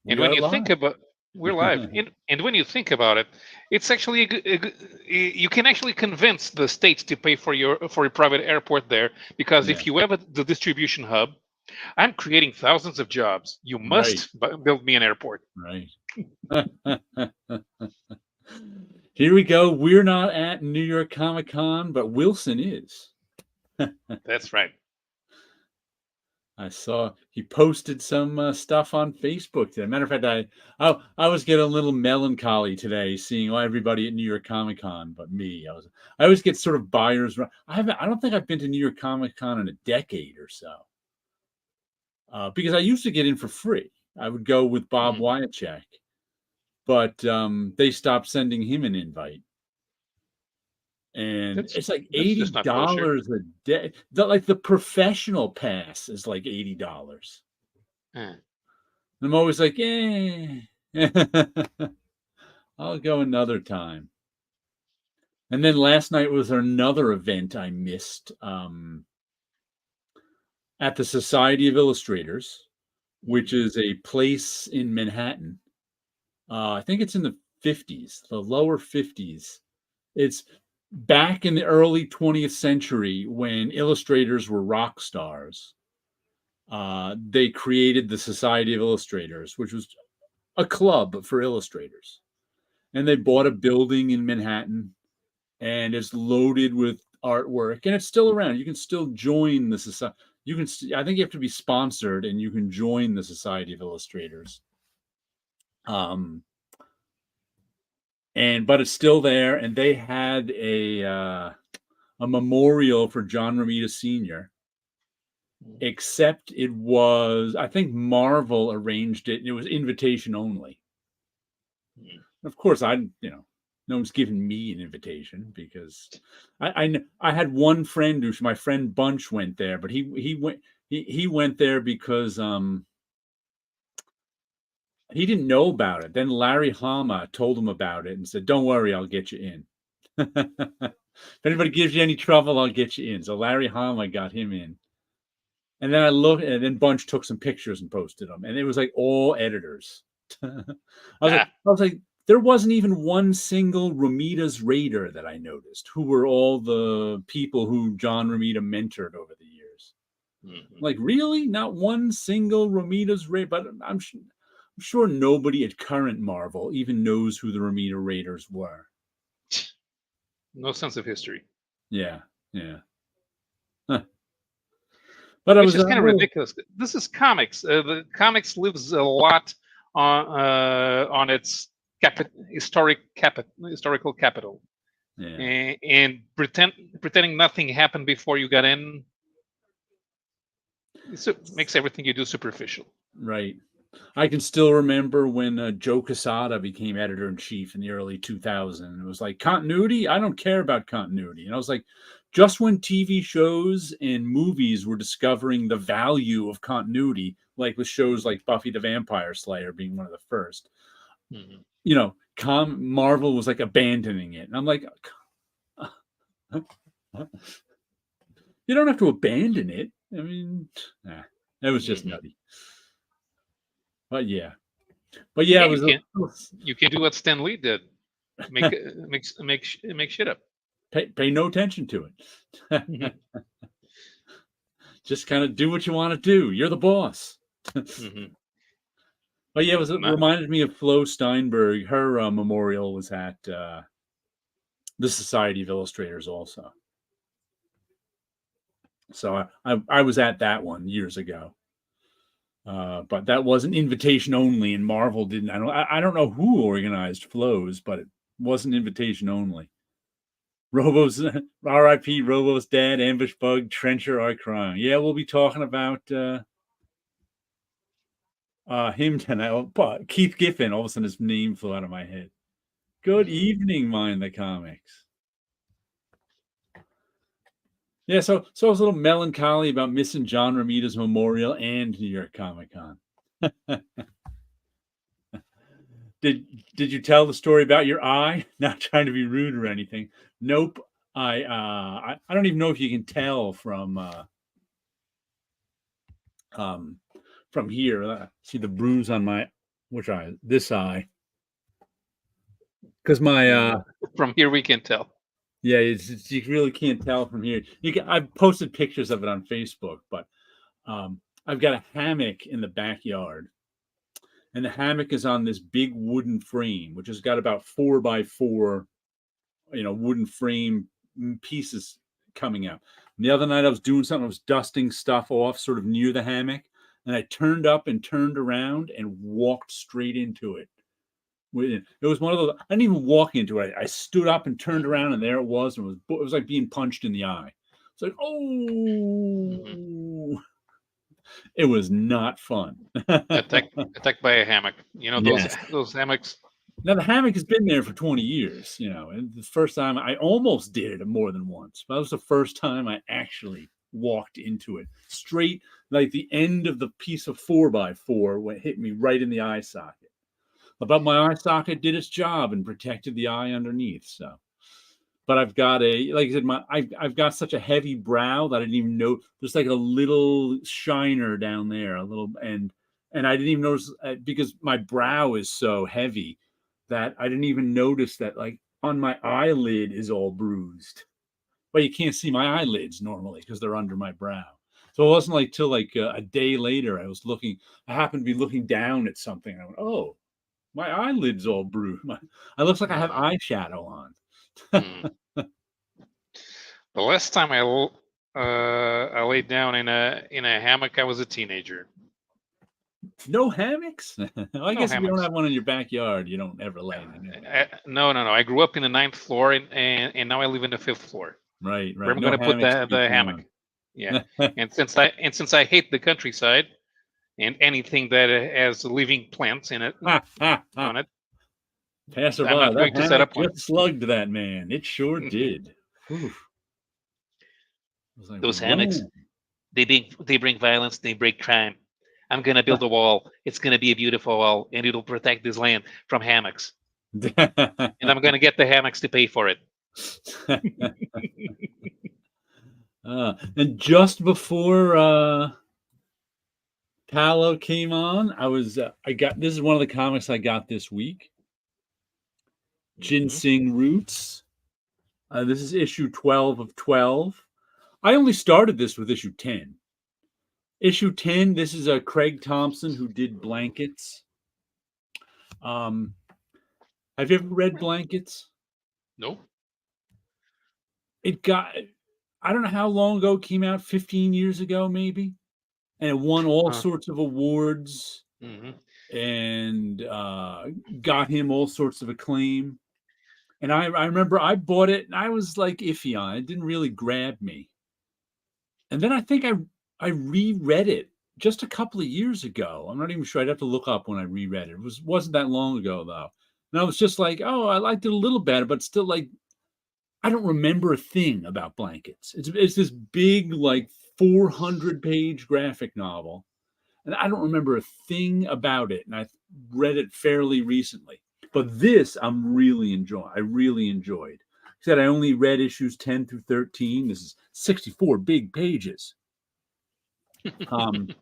And We when are you think live. about we're live, and when you think about it, it's actually you can actually convince the states to pay for your private airport there, because Yeah, if you have the distribution hub, I'm creating thousands of jobs. You right, must build me an airport. right. Here we go. We're not at New York Comic Con, but Wilson is. That's right. I saw he posted some stuff on Facebook today. Matter of fact, I was getting a little melancholy today seeing everybody at New York Comic Con, but me. I always get sort of buyers. I don't think I've been to New York Comic Con in a decade or so, because I used to get in for free. I would go with Bob Mhm. Wyachek, but they stopped sending him an invite. And That's it's like that's eighty just not kosher. dollars a day. Like the professional pass is like $80. Eh. And I'm always like, I'll go another time. And then last night was another event I missed at the Society of Illustrators, which Mhm. is a place in Manhattan. I think it's in the 50s, the lower 50s. It's back in the early 20th century when illustrators were rock stars. They created the Society of Illustrators, which was a club for illustrators. And they bought a building in Manhattan, and it's loaded with artwork, and it's still around. You can still join the society. You can, I think you have to be sponsored, and you can join the Society of Illustrators. Um, but it's still there, and they had a memorial for John Romita Sr. Mhm. Except it was, I think Marvel arranged it, and it was invitation only. Mhm. Of course, no one's given me an invitation because I had one friend who my friend Bunch went there, but he went there because he didn't know about it. Then Larry Hama told him about it and said, "Don't worry, I'll get you in. If anybody gives you any trouble, I'll get you in." So Larry Hama got him in. And then I looked, and then Bunch took some pictures and posted them, and it was like all editors. Ah, I was like, there wasn't even one single Romita's Raider that I noticed. Who were all the people who John Romita mentored over the years? mhm. Like, really, not one single Romita's Raider. But I'm sure nobody at current Marvel even knows who the Romita Raiders were. No sense of history. Yeah, yeah. Huh. But I Which was is a kind of little, ridiculous. This is comics. The comics lives a lot on its historical capital, yeah, and pretending nothing happened before you got in. Makes everything you do superficial. right. I can still remember when Joe Quesada became editor in chief in the early 2000s. It was like, continuity? I don't care about continuity. And I was like, just when TV shows and movies were discovering the value of continuity, like with shows like Buffy the Vampire Slayer being one of the first, Mhm. Marvel was like abandoning it. And I'm like, you don't have to abandon it. I mean, it was just Mhm. nutty. But yeah. But yeah, Yeah, it was you can do what Stan Lee did. Make shit up. pay no attention to it. Mhm. Just kind of do what you want to do. You're the boss. Mhm. But yeah, it Ma- reminded me of Flo Steinberg. Her memorial was at the Society of Illustrators also. So I was at that one years ago. But that was an invitation only, and Marvel didn't. I don't know who organized Flo's, but it wasn't invitation only. Robo's R.I.P. Robo's dad, Ambush Bug, Trencher are crying. Yeah, we'll be talking about him tonight. Keith Giffen. All of a sudden, his name flew out of my head. Good Mhm. evening, Mind the Comics. Yeah, so I was a little melancholy about missing John Romita's memorial and New York Comic Con. did did you tell the story about your eye? Not trying to be rude or anything. Nope. I don't even know if you can tell um from here. See the bruise on my which eye? This eye. Because my From here we can tell. yeah, you really can't tell from here. I've posted pictures of it on Facebook, but I've got a hammock in the backyard, and the hammock is on this big wooden frame, which has got about 4x4, wooden frame pieces coming out. And the other night I was doing something, I was dusting stuff off sort of near the hammock, and I turned up and turned around and walked straight into it. It was one of those. I didn't even walk into it. I stood up and turned around, and there it was. And it was like being punched in the eye. It's like, Mhm. oh, it was not fun. Attacked by a hammock. You know Yes. those hammocks. Now the hammock has been there for 20 years, and the first time I almost did it more than once, but that was the first time I actually walked into it straight, like the end of the piece of 4x4 when it hit me right in the eye socket. But my eye socket did its job and protected the eye underneath. So, but I've got like I said, I've got such a heavy brow that I didn't even know there's like a little shiner down there, a little, and I didn't even notice because my brow is so heavy that I didn't even notice that like on my eyelid is all bruised. But you can't see my eyelids normally because they're under my brow. So it wasn't like till like a day later I happened to be looking down at something. I went, oh, my eyelid's all bruised. I looks like I have Mhm. eyeshadow on. Mm. The last time I laid down in a hammock, I was a teenager. No hammocks? Well, I No guess if you don't hammocks. have one in your backyard, you don't ever lay in it anyway. No. I grew up in the ninth floor, and now I live in the fifth floor, Right, where right. I'm No gonna put hammocks to be the hammock. found. Yeah, and since I hate the countryside and anything that has living plants in it Ha, ha, ha. on it, I'm Passerby, not that going to set hammock up one. just slugged that man. It sure did. Whew. I was like, Those hammocks, whoa. they bring violence, they bring crime. I'm gonna build a wall. It's gonna be a beautiful wall, and it'll protect this land from hammocks. And I'm gonna get the hammocks to pay for it. And just before Paulo came on, I got this is one of the comics I got this week. Hmm. Ginseng Roots. This is issue 12 of 12. I only started this with issue 10. Issue 10, this is Craig Thompson who did Blankets. Um, have you ever read Blankets? No. It got, I don't know how long ago it came out, 15 years ago, maybe. And it won all Uh, sorts of awards hmm. and got him all sorts of acclaim. And I remember I bought it and I was like iffy on it. It didn't really grab me. And then I think I reread it just a couple of years ago. I'm not even sure. I'd have to look up when I reread it. Wasn't that long ago though. And I was just like, oh, I liked it a little better, but still like I don't remember a thing about Blankets. It's this big like 400-page graphic novel, and I don't remember a thing about it. And I read it fairly recently, but this I'm really enjoying. I really enjoyed. I said I only read issues 10 through 13. This is 64 big pages. And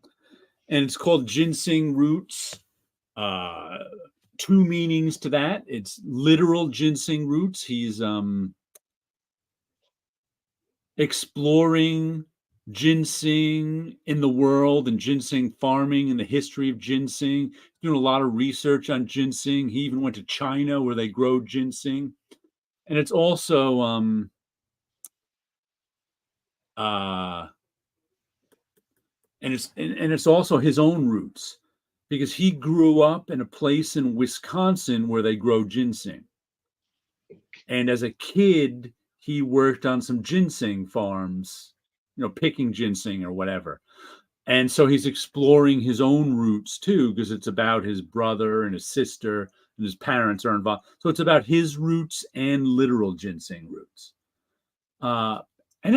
it's called Ginseng Roots. Uh, Two meanings to that. It's literal ginseng roots. He's exploring ginseng in the world and ginseng farming and the history of ginseng. Doing a lot of research on ginseng. He even went to China where they grow ginseng. And it's also uh and it's also his own roots because he grew up in a place in Wisconsin where they grow ginseng. And as a kid, he worked on some ginseng farms, picking ginseng or whatever. And so he's exploring his own roots too, because it's about his brother and his sister and his parents are involved. So it's about his roots and literal ginseng roots. Uh, and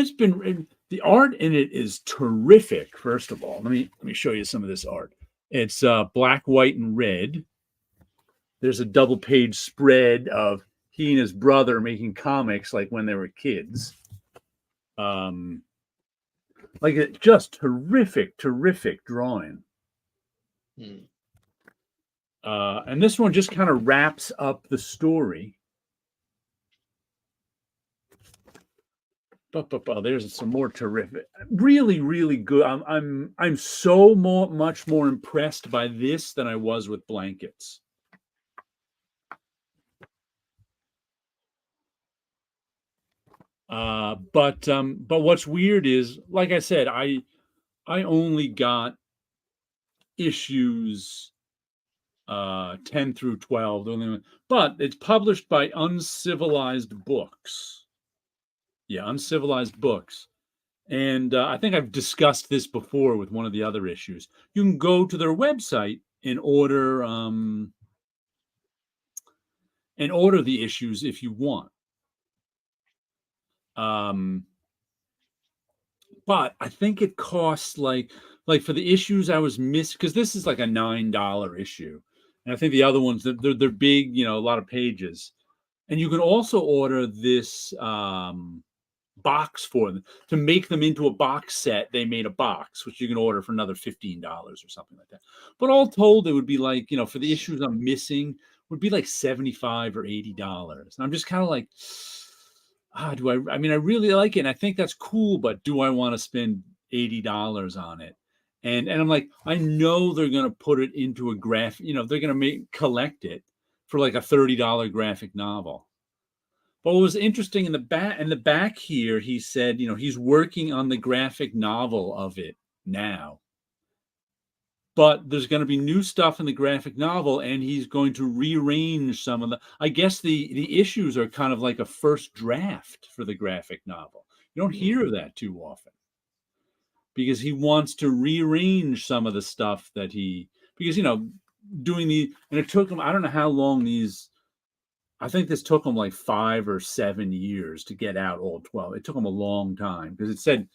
the art in it is terrific. First of all, let me show you some of this art. It's black, white, and red. There's a double page spread of he and his brother making comics like when they were kids. Like it just terrific drawing. Mm. And this one just kind of wraps up the story. But there's some more terrific, really, really good. I'm so much more impressed by this than I was with Blankets. But what's weird is, like I said, I only got issues 10 through 12, but it's published by Uncivilized Books. Yeah, Uncivilized Books. And I think I've discussed this before with one of the other issues. You can go to their website and order the issues if you want. But I think it costs like for the issues I was missing, because this is like a $9 issue, and I think the other ones they're big, a lot of pages, and you can also order this box for them to make them into a box set. They made a box which you can order for another $15 or something like that. But all told, it would be like, for the issues I'm missing, would be like $75 or $80. And I'm just kind of like, do I mean, I really like it, and I think that's cool, but do I want to spend $80 on it? And I'm like, I know they're going to put it into a graphic, they're going to collect it for like a $30 graphic novel. But what was interesting in the back here, he said, he's working on the graphic novel of it now. But there's going to be new stuff in the graphic novel, and he's going to rearrange some of I guess the issues are kind of like a first draft for the graphic novel. You don't hear of that too often, because he wants to rearrange some of the stuff that because doing and it took him, I don't know how long I think this took him like 5 or 7 years to get out all 12. It took him a long time, because it said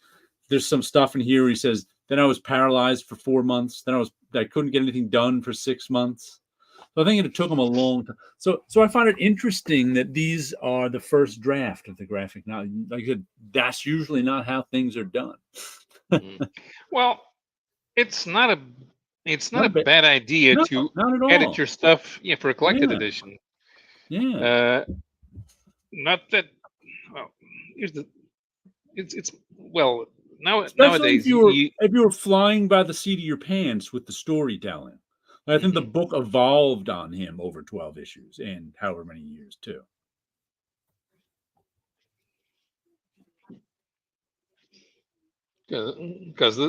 there's some stuff in here where he says, then I was paralyzed for 4 months. Then I couldn't get anything done for 6 months. So I think it took him a long time. So I find it interesting that these are the first draft of the graphic novel. Like I said, that's usually not how things are done. Well, it's not a bad idea to edit your stuff for a collected edition. Yeah. Not that. Well, it's well nowadays. If you were flying by the seat of your pants with the storytelling, I think the book evolved on him over 12 issues and however many years too. Because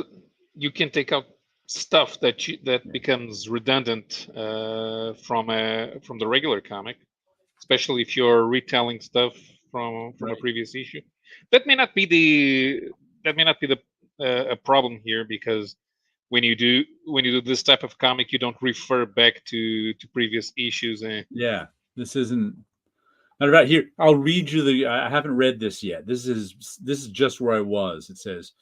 you can take out stuff that becomes redundant from the regular comic, especially if you're retelling stuff from a previous issue. That may not be the a problem here, because when you do this type of comic, you don't refer back to previous issues. Yeah, this isn't. Right here, I'll read you I haven't read this yet. This is just where I was. It says,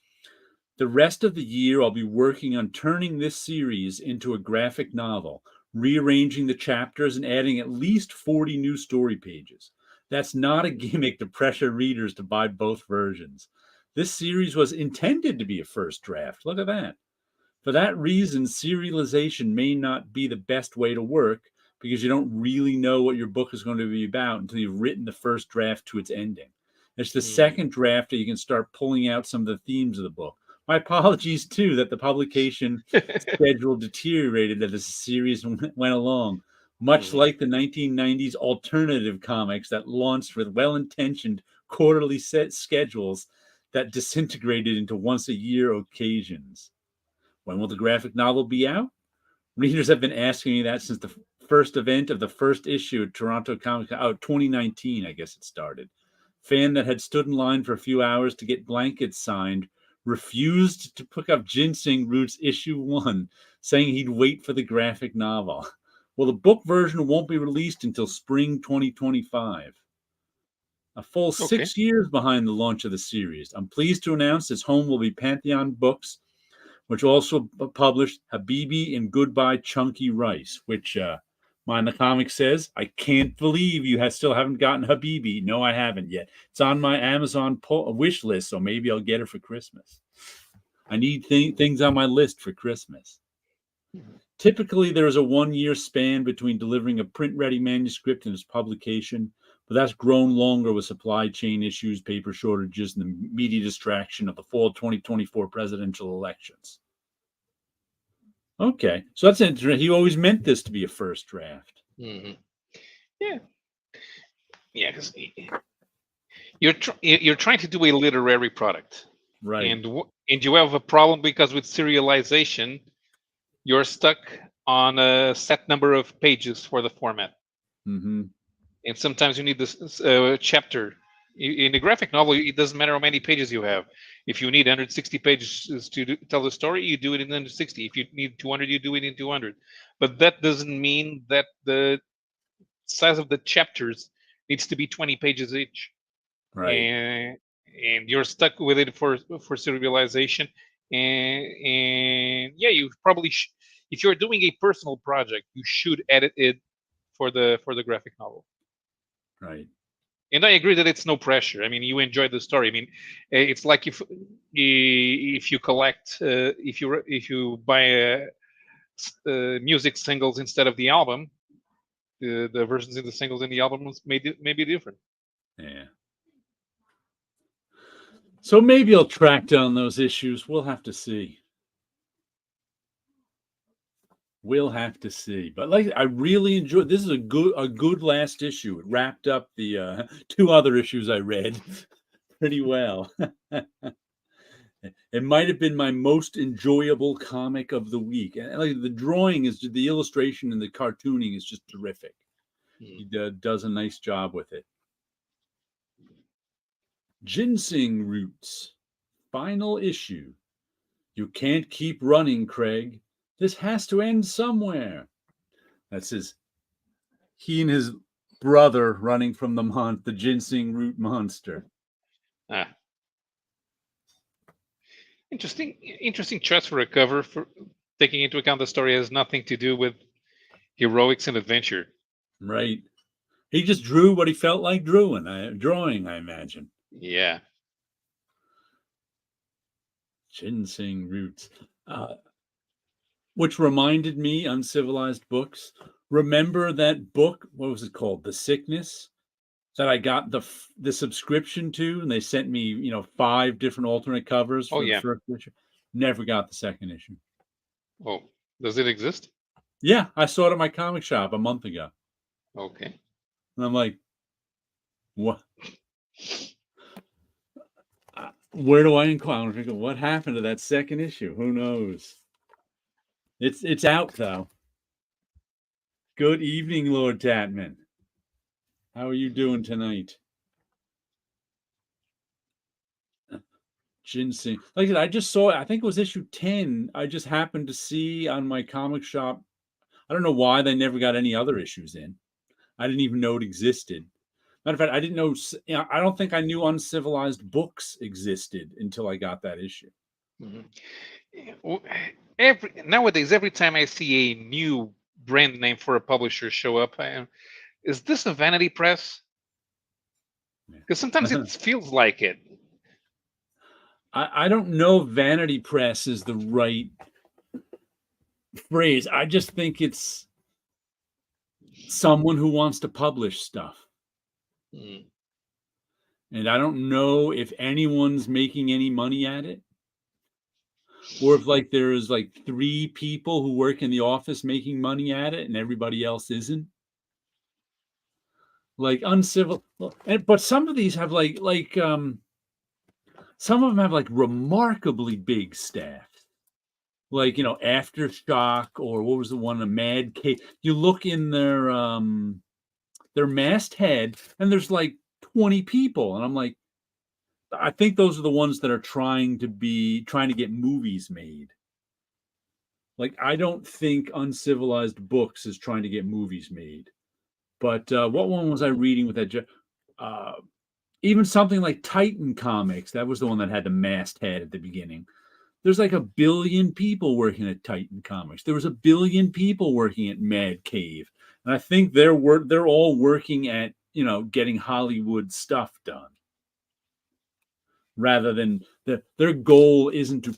the rest of the year I'll be working on turning this series into a graphic novel, rearranging the chapters and adding at least 40 new story pages. That's not a gimmick to pressure readers to buy both versions. This series was intended to be a first draft. Look at that. For that reason, serialization may not be the best way to work, because you don't really know what your book is going to be about until you've written the first draft to its ending. It's the second draft that you can start pulling out some of the themes of the book. My apologies, too, that the publication schedule deteriorated as the series went along, much like the 1990s alternative comics that launched with well-intentioned quarterly set schedules that disintegrated into once-a-year occasions. When will the graphic novel be out? Readers have been asking me that since the first event of the first issue at Toronto Comic Con. 2019, I guess it started. Fan that had stood in line for a few hours to get blankets signed refused to pick up Ginseng Roots issue 1, saying he'd wait for the graphic novel. Well, the book version won't be released until spring 2025. A full 6 years behind the launch of the series. I'm pleased to announce its home will be Pantheon Books, which also published Habibi and Goodbye Chunky Rice, which Mind the Comic says, I can't believe you still haven't gotten Habibi. No, I haven't yet. It's on my Amazon wish list, so maybe I'll get it for Christmas. I need things on my list for Christmas. Typically, there is a 1-year span between delivering a print-ready manuscript and its publication, but that's grown longer with supply chain issues, paper shortages, and the media distraction of the fall 2024 presidential elections. Okay, so that's interesting. He always meant this to be a first draft. Mm-hmm. Yeah, yeah, because you're trying to do a literary product, Right. And you have a problem because with serialization, you're stuck on a set number of pages for the format, Mm-hmm. and sometimes you need this chapter. In a graphic novel, it doesn't matter how many pages you have. If you need 160 pages to tell the story, you do it in 160. If you need 200, you do it in 200. But that doesn't mean that the size of the chapters needs to be 20 pages each. Right. And you're stuck with it for serialization. And yeah, you probably if you're doing a personal project, you should edit it for the graphic novel. Right. And I agree that it's no pressure. I mean, you enjoy the story. I mean, it's like if you collect, if you buy music singles instead of the album, the versions in the singles and the albums may be different. Yeah. So maybe I'll track down those issues. We'll have to see. We'll have to see. But like, I really enjoyed. This is a good last issue. It wrapped up the 2 other issues I read pretty well. It might have been my most enjoyable comic of the week. And like, the drawing is, the illustration and the cartooning is just terrific. He does a nice job with it. Ginseng Roots, final issue. You can't keep running, Craig. This has to end somewhere. That's he and his brother running from the ginseng root monster. Interesting choice for a cover, for taking into account the story has nothing to do with heroics and adventure. Right. He just drew what he felt like drawing, I imagine. Yeah. Ginseng Roots. Which reminded me, Uncivilized Books. Remember that book? What was it called? The Sickness, that I got the subscription to, and they sent me 5 different alternate covers for the first issue. Never got the second issue. Oh, does it exist? Yeah, I saw it at my comic shop a month ago. Okay. And I'm like, what? Where do I inquire? What happened to that second issue? Who knows? It's out though. Good evening, Lord Tatman. How are you doing tonight? Ginseng. Like I said, I just saw it. I think it was issue 10. I just happened to see on my comic shop. I don't know why they never got any other issues in. I didn't even know it existed. Matter of fact, I didn't know. I don't think I knew Uncivilized Books existed until I got that issue. Mm-hmm. Nowadays, every time I see a new brand name for a publisher show up, is this a vanity press? Because sometimes it feels like it. I don't know if vanity press is the right phrase. I just think it's someone who wants to publish stuff. And I don't know if anyone's making any money at it, or if there's 3 people who work in the office making money at it and everybody else isn't. Like Uncivil, but some of these have some of them have remarkably big staff. Aftershock, or what was the one, a Mad Cave. You look in their masthead and there's 20 people, and I'm like, I think those are the ones that are trying to get movies made. I don't think Uncivilized Books is trying to get movies made. But what one was I reading with that? Even something like Titan Comics, that was the one that had the masthead at the beginning. There's 1 billion people working at Titan Comics. There was 1 billion people working at Mad Cave. And I think they're all working at, getting Hollywood stuff done. Rather than their goal isn't to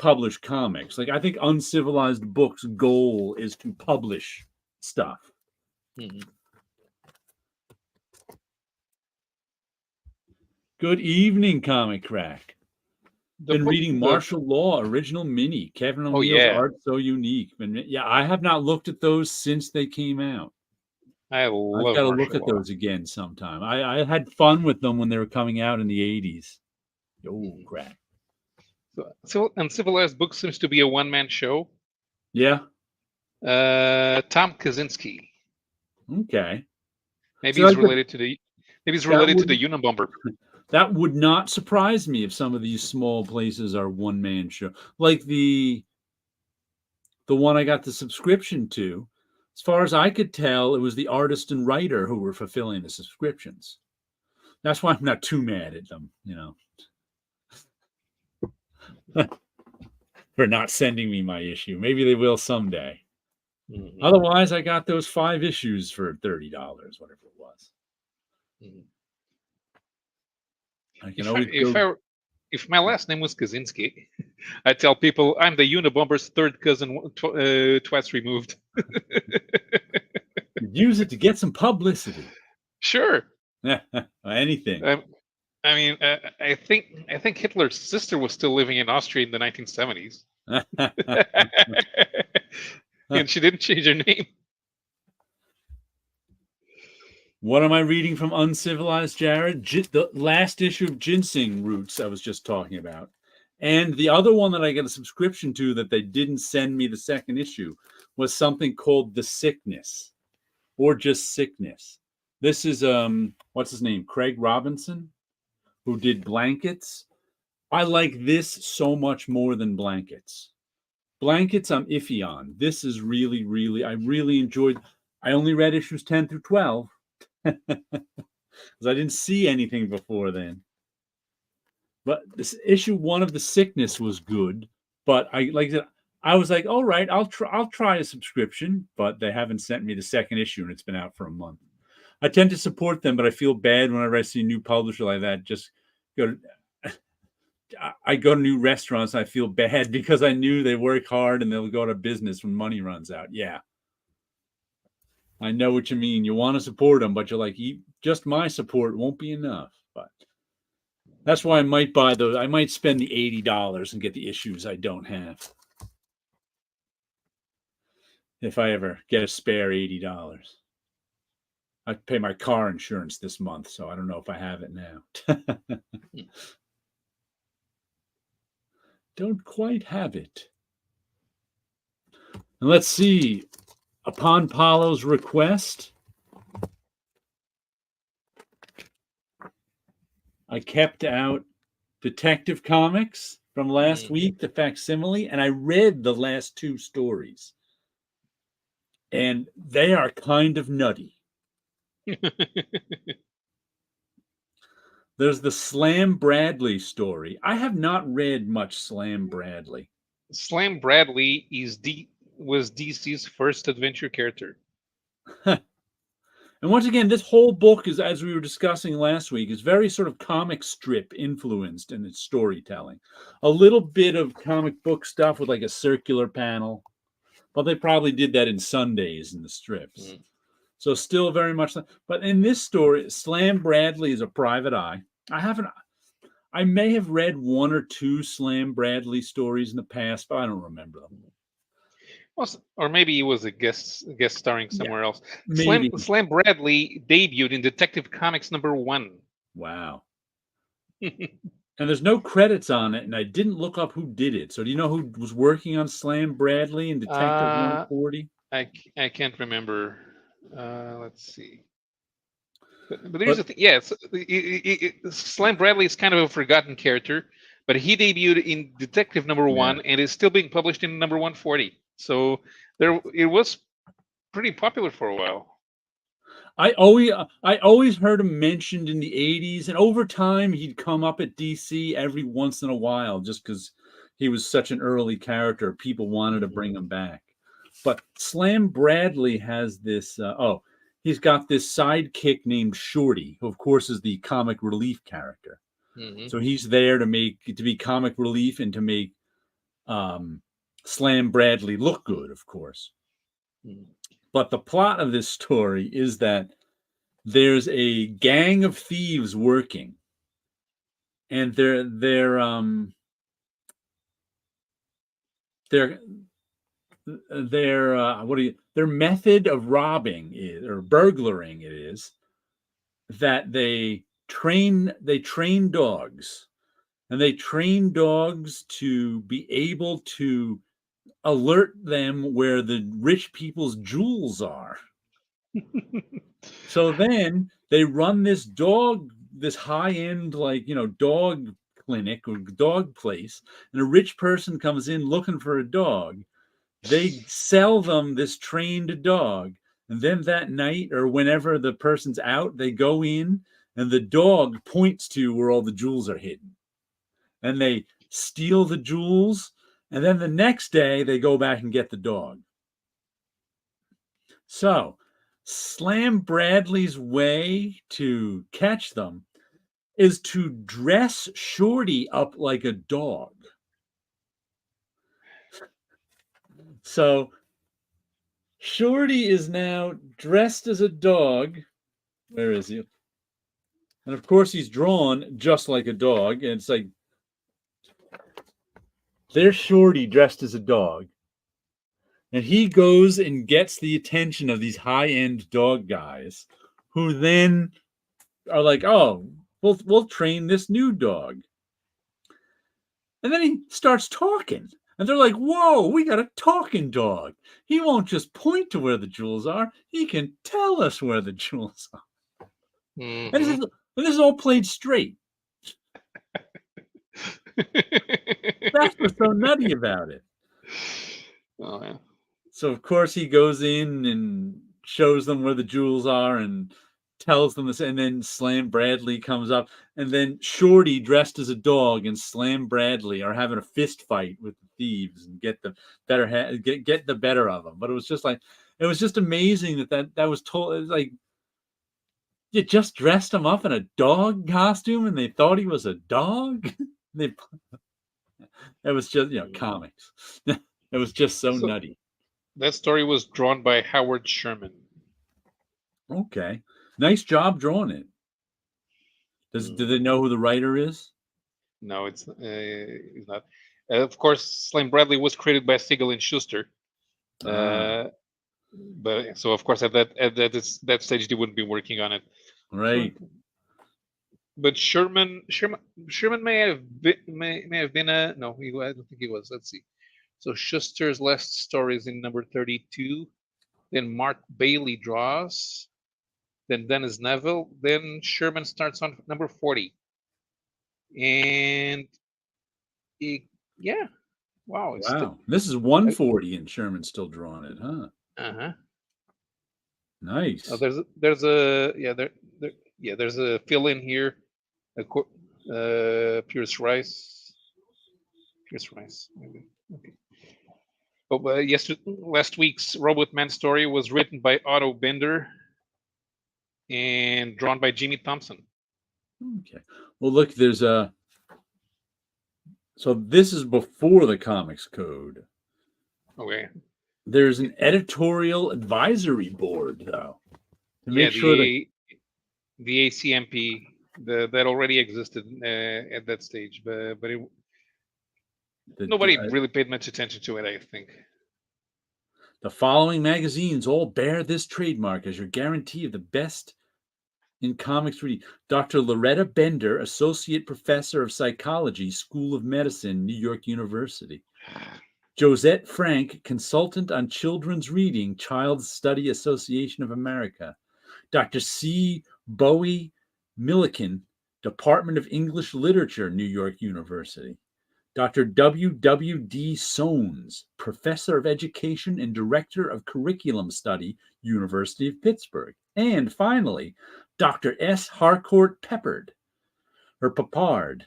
publish comics. Like, I think Uncivilized Books' goal is to publish stuff. Mhm. Good evening, Comic Crack. The Been book, reading Martial Law, original mini. Kevin oh O'Neill's yeah, art so unique. Yeah, I have not looked at those since they came out. I I've love got to look martial at law. those again sometime. I had fun with them when they were coming out in the 80s. Oh, Mhm. crap. So Uncivilized Books seems to be a one-man show. Yeah. Tom Kaczynski. Okay. Maybe So he's like related to the. Maybe he's that related to the would Unabomber. that would not surprise me if some of these small places are one-man show. Like the one I got the subscription to. As far as I could tell, it was the artist and writer who were fulfilling the subscriptions. That's why I'm not too mad at them, for not sending me my issue. Maybe they will someday. Mhm. Otherwise, I got those 5 issues for $30, whatever it was. Mhm. I can always go. If my last name was Kaczynski, I tell people I'm the Unabomber's third cousin, twice removed. Use it to get some publicity. Sure. Anything. I mean, I think Hitler's sister was still living in Austria in the 1970s, and she didn't change her name. What am I reading from Uncivilized, Jared? The last issue of Ginseng Roots I was just talking about. And the other one that I got a subscription to that they didn't send me the second issue was something called The Sickness, or just Sickness. This is what's his name? Craig Robinson, who did Blankets. I like this so much more than Blankets. Blankets I'm iffy on. This is really, really, I really enjoyed. I only read issues 10 through 12 because I didn't see anything before then. But this issue 1 of The Sickness was good. But I was like, all right, I'll try a subscription, but they haven't sent me the second issue, and it's been out for a month. I tend to support them, but I feel bad whenever I see a new publisher like that. Just go. I go to new restaurants. I feel bad because I knew they work hard and they'll go out of business when money runs out. Yeah, I know what you mean. You want to support them, but you're like, just my support won't be enough. But that's why I might buy those. I might spend the $80 and get the issues I don't have. If I ever get a spare $80. I pay my car insurance this month, so I don't know if I have it now. Don't quite have it. And let's see. Upon Paulo's request, I kept out Detective Comics from last week, the facsimile, and I read the last 2 stories. And they are kind of nutty. There's the Slam Bradley story. I have not read much Slam Bradley. Slam Bradley was DC's first adventure character. And once again, this whole book is, as we were discussing last week, is very sort of comic strip influenced in its storytelling. A little bit of comic book stuff with like a circular panel, but they probably did that in Sundays in the strips. So still very much, but in this story, Slam Bradley is a private eye. I may have read 1 or 2 Slam Bradley stories in the past, but I don't remember them. Or maybe he was a guest starring somewhere else. Maybe. Slam Bradley debuted in Detective Comics #1. Wow. And there's no credits on it, and I didn't look up who did it. So do you know who was working on Slam Bradley and Detective 140? I can't remember. Let's see. But here's the thing. Yes, Slam Bradley is kind of a forgotten character, but he debuted in Detective #1 and is still being published in #140. So it was pretty popular for a while. I always heard him mentioned in the 80s, and over time he'd come up at DC every once in a while just because he was such an early character. People wanted to bring him back. But Slam Bradley has this, he's got this sidekick named Shorty, who of course is the comic relief character. So he's there to be comic relief and to make Slam Bradley look good, of course. Mm. But the plot of this story is that there's a gang of thieves working, and their their method of robbing is, or burglaring it is, that they train dogs, and they train dogs to be able to alert them where the rich people's jewels are. So then they run this high end, like, dog clinic or dog place, and a rich person comes in looking for a dog. They sell them this trained dog, and then that night or whenever the person's out, they go in and the dog points to where all the jewels are hidden, and they steal the jewels, and then the next day they go back and get the dog. So Slam Bradley's way to catch them is to dress Shorty up like a dog. So Shorty is now dressed as a dog. Where is he? And of course, he's drawn just like a dog. And it's like, there's Shorty dressed as a dog. And he goes and gets the attention of these high-end dog guys, who then are like, oh, we'll train this new dog. And then he starts talking. And they're like, whoa, we got a talking dog. He won't just point to where the jewels are. He can tell us where the jewels are. Mm-hmm. And this is all played straight. That's what's so nutty about it. Oh, yeah. So, of course, he goes in and shows them where the jewels are and tells them this. And then Slam Bradley comes up. And then Shorty, dressed as a dog, and Slam Bradley are having a fist fight with the thieves and get the better of them. But it was just amazing that was told. It was like, you just dressed him up in a dog costume and they thought he was a dog. It was just, comics. It was just so nutty. That story was drawn by Howard Sherman. Okay. Nice job drawing it. Do they know who the writer is? No, it's not. Of course, Slam Bradley was created by Siegel and Schuster. But so, of course, at that stage, they wouldn't be working on it. Right. But Sherman may have been a no. I don't think he was. Let's see. So Schuster's last story is in number 32. Then Mark Bailey draws. Then Dennis Neville. Then Sherman starts on number 40. And yeah, wow. This is 140 and Sherman's still drawing it, huh? Uh-huh. Nice. Oh, there's a there's a fill in here. Pierce Rice, maybe. Okay. But last week's Robotman story was written by Otto Binder and drawn by Jimmy Thompson. Okay. Well, look, there's so this is before the Comics Code. Okay. There's an editorial advisory board, though, to make sure the ACMP that already existed at that stage, but nobody really paid much attention to it, I think. The following magazines all bear this trademark as your guarantee of the best in comics reading. Dr. Loretta Bender, Associate Professor of Psychology, School of Medicine, New York University. Josette Frank, Consultant on Children's Reading, Child Study Association of America. Dr. C. Bowie Milliken, Department of English Literature, New York University. Dr. W. W. D. Soanes, Professor of Education and Director of Curriculum Study, University of Pittsburgh. And finally, Dr. S. Harcourt Peppard, or Papard,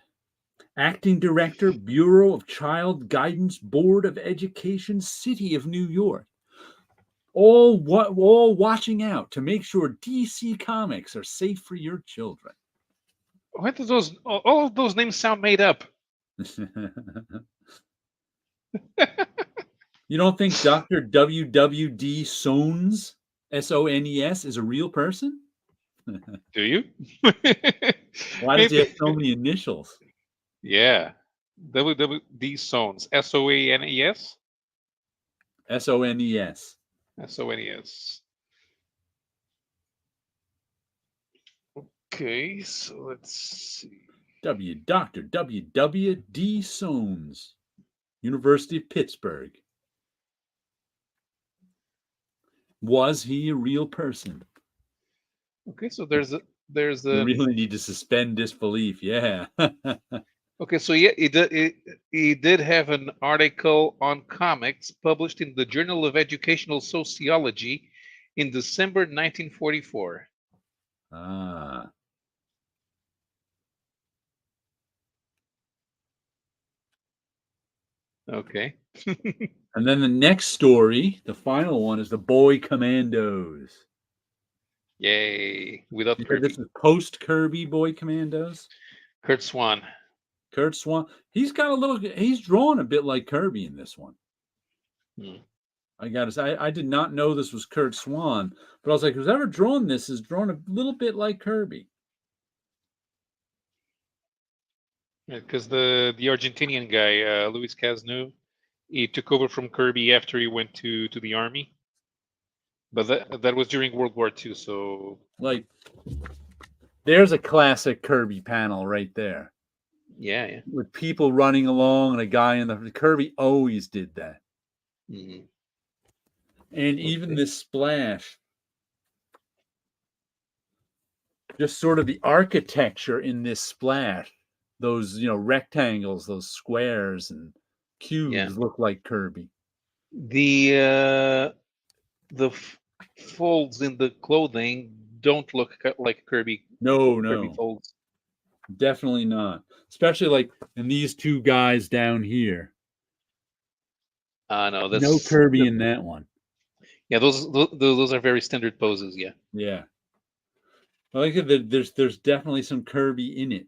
Acting Director, Bureau of Child Guidance, Board of Education, City of New York. All watching out to make sure DC Comics are safe for your children. Why do all of those names sound made up? You don't think Dr. W.W.D. Sones, Sones, is a real person? Do you? Why does he have Maybe. so many initials? Yeah. WWD Sones. SOANES? Sones. SONES. Okay, so let's see. Dr. W.W.D. Sones, University of Pittsburgh. Was he a real person? Okay, so there's You a really need to suspend disbelief. Yeah. okay, so yeah, he did have an article on comics published in the Journal of Educational Sociology in December 1944. Ah. Okay. And then the next story, the final one, is the Boy Commandos. Yay, without You said this Kirby. is post Kirby Boy Commandos. Kurt Swan. Kurt Swan. He's got a little. He's drawn a bit like Kirby in this one. Hmm. I got to say, I did not know this was Kurt Swan, but I was like, who's ever drawn this is drawn a little bit like Kirby. Because the Argentinian guy, Luis Casnu, he took over from Kirby after he went to the army. But that was during World War II, so Like, there's a classic Kirby panel right there yeah. with people running along and a guy in the Kirby always did that. Mhm. And even Okay. this splash, just sort of the architecture in this splash, those rectangles, those squares and Yeah. cubes look like Kirby. The folds in the clothing don't look like Kirby No, folds. definitely not. Especially like in these two guys down here. No, No Kirby in that one. yeah, those are very standard poses. Yeah. Yeah. I like that there's definitely some Kirby in it.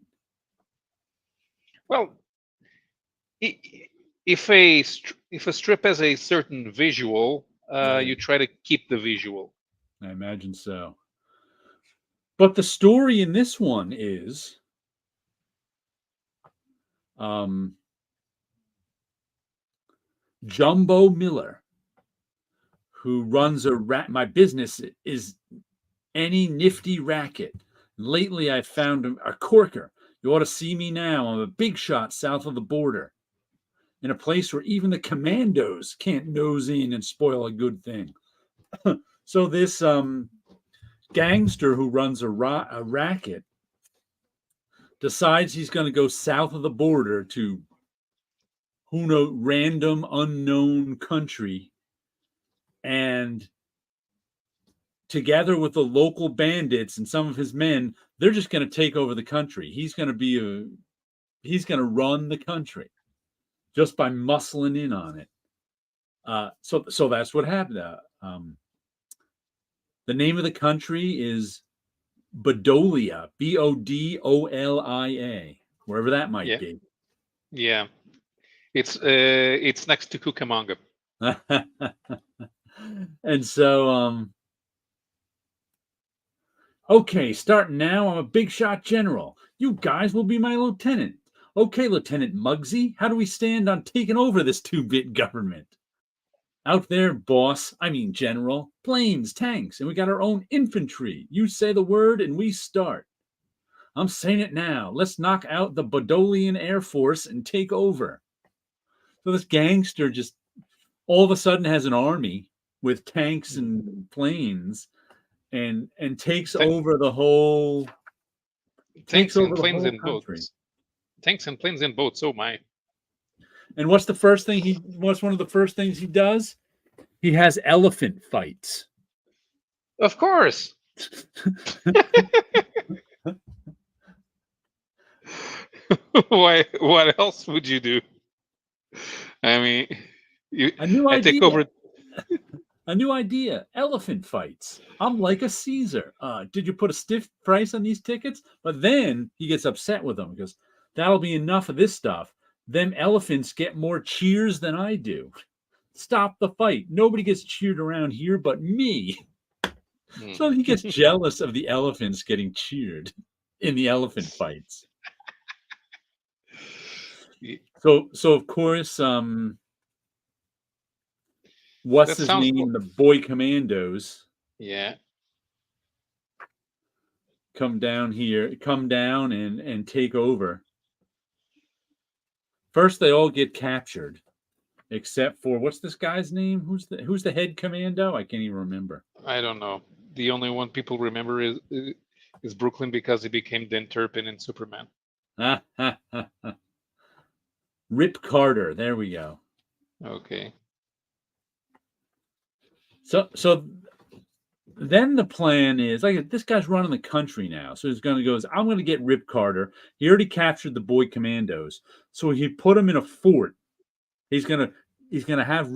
Well, if a strip has a certain visual, Right. you try to keep the visual. I imagine so. But the story in this one is Jumbo Miller, who runs my business is any nifty racket. Lately, I've found a corker. You ought to see me now. I'm a big shot south of the border, in a place where even the commandos can't nose in and spoil a good thing. So this gangster who runs a racket decides he's going to go south of the border to who knows, random unknown country, and together with the local bandits and some of his men, they're just going to take over the country. He's going to run the country just by muscling in on it. So that's what happened. The name of the country is Bodolia, Bodolia, wherever that might Yeah. be. Yeah. It's next to Cucamonga. And so, okay, starting now, I'm a big shot general. You guys will be my lieutenant. Okay, Lieutenant Muggsy, how do we stand on taking over this 2-bit government? Out there, boss, I mean general, planes, tanks, and we got our own infantry. You say the word and we start. I'm saying it now. Let's knock out the Bodolian Air Force and take over. So this gangster just all of a sudden has an army with tanks and planes and takes Ta- over the whole tanks and planes and country. boats. Tanks and planes and boats. Oh my! And what's one of the first things he does? He has elephant fights. Of course. Why? What else would you do? I mean, A new I take idea. over. A new idea. Elephant fights. I'm like a Caesar. Did you put a stiff price on these tickets? But then he gets upset with them because that'll be enough of this stuff. them elephants get more cheers than I do. Stop the fight. Nobody gets cheered around here but me. So he gets jealous of the elephants getting cheered in the elephant fights. So of course, what's That his sounds. name? The boy commandos Yeah. come down and take over. First, they all get captured, except for what's this guy's name? Who's the head commando? I can't even remember. I don't know. The only one people remember is Brooklyn because he became Dan Turpin in Superman. Rip Carter. There we go. Okay. So then the plan is like this guy's running the country now. So he's going to go, I'm going to get Rip Carter. He already captured the boy commandos. So he put him in a fort. He's going to have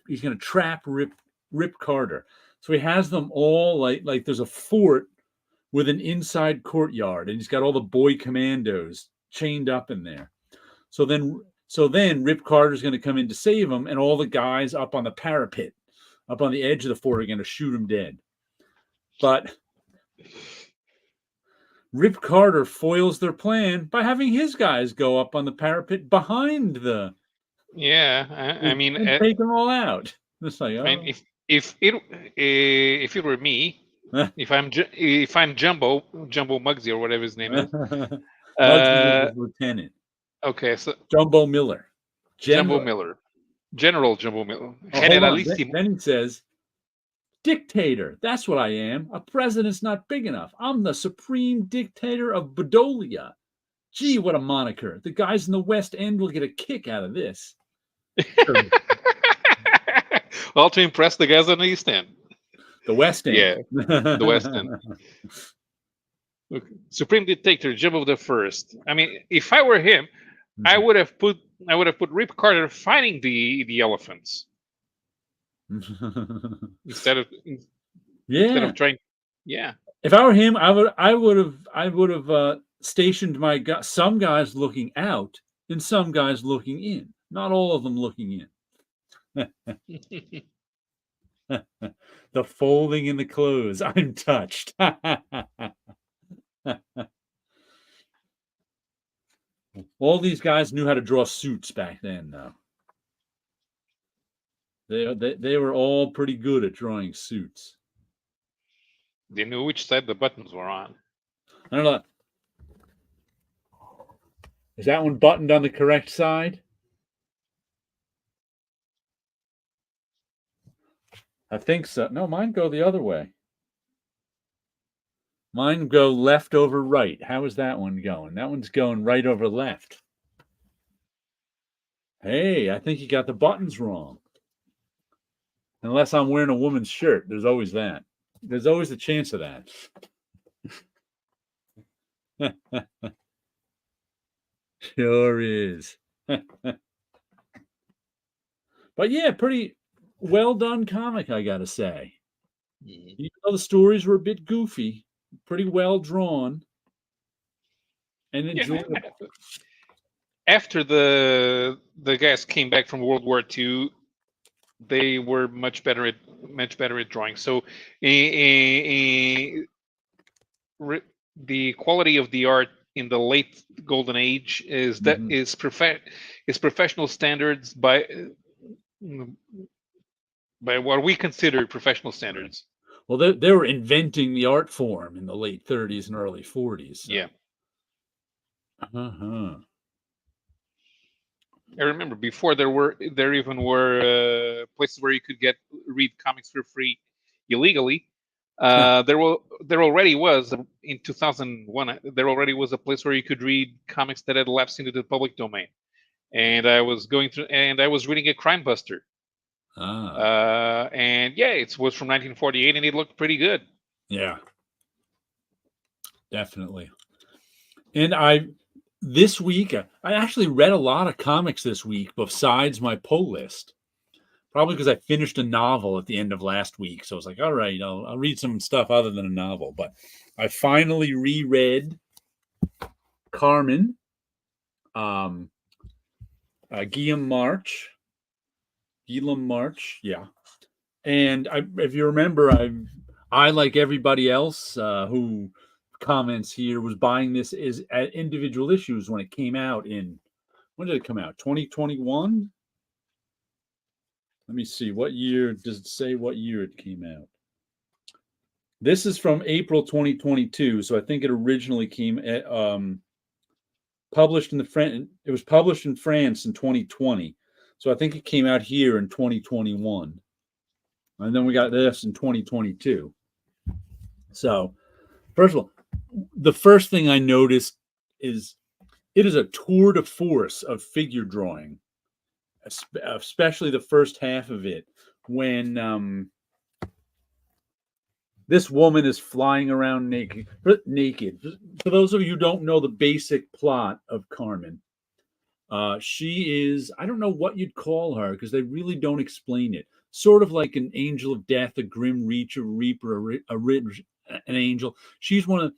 he's going to trap Rip Carter. So he has them all like there's a fort with an inside courtyard, and he's got all the boy commandos chained up in there. So then Rip Carter's going to come in to save him, and all the guys up on the parapet, up on the edge of the fort, are going to shoot him dead. But Rip Carter foils their plan by having his guys go up on the parapet behind the. Yeah, I mean, and take them all out. It's like, I mean, if it were me, if I'm Jumbo Muggsy or whatever his name is, Muggsy is his lieutenant. Okay, so Jumbo Miller, General Jumbo Miller. Then he says, dictator. That's what I am. A president's not big enough. I'm the supreme dictator of Badolia. Gee, what a moniker. The guys in the West End will get a kick out of this. Well, to impress the guys on the East End. The West End. Yeah, the West End. Okay. Supreme Dictator, Jumbo the First. I mean, if I were him, I would have put Rip Carter fighting the elephants instead of trying. Yeah. If I were him, I would have stationed some guys looking out and some guys looking in. Not all of them looking in. The folding in the clothes. I'm touched. All these guys knew how to draw suits back then, though. They were all pretty good at drawing suits. They knew which side the buttons were on. I don't know. Is that one buttoned on the correct side? I think so. No, mine go the other way. Mine go left over right. How is that one going? That one's going right over left. Hey, I think you got the buttons wrong. Unless I'm wearing a woman's shirt. There's always that. There's always a chance of that. Sure is. But yeah, pretty well done comic, I gotta say. Even though the stories were a bit goofy, pretty well drawn and enjoyable. Yeah. After the guys came back from World War II, they were much better at drawing. So the quality of the art in the late Golden Age is professional standards by what we consider professional standards. Well, they were inventing the art form in the late 30s and early 40s. So. Yeah. I remember before there even were places where you could read comics for free illegally. There already was in 2001. There already was a place where you could read comics that had lapsed into the public domain, and I was going through and I was reading a Crime Buster. And yeah, it was from 1948, and it looked pretty good. Yeah, definitely. And this week, I actually read a lot of comics this week besides my pull list. Probably because I finished a novel at the end of last week. So I was like, all right, I'll read some stuff other than a novel. But I finally reread Carmen. Guillaume March. Guillaume March, yeah. And if you remember, I like everybody else who comments here was buying this is at individual issues when it came out in when did it come out? 2021? Let me see. What year does it say what year it came out? This is from April 2022, so I think it originally came published in it was published in France in 2020. So I think it came out here in 2021. And then we got this in 2022. So, first of all, the first thing I noticed is it is a tour de force of figure drawing, especially the first half of it when this woman is flying around naked. Naked. For those of you who don't know the basic plot of Carmen, she is, I don't know what you'd call her because they really don't explain it. Sort of like an angel of death, a grim reaper, an angel. She's one of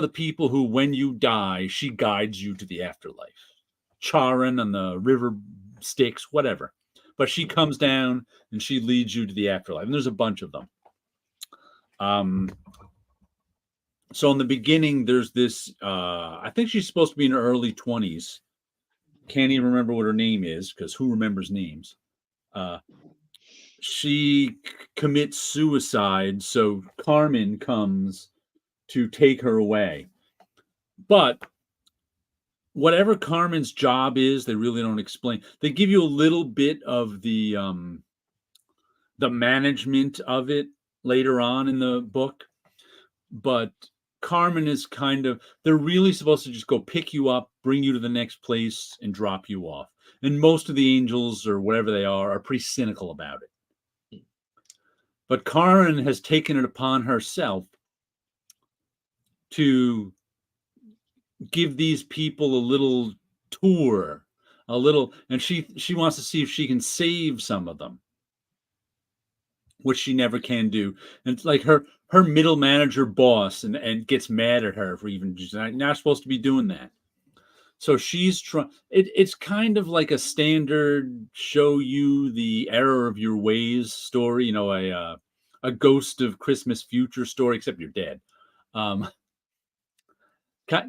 the people who, when you die, she guides you to the afterlife. Charon on the river Styx, whatever. But she comes down and she leads you to the afterlife. And there's a bunch of them. So in the beginning, there's this, I think she's supposed to be in her early 20s. Can't even remember what her name is because who remembers names? She commits suicide. So Carmen comes to take her away. But whatever Carmen's job is, they really don't explain. They give you a little bit of the management of it later on in the book, but Carmen is kind of, they're really supposed to just go pick you up, bring you to the next place, and drop you off. And most of the angels or whatever they are pretty cynical about it. But Carmen has taken it upon herself to give these people a little tour, and she wants to see if she can save some of them, which she never can do. And it's like her middle manager boss and gets mad at her for even just not supposed to be doing that. So she's trying. It's kind of like a standard show you the error of your ways story, a Ghost of Christmas Future story, except you're dead. Kind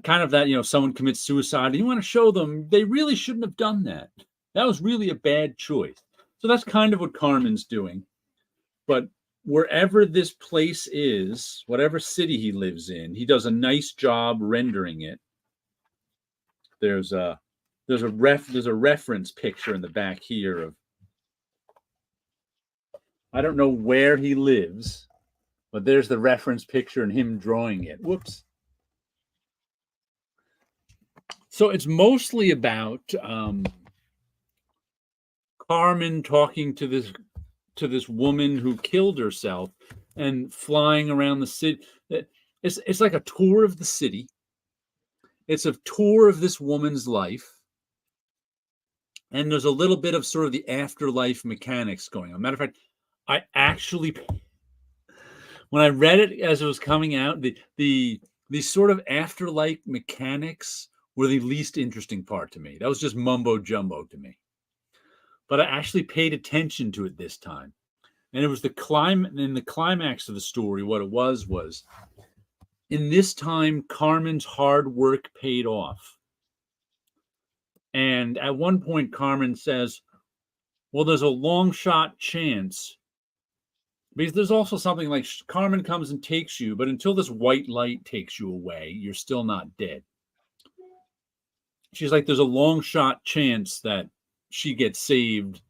of that, someone commits suicide and you want to show them they really shouldn't have done that. That was really a bad choice. So that's kind of what Carmen's doing. But wherever this place is, whatever city he lives in, he does a nice job rendering it. There's a reference picture in the back here of, I don't know where he lives, but there's the reference picture and him drawing it. Whoops. So it's mostly about Carmen talking to this woman who killed herself and flying around the city. It's like a tour of the city. It's a tour of this woman's life. And there's a little bit of sort of the afterlife mechanics going on. Matter of fact, I actually, when I read it as it was coming out, the sort of afterlife mechanics were the least interesting part to me. That was just mumbo jumbo to me. But I actually paid attention to it this time. And it was the climax of the story. What it was in this time, Carmen's hard work paid off. And at one point, Carmen says, well, there's a long shot chance. Because there's also something like Carmen comes and takes you, but until this white light takes you away, you're still not dead. She's like, there's a long shot chance that she gets saved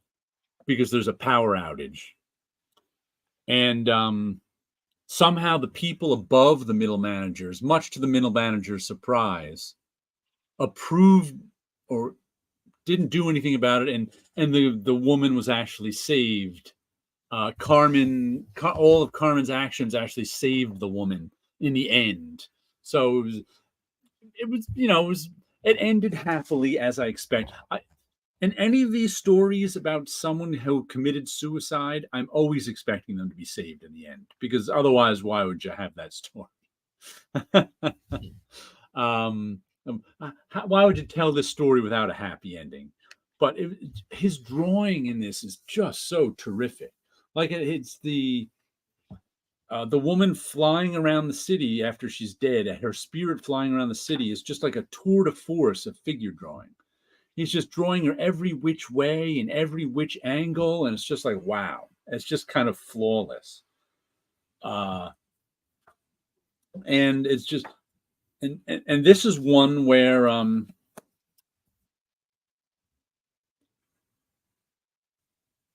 because there's a power outage. And somehow the people above the middle managers, much to the middle manager's surprise, approved or didn't do anything about it. And the woman was actually saved. Carmen, all of Carmen's actions actually saved the woman in the end. So it ended happily as I expect. In any of these stories about someone who committed suicide, I'm always expecting them to be saved in the end, because otherwise, why would you have that story? Why would you tell this story without a happy ending? But his drawing in this is just so terrific. Like it's the woman flying around the city after she's dead, her spirit flying around the city is just like a tour de force of figure drawing. He's just drawing her every which way and every which angle, and it's just like, wow, it's just kind of flawless. And it's just, and this is one where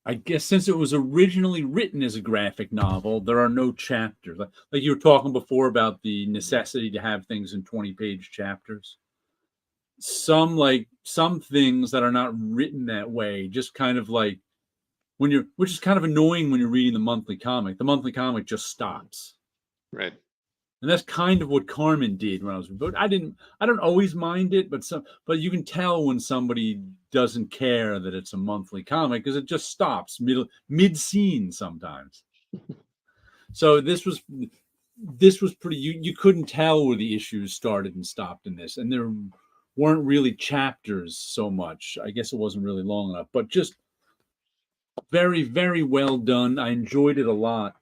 I guess since it was originally written as a graphic novel, there are no chapters. Like you were talking before about the necessity to have things in 20-page chapters. Some things that are not written that way, just kind of like which is kind of annoying when you're reading the monthly comic. The monthly comic just stops. Right. And that's kind of what Carmen did when I was, but I don't always mind it, but you can tell when somebody doesn't care that it's a monthly comic because it just stops mid scene sometimes. So this was pretty, you couldn't tell where the issues started and stopped in this. And there weren't really chapters so much. I guess it wasn't really long enough, but just very, very well done. I enjoyed it a lot.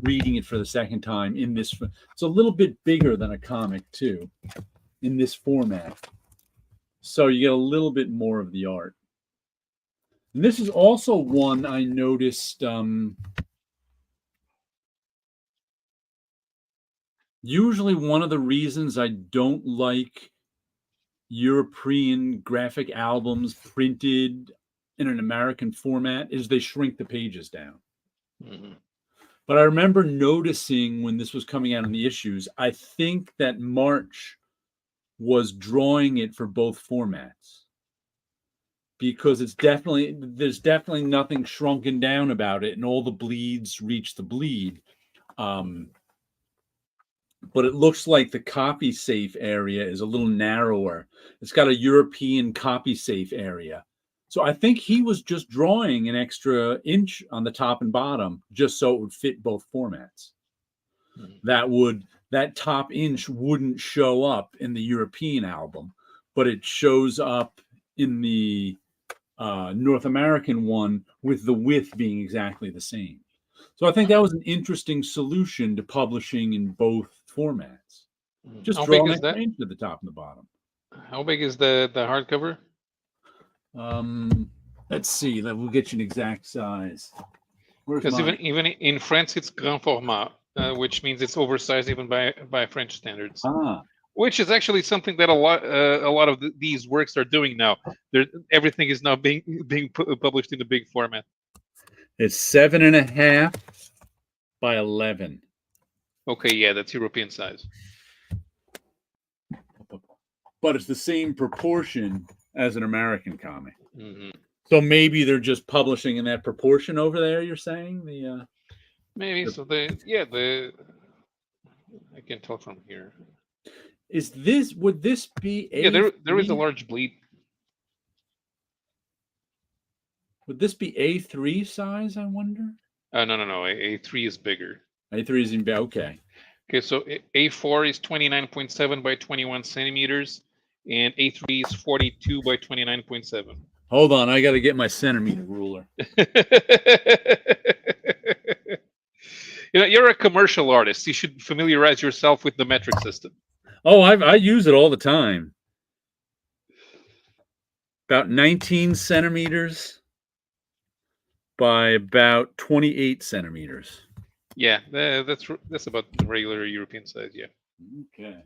Reading it for the second time in this, it's a little bit bigger than a comic too, in this format, so you get a little bit more of the art. And this is also one I noticed. Usually, one of the reasons I don't like European graphic albums printed in an American format is they shrink the pages down. Mm-hmm. But I remember noticing when this was coming out in the issues, I think that March was drawing it for both formats because there's definitely nothing shrunken down about it, and all the bleeds reach the bleed. But it looks like the copy safe area is a little narrower. It's got a European copy safe area. So I think he was just drawing an extra inch on the top and bottom just so it would fit both formats. Mm-hmm. That top inch wouldn't show up in the European album, but it shows up in the North American one with the width being exactly the same. So I think that was an interesting solution to publishing in both formats. Just draw an extra inch at the top and the bottom. How big is the hardcover? Let's see. That will get you an exact size. Because even in France, it's grand format, which means it's oversized even by French standards. Which is actually something that a lot of these works are doing now. Everything is now being published in a big format. It's 7.5 by 11. Okay, yeah, that's European size. But it's the same proportion as an American comic. Mm-hmm. So maybe they're just publishing in that proportion over there, you're saying? Maybe. So I can tell from here. Would this be A3? Yeah, there is a large bleed. Would this be A3 size, I wonder? No. A3 is bigger. A3 is even bigger, okay. Okay, so A4 is 29.7 by 21 centimeters, and A3 is 42 by 29.7. Hold on, I got to get my centimeter ruler. You're a commercial artist. You should familiarize yourself with the metric system. Oh, I use it all the time. About 19 centimeters by about 28 centimeters. Yeah, that's about the regular European size, yeah. Okay.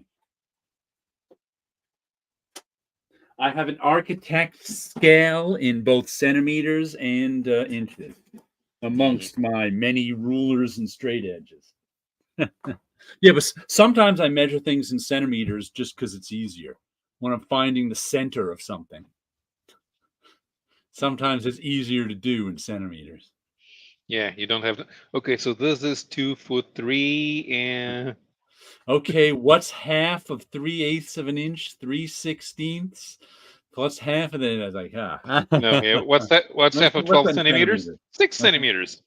I have an architect scale in both centimeters and inches amongst my many rulers and straight edges. Yeah, but sometimes I measure things in centimeters just because it's easier when I'm finding the center of something. Sometimes it's easier to do in centimeters. Yeah, you don't have to. Okay, so this is 2'3" and. Okay, what's half of 3/8 of an inch? 3/16 plus half of it. I was like, No, yeah. What's that? What's half of 12 centimeters? 6 centimeters.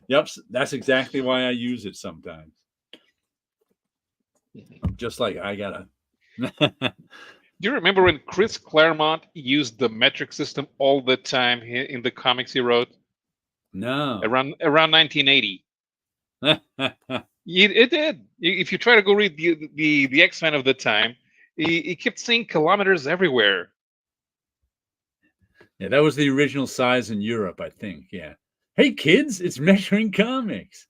Yep, that's exactly why I use it sometimes. I'm just like, I gotta Do you remember when Chris Claremont used the metric system all the time in the comics he wrote No. around 1980? It did. If you try to go read the X-Men of the time, he kept saying kilometers everywhere. Yeah, that was the original size in Europe, I think. Yeah. Hey, kids, it's measuring comics.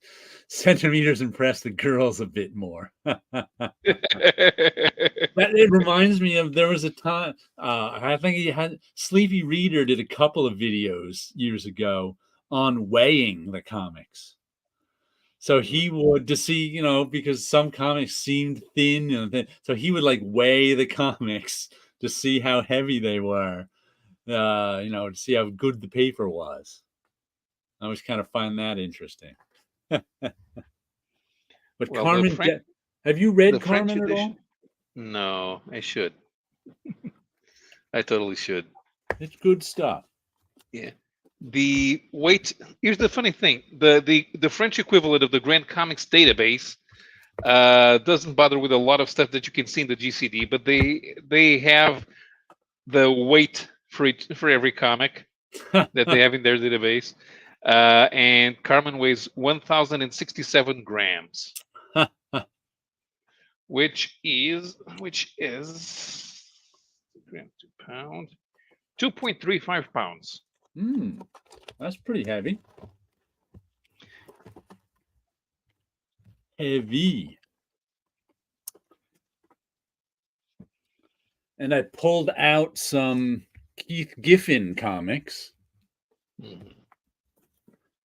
Centimeters impress the girls a bit more. It reminds me of there was a time, I think he had Sleepy Reader did a couple of videos years ago on weighing the comics. So he would to see, because some comics seemed thin, so he would like weigh the comics to see how heavy they were, to see how good the paper was. I always kind of find that interesting. But Well, Carmen, have you read the French Carmen at all? edition. No, I should. I totally should. It's good stuff. Yeah. Here's the funny thing: the French equivalent of the Grand Comics database doesn't bother with a lot of stuff that you can see in the GCD, but they have the weight for every comic that they have in their database. And Carmen weighs 1,067 grams, which is gram to pound, 2.35 pounds. That's pretty heavy. Heavy. And I pulled out some Keith Giffen comics.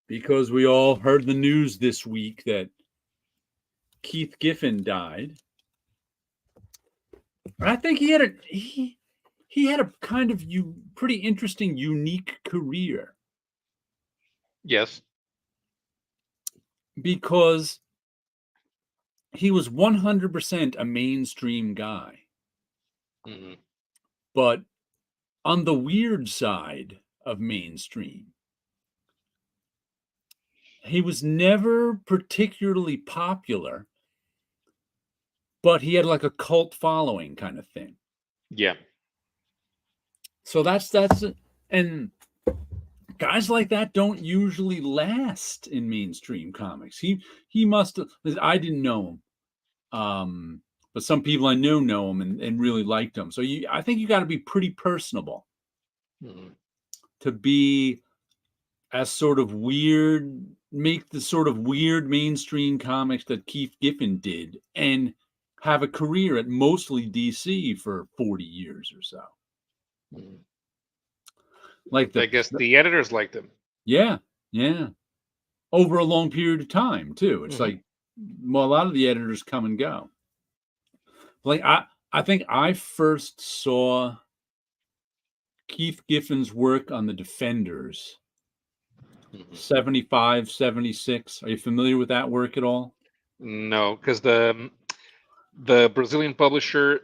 Because we all heard the news this week that Keith Giffen died. I think he had a kind of pretty interesting, unique career. Yes. Because he was 100% a mainstream guy. Mm-hmm. But on the weird side of mainstream, he was never particularly popular, but he had like a cult following kind of thing. Yeah. So that's and guys like that don't usually last in mainstream comics. He must have. I didn't know him, but some people I know him and really liked him. So I think you got to be pretty personable to be as sort of weird, make the sort of weird mainstream comics that Keith Giffen did, and have a career at mostly DC for 40 years or so. Like I guess the editors liked him. Yeah. Over a long period of time too. It's like, well, a lot of the editors come and go. Like I think I first saw Keith Giffen's work on the Defenders 75, 76. Are you familiar with that work at all? No, because the Brazilian publisher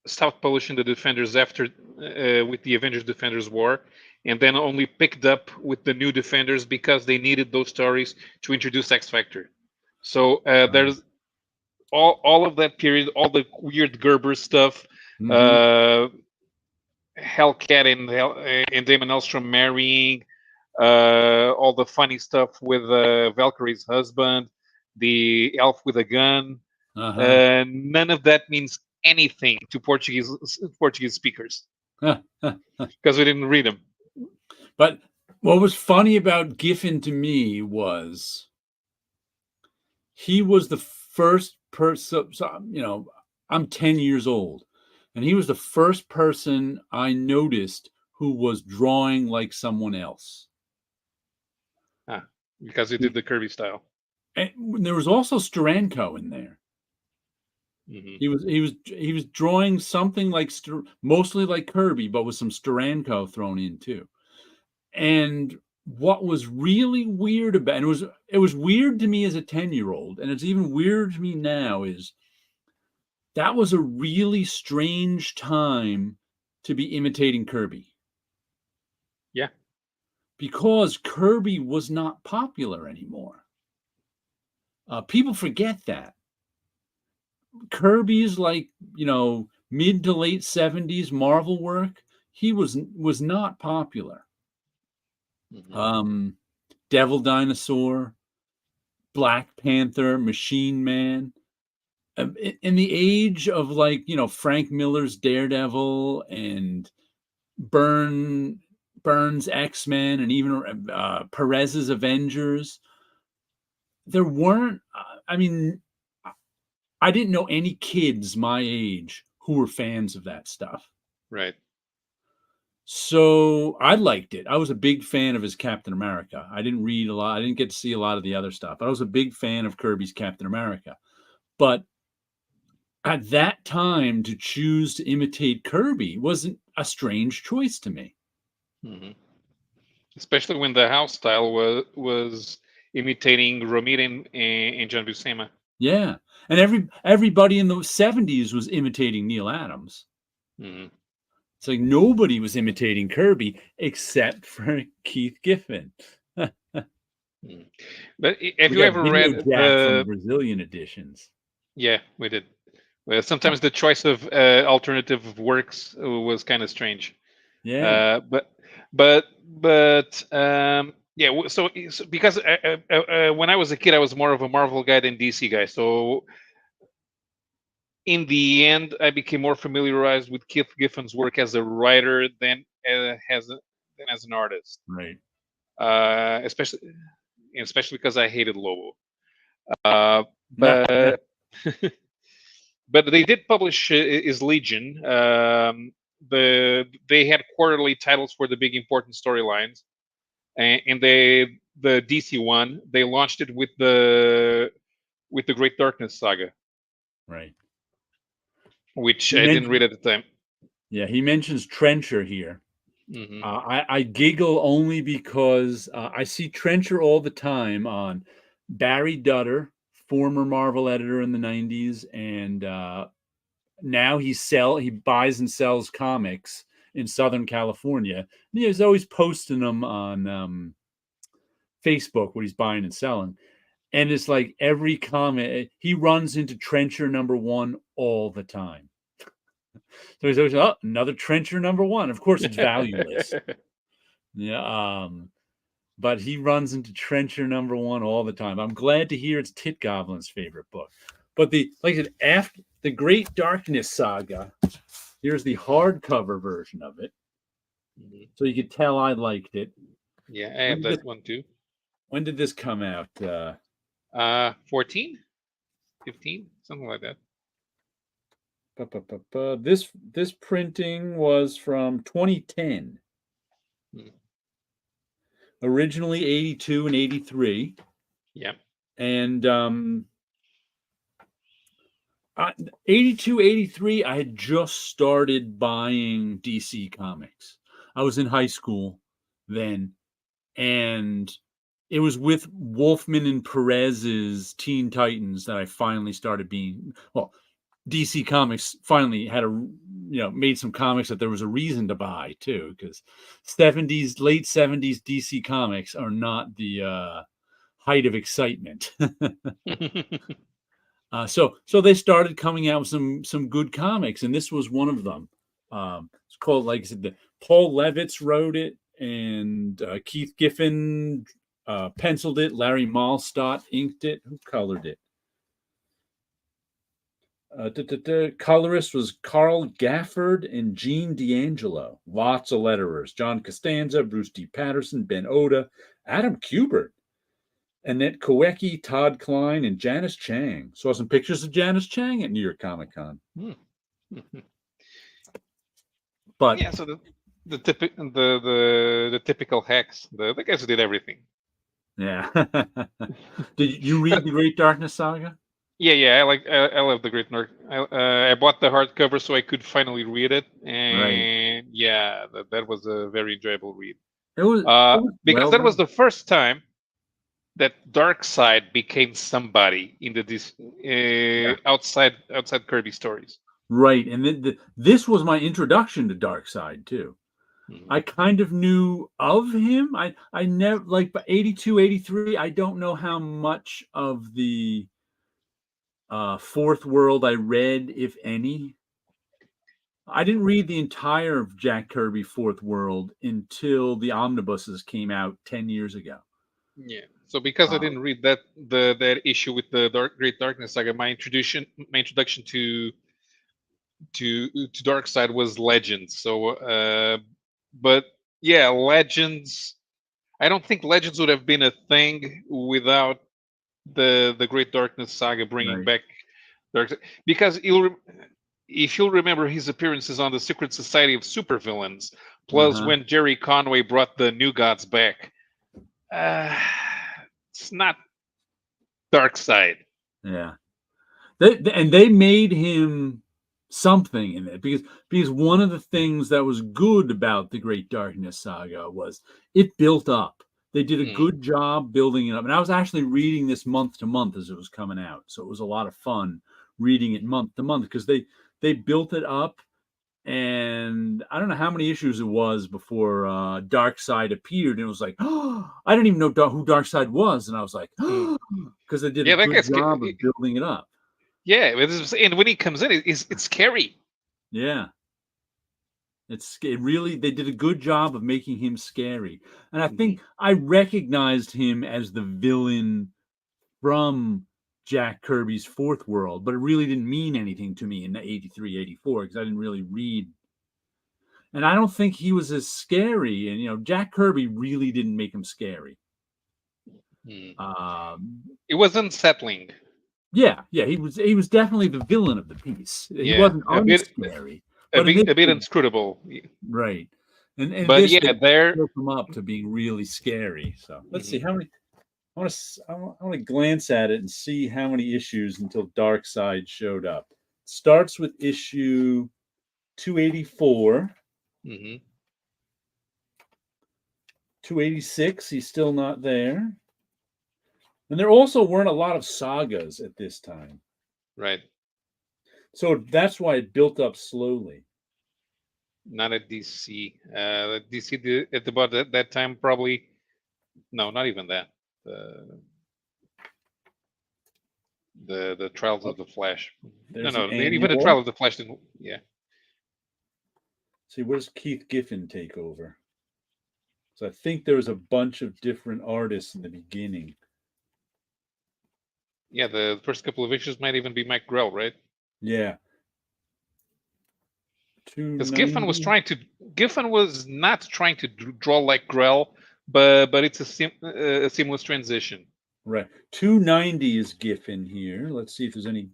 stopped publishing the Defenders after with the Avengers Defenders War, and then only picked up with the new Defenders because they needed those stories to introduce X Factor. So there's all of that period, all the weird Gerber stuff, Hellcat and Damon Elstrom marrying, all the funny stuff with Valkyrie's husband, the elf with a gun. None of that means anything to Portuguese speakers because we didn't read them. But what was funny about Giffen to me was he was the first person. So, I'm 10 years old, and he was the first person I noticed who was drawing like someone else. Because he did the Kirby style. And there was also Steranko in there. He was drawing something like mostly like Kirby, but with some Steranko thrown in too. And what was really weird about it was weird to me as a 10-year-old, and it's even weirder to me now, is that was a really strange time to be imitating Kirby. Yeah. Because Kirby was not popular anymore. People forget that. Kirby's like, mid to late 70s Marvel work, he was not popular. Devil Dinosaur, Black Panther, Machine Man. In the age of, like, Frank Miller's Daredevil and Burns X-Men and even Perez's Avengers, there weren't, I mean, I didn't know any kids my age who were fans of that stuff. Right. So I liked it. I was a big fan of his Captain America. I didn't read a lot. I didn't get to see a lot of the other stuff, but I was a big fan of Kirby's Captain America. But at that time, to choose to imitate Kirby wasn't a strange choice to me. Especially when the house style was imitating Romita and John Buscema. Yeah, and everybody in the 70s was imitating Neil Adams. It's like nobody was imitating Kirby except for Keith Giffen. But have you ever read the Brazilian editions? Yeah, we did. Well, sometimes the choice of alternative works was kind of strange. Yeah. Yeah. So because when I was a kid, I was more of a Marvel guy than DC guy. So in the end, I became more familiarized with Keith Giffen's work as a writer than as an artist. Right. Especially because I hated Lobo. But they did publish his Legion. They had quarterly titles for the big important storylines, and the DC one, they launched it with the Great Darkness saga. Right. Which I didn't read at the time. Yeah, he mentions Trencher here. I giggle only because I see Trencher all the time on Barry Dutter, former Marvel editor in the 90s, and now he buys and sells comics in Southern California. And he's always posting them on Facebook, what he's buying and selling. And it's like every comic, he runs into Trencher #1 all the time. So he's always, another Trencher #1. Of course, it's valueless. Yeah. But he runs into Trencher #1 all the time. I'm glad to hear it's Tit Goblin's favorite book. But like I said, after the Great Darkness saga, here's the hardcover version of it. So you could tell I liked it. Yeah, I have that one too. When did this come out? 14? 15? Something like that. This printing was from 2010. Originally 82 and 83. Yeah. And 82, 83, I had just started buying DC comics. I was in high school then, and it was with Wolfman and Perez's Teen Titans that I finally started DC Comics finally had made some comics that there was a reason to buy too, because late 70s DC Comics are not the height of excitement. So they started coming out with some good comics, and this was one of them. It's called, like I said, Paul Levitz wrote it, and Keith Giffen penciled it. Larry Malstott inked it. Who colored it? Colorist was Carl Gafford and Gene D'Angelo. Lots of letterers: John Costanza, Bruce D. Patterson, Ben Oda, Adam Kubert, Annette Kowecki, Todd Klein, and Janice Chang. Saw some pictures of Janice Chang at New York Comic Con. But yeah, so the typical hacks, the guys who did everything. Yeah. Did you read the Great Darkness saga? Yeah. I love the Great Dark. I bought the hardcover so I could finally read it, and yeah, that was a very enjoyable read. It was because that was the first time that Darkseid became somebody in outside Kirby stories. Right, and this was my introduction to Darkseid too. I kind of knew of him. I never, like, by 82, 83, I don't know how much of the Fourth World I read, if any. I didn't read the entire of Jack Kirby Fourth World until the omnibuses came out 10 years ago. Yeah. So because I Uh, didn't read that issue with the Great Darkness Saga, my introduction to Dark Side was Legends. So, but yeah, Legends. I don't think Legends would have been a thing without the Great Darkness Saga bringing right. back Dark. Because if you'll remember his appearances on the Secret Society of Supervillains, plus Uh-huh. when Jerry Conway brought the New Gods back, uh, it's not Dark Side. Yeah. They made him something in it because one of the things that was good about the Great Darkness Saga was it built up. They did a Mm, good job building it up. And I was actually reading this month to month as it was coming out. So it was a lot of fun reading it month to month because they built it up. And I don't know how many issues it was before Dark Side appeared, and it was like, oh, I didn't even know who Dark Side was, and I was like, mm. because they did a Yeah, that good guy's. job of building it up. Yeah, and when he comes in, it's scary. Yeah, it really they did a good job of making him scary, and I Mm-hmm. think I recognized him as the villain from Jack Kirby's Fourth World, but it really didn't mean anything to me in 83, 84 because I didn't really read. And I don't think he was as scary. And Jack Kirby really didn't make him scary. Mm. Um, It was unsettling. yeah, he was definitely the villain of the piece. He Yeah, wasn't a bit, unscary, a but in bit, this a bit inscrutable. right, and But this yeah, they there. built him up to being really scary. So let's see Mhm. how many. I want to glance at it and see how many issues until Dark Side showed up. Starts with issue 284, Mhm. 286. He's still not there. And there also weren't a lot of sagas at this time. Right. So that's why it built up slowly. Not at DC. DC at about that time probably. No, not even that. The the Trials Oh, of the Flash. No, there's an no. Even the annual. Trial of the Flash didn't. Yeah. See, where does Keith Giffen take over? So I think there was a bunch of different artists in the beginning. Yeah. The first couple of issues might even be Mike Grell, right? Yeah. Because 290. Giffen was not trying to draw like Grell, but it's a seamless transition. Right. 290 is Giffen here. Let's see if there's any.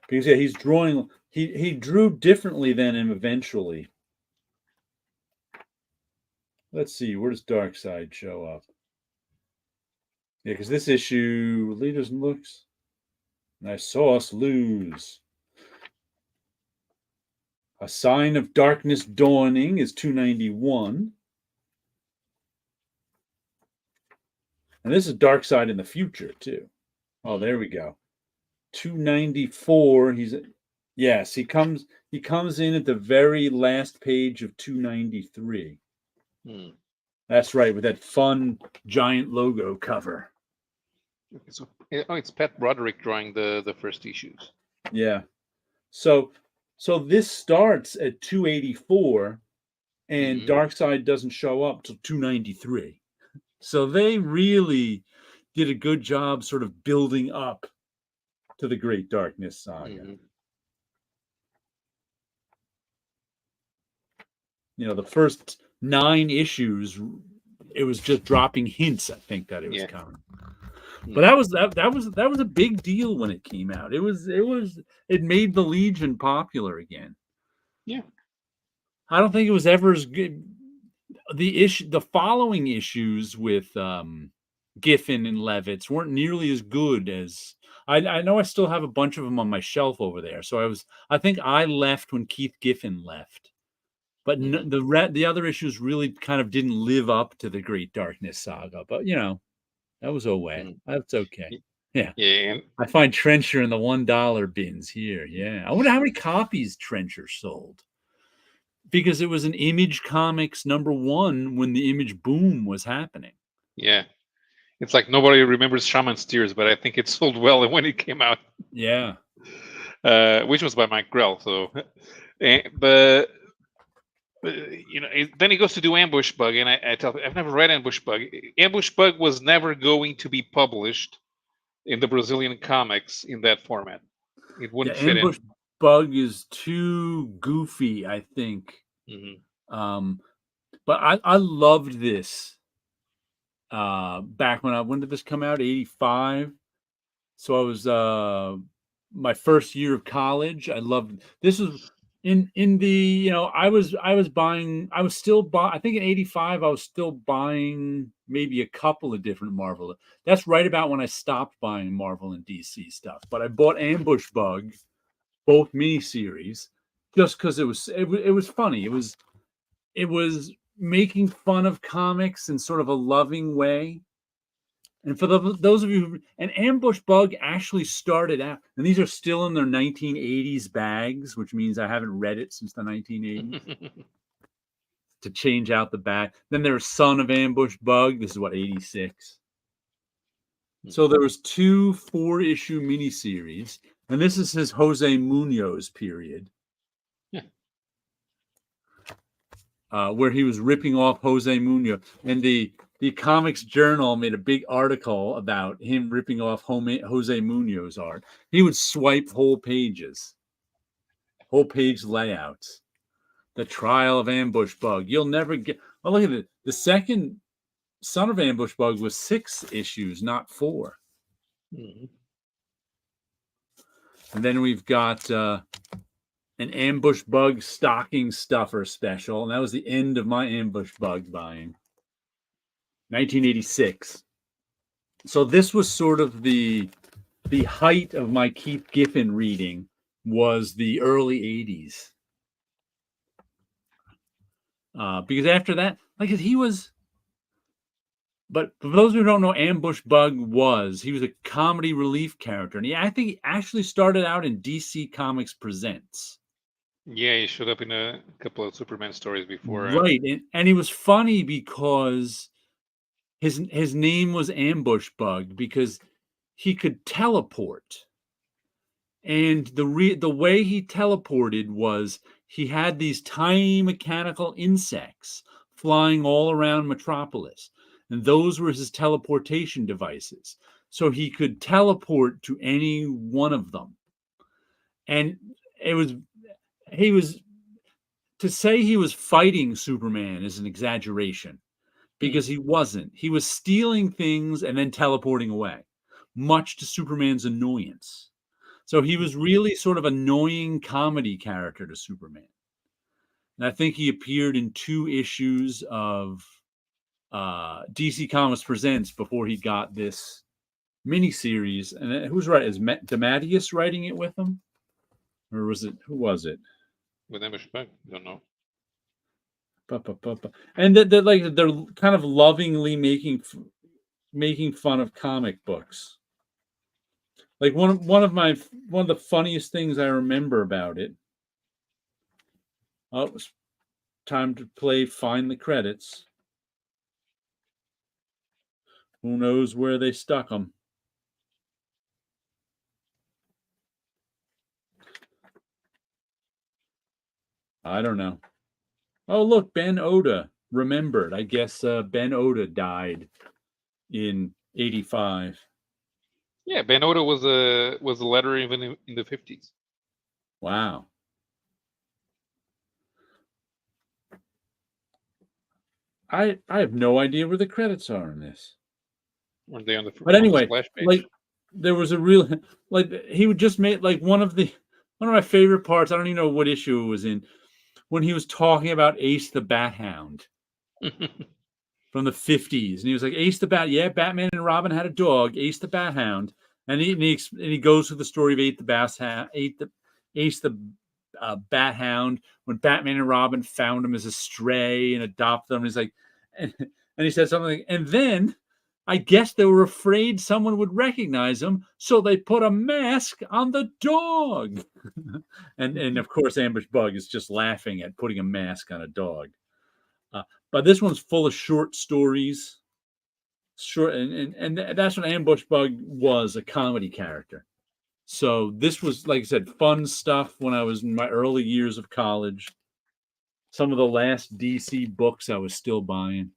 Because yeah, he's drawing. He drew differently than him eventually. Let's see. Where does Dark Side show up? Yeah, because this issue, Leaders and Looks. I saw us lose. A Sign of Darkness Dawning is 291. And this is Dark Side in the future, too. Oh, there we go. 294. Yes, he comes in at the very last page of 293. Hmm. That's right, with that fun giant logo cover. Okay, so it's Pat Broderick drawing the first issues. Yeah. So this starts at 284 and Mm-hmm. Darkseid doesn't show up till 293. So they really did a good job sort of building up to the Great Darkness Saga. Mm-hmm. The first 9 issues, it was just dropping hints, I think, that it was Yeah. coming. But Mm-hmm. that was a big deal when it came out. It made the Legion popular again. Yeah. I don't think it was ever as good. The following issues with Giffen and Levitz weren't nearly as good as I know. I still have a bunch of them on my shelf over there. So I think I left when Keith Giffen left, but Mm-hmm. the other issues really kind of didn't live up to the Great Darkness Saga. But that was Mm-hmm. that's okay. Yeah. Yeah. I find Trencher in the $1 bins here. Yeah. I wonder how many copies Trencher sold. Because it was an Image Comics #1 when the Image boom was happening. Yeah. It's like nobody remembers Shaman's Tears, but I think it sold well when it came out. Yeah. which was by Mike Grell. So, but then he goes to do Ambush Bug, and I tell him, I've never read Ambush Bug. Ambush Bug was never going to be published in the Brazilian comics in that format. It Yeah, wouldn't fit in. Ambush Bug is too goofy, I think. Mm-hmm. But I loved this. Back when did this come out? 85. So I was my first year of college. I loved this was in the I was buying I was still buy I think in 85 I was still buying maybe a couple of different Marvel. That's right about when I stopped buying Marvel and DC stuff. But I bought Ambush Bug, both miniseries, just because it was funny. It was making fun of comics in sort of a loving way. And for those of you an Ambush Bug actually started out, and these are still in their 1980s bags, which means I haven't read it since the 1980s, to change out the bag. Then there's Son of Ambush Bug. This is what, 86? So there was 2 4-issue miniseries, and this is his Jose Munoz period. Where he was ripping off Jose Munoz. And the Comics Journal made a big article about him ripping off Jose Munoz art. He would swipe whole pages, whole page layouts. The Trial of Ambush Bug. You'll never get. Oh, look at it. The second Son of Ambush Bug was 6 issues, not 4. Mm-hmm. And then we've got an Ambush Bug stocking stuffer special, and that was the end of my Ambush Bug buying. 1986. So this was sort of the height of my Keith Giffen reading, was the early 80s. Because after that, like he was. But for those who don't know, Ambush Bug he was a comedy relief character, and I think he actually started out in DC Comics Presents. Yeah, he showed up in a couple of Superman stories before. Right, and he was funny because his name was Ambush Bug because he could teleport. And the way he teleported was he had these tiny mechanical insects flying all around Metropolis, and those were his teleportation devices. So he could teleport to any one of them. And he was to say he was fighting Superman is an exaggeration, because he wasn't. He was stealing things and then teleporting away, much to Superman's annoyance. So he was really sort of annoying comedy character to Superman. And I think he appeared in 2 issues of DC Comics Presents before he got this miniseries. And who's right? Is DeMatteis writing it with him? Or was it, who was it? With Ambush Bug, don't know. And they're kind of lovingly making fun of comic books. Like one of the funniest things I remember about it. Oh, it was time to play Find the Credits. Who knows where they stuck them? I don't know. Oh, look, Ben Oda remembered. I guess Ben Oda died in 85. Yeah, Ben Oda was a letterer even in the 50s. Wow. I have no idea where the credits are in this. Weren't they on the But anyway, splash page? like there was a real he would just make like one of my favorite parts. I don't even know what issue it was in, when he was talking about Ace the Bat Hound from the 50s, and he was like, Ace the Bat, yeah, Batman and Robin had a dog, Ace the Bat Hound, and he goes through the story of Ace the Bat Hound, when Batman and Robin found him as a stray and adopted him. And he's like, and he said something like, and then I guess they were afraid someone would recognize him, so they put a mask on the dog. and of course, Ambush Bug is just laughing at putting a mask on a dog. But this one's full of short stories. Short, and that's what Ambush Bug was, a comedy character. So this was, like I said, fun stuff when I was in my early years of college. Some of the last DC books I was still buying.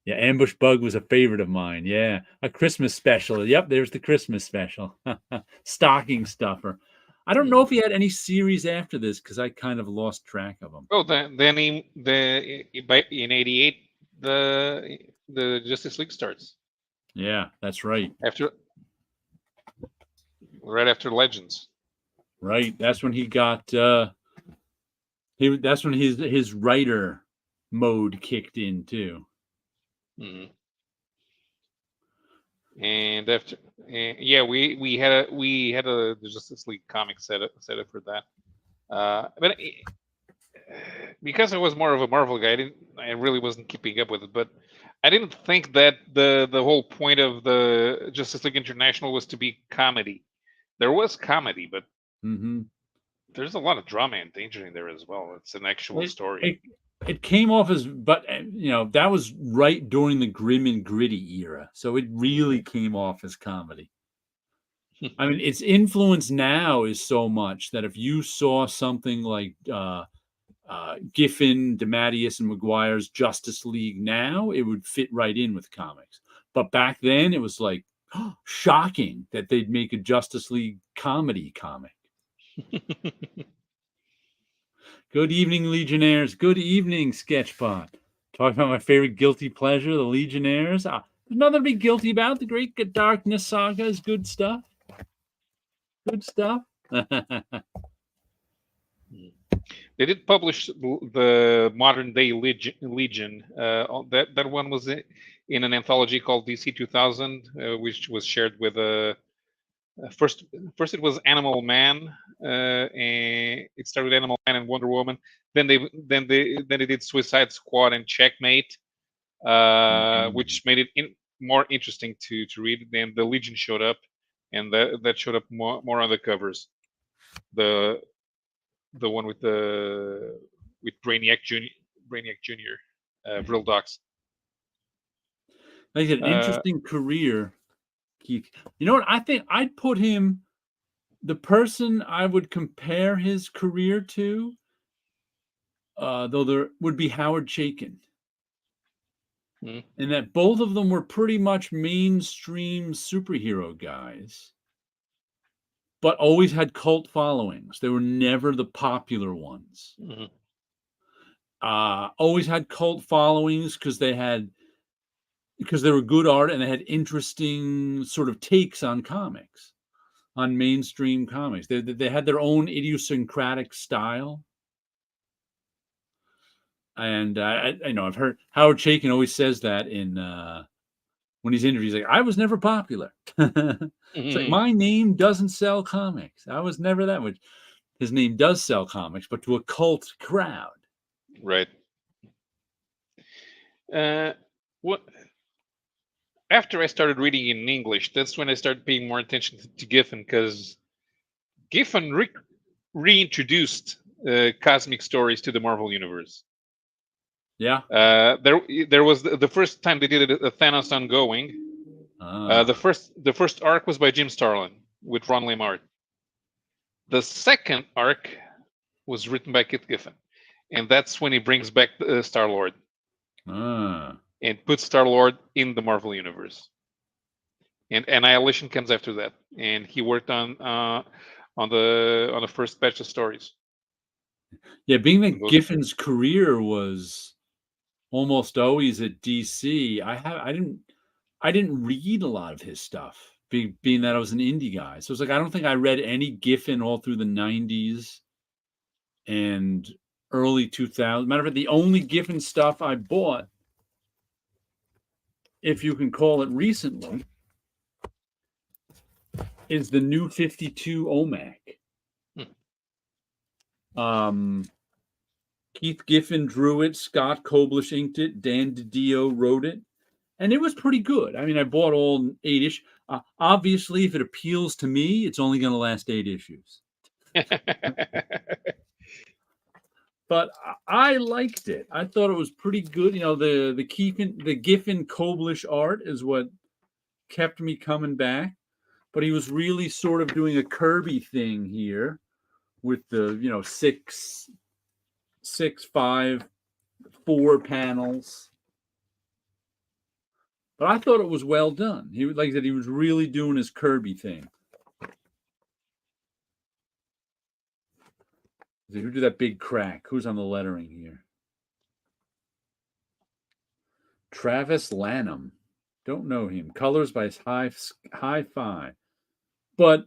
Yeah, Ambush Bug was a favorite of mine. Yeah, a Christmas special. Yep, there's the Christmas special. Stocking stuffer. I don't know if he had any series after this because I kind of lost track of them. Oh, then in '88 the Justice League starts. Yeah, that's right. Right after Legends. Right, that's when he got. That's when his writer mode kicked in too. Mm-hmm. And after, yeah, we had a the Justice League comic set up for that. But because I was more of a Marvel guy, I really wasn't keeping up with it. But I didn't think that the whole point of the Justice League International was to be comedy. There was comedy, but there's a lot of drama and danger in there as well. It's an actual story. It came off as, but that was right during the grim and gritty era, so it really came off as comedy. I mean, its influence now is so much that if you saw something like Giffen, DeMatteis, and McGuire's Justice League now, it would fit right in with comics. But back then, it was like shocking that they'd make a Justice League comedy comic. Good evening, Legionnaires. Good evening, Sketchpot. Talking about my favorite guilty pleasure, the Legionnaires. There's nothing to be guilty about. The Great Darkness Saga is good stuff. Good stuff. They did publish the Modern Day Legion. That one was in an anthology called DC 2000, which was shared with first it was Animal Man, and it started with Animal Man and Wonder Woman. Then they did Suicide Squad and Checkmate, which made it more interesting to read. Then the Legion showed up, and that showed up more on the covers. The one with Brainiac Jr. Vril Dox. Like an interesting career, Keith. You know what? I think I'd put him, the person I would compare his career to, though there would be Howard Chaykin. And that both of them were pretty much mainstream superhero guys, but always had cult followings. They were never the popular ones. Always had cult followings because they were good art and they had interesting sort of takes on comics, on mainstream comics. They had their own idiosyncratic style. And I know I've heard Howard Chaykin always says that in when he's interviewed. He's like, I was never popular. It's like, my name doesn't sell comics. I was never that much. His name does sell comics, but to a cult crowd. Right. What? After I started reading in English, that's when I started paying more attention to Giffen, because Giffen reintroduced cosmic stories to the Marvel Universe. Yeah. There was the first time they did a Thanos ongoing. The first arc was by Jim Starlin with Ron Lim art. The second arc was written by Kit Giffen, and that's when he brings back Star-Lord and puts Star-Lord in the Marvel Universe. And Annihilation comes after that, and he worked on the first batch of stories. Yeah, being that Giffen's career was almost always at DC, I didn't read a lot of his stuff, being that I was an indie guy. So it's like I don't think I read any Giffen all through the 90s and early 2000s. Matter of fact, the only Giffen stuff I bought, if you can call it recently, is the New 52 OMAC. Keith Giffen drew it, Scott Koblish inked it, Dan DiDio wrote it, and it was pretty good. I mean, I bought all 8 issues. Obviously, if it appeals to me, it's only going to last 8 issues. But I liked it. I thought it was pretty good. You know, the Giffen Koblish art is what kept me coming back. but he was really sort of doing a Kirby thing here with the 6, 5, 4 panels. But I thought it was well done. He, like I said, he was really doing his Kirby thing. Who did that big crack? Who's on the lettering here? Travis Lanham. Don't know him. Colors by Hi-Fi. But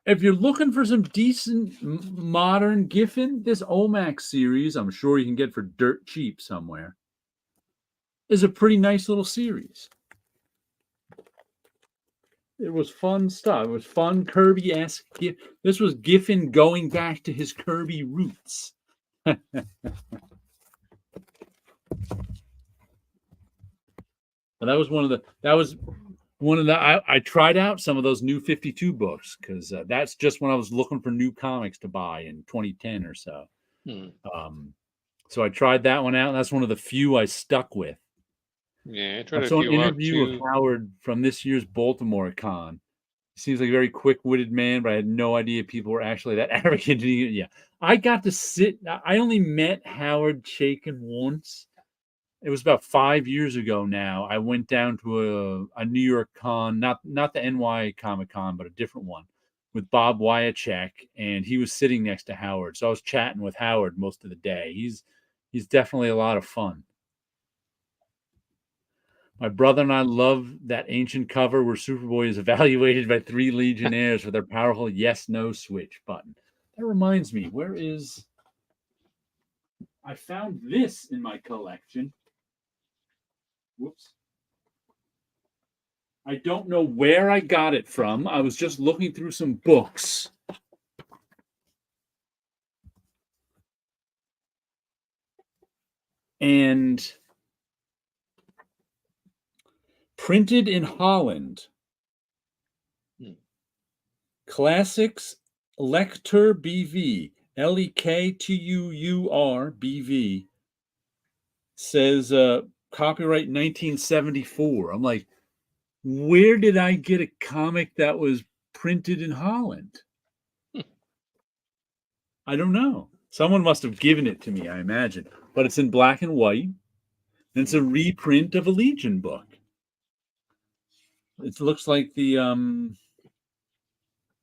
if you're looking for some decent modern Giffen, this Omax series, I'm sure you can get for dirt cheap somewhere, is a pretty nice little series. It was fun stuff. It was fun Kirby-esque. This was Giffen going back to his Kirby roots. But that was one of the. I tried out some of those new 52 books because that's just when I was looking for new comics to buy in 2010 or so. So I tried that one out, and that's one of the few I stuck with. Yeah, I tried I saw an interview of Howard from this year's Baltimore Con. He seems like a very quick-witted man, but I had no idea people were actually that arrogant. Yeah, I got to sit. I only met Howard Chaykin once. It was about 5 years ago now. I went down to a New York con, not the NY Comic Con, but a different one, with Bob Wyachek, and he was sitting next to Howard. So I was chatting with Howard most of the day. He's definitely a lot of fun. My brother and I love that ancient cover where Superboy is evaluated by 3 Legionnaires for their powerful yes/no switch button. That reminds me, where is... I found this in my collection. Whoops. I don't know where I got it from. I was just looking through some books. And printed in Holland. Classics Lectur BV. Lektur BV. Says copyright 1974. I'm like, where did I get a comic that was printed in Holland? I don't know. Someone must have given it to me, I imagine. But it's in black and white. And it's a reprint of a Legion book. It looks like the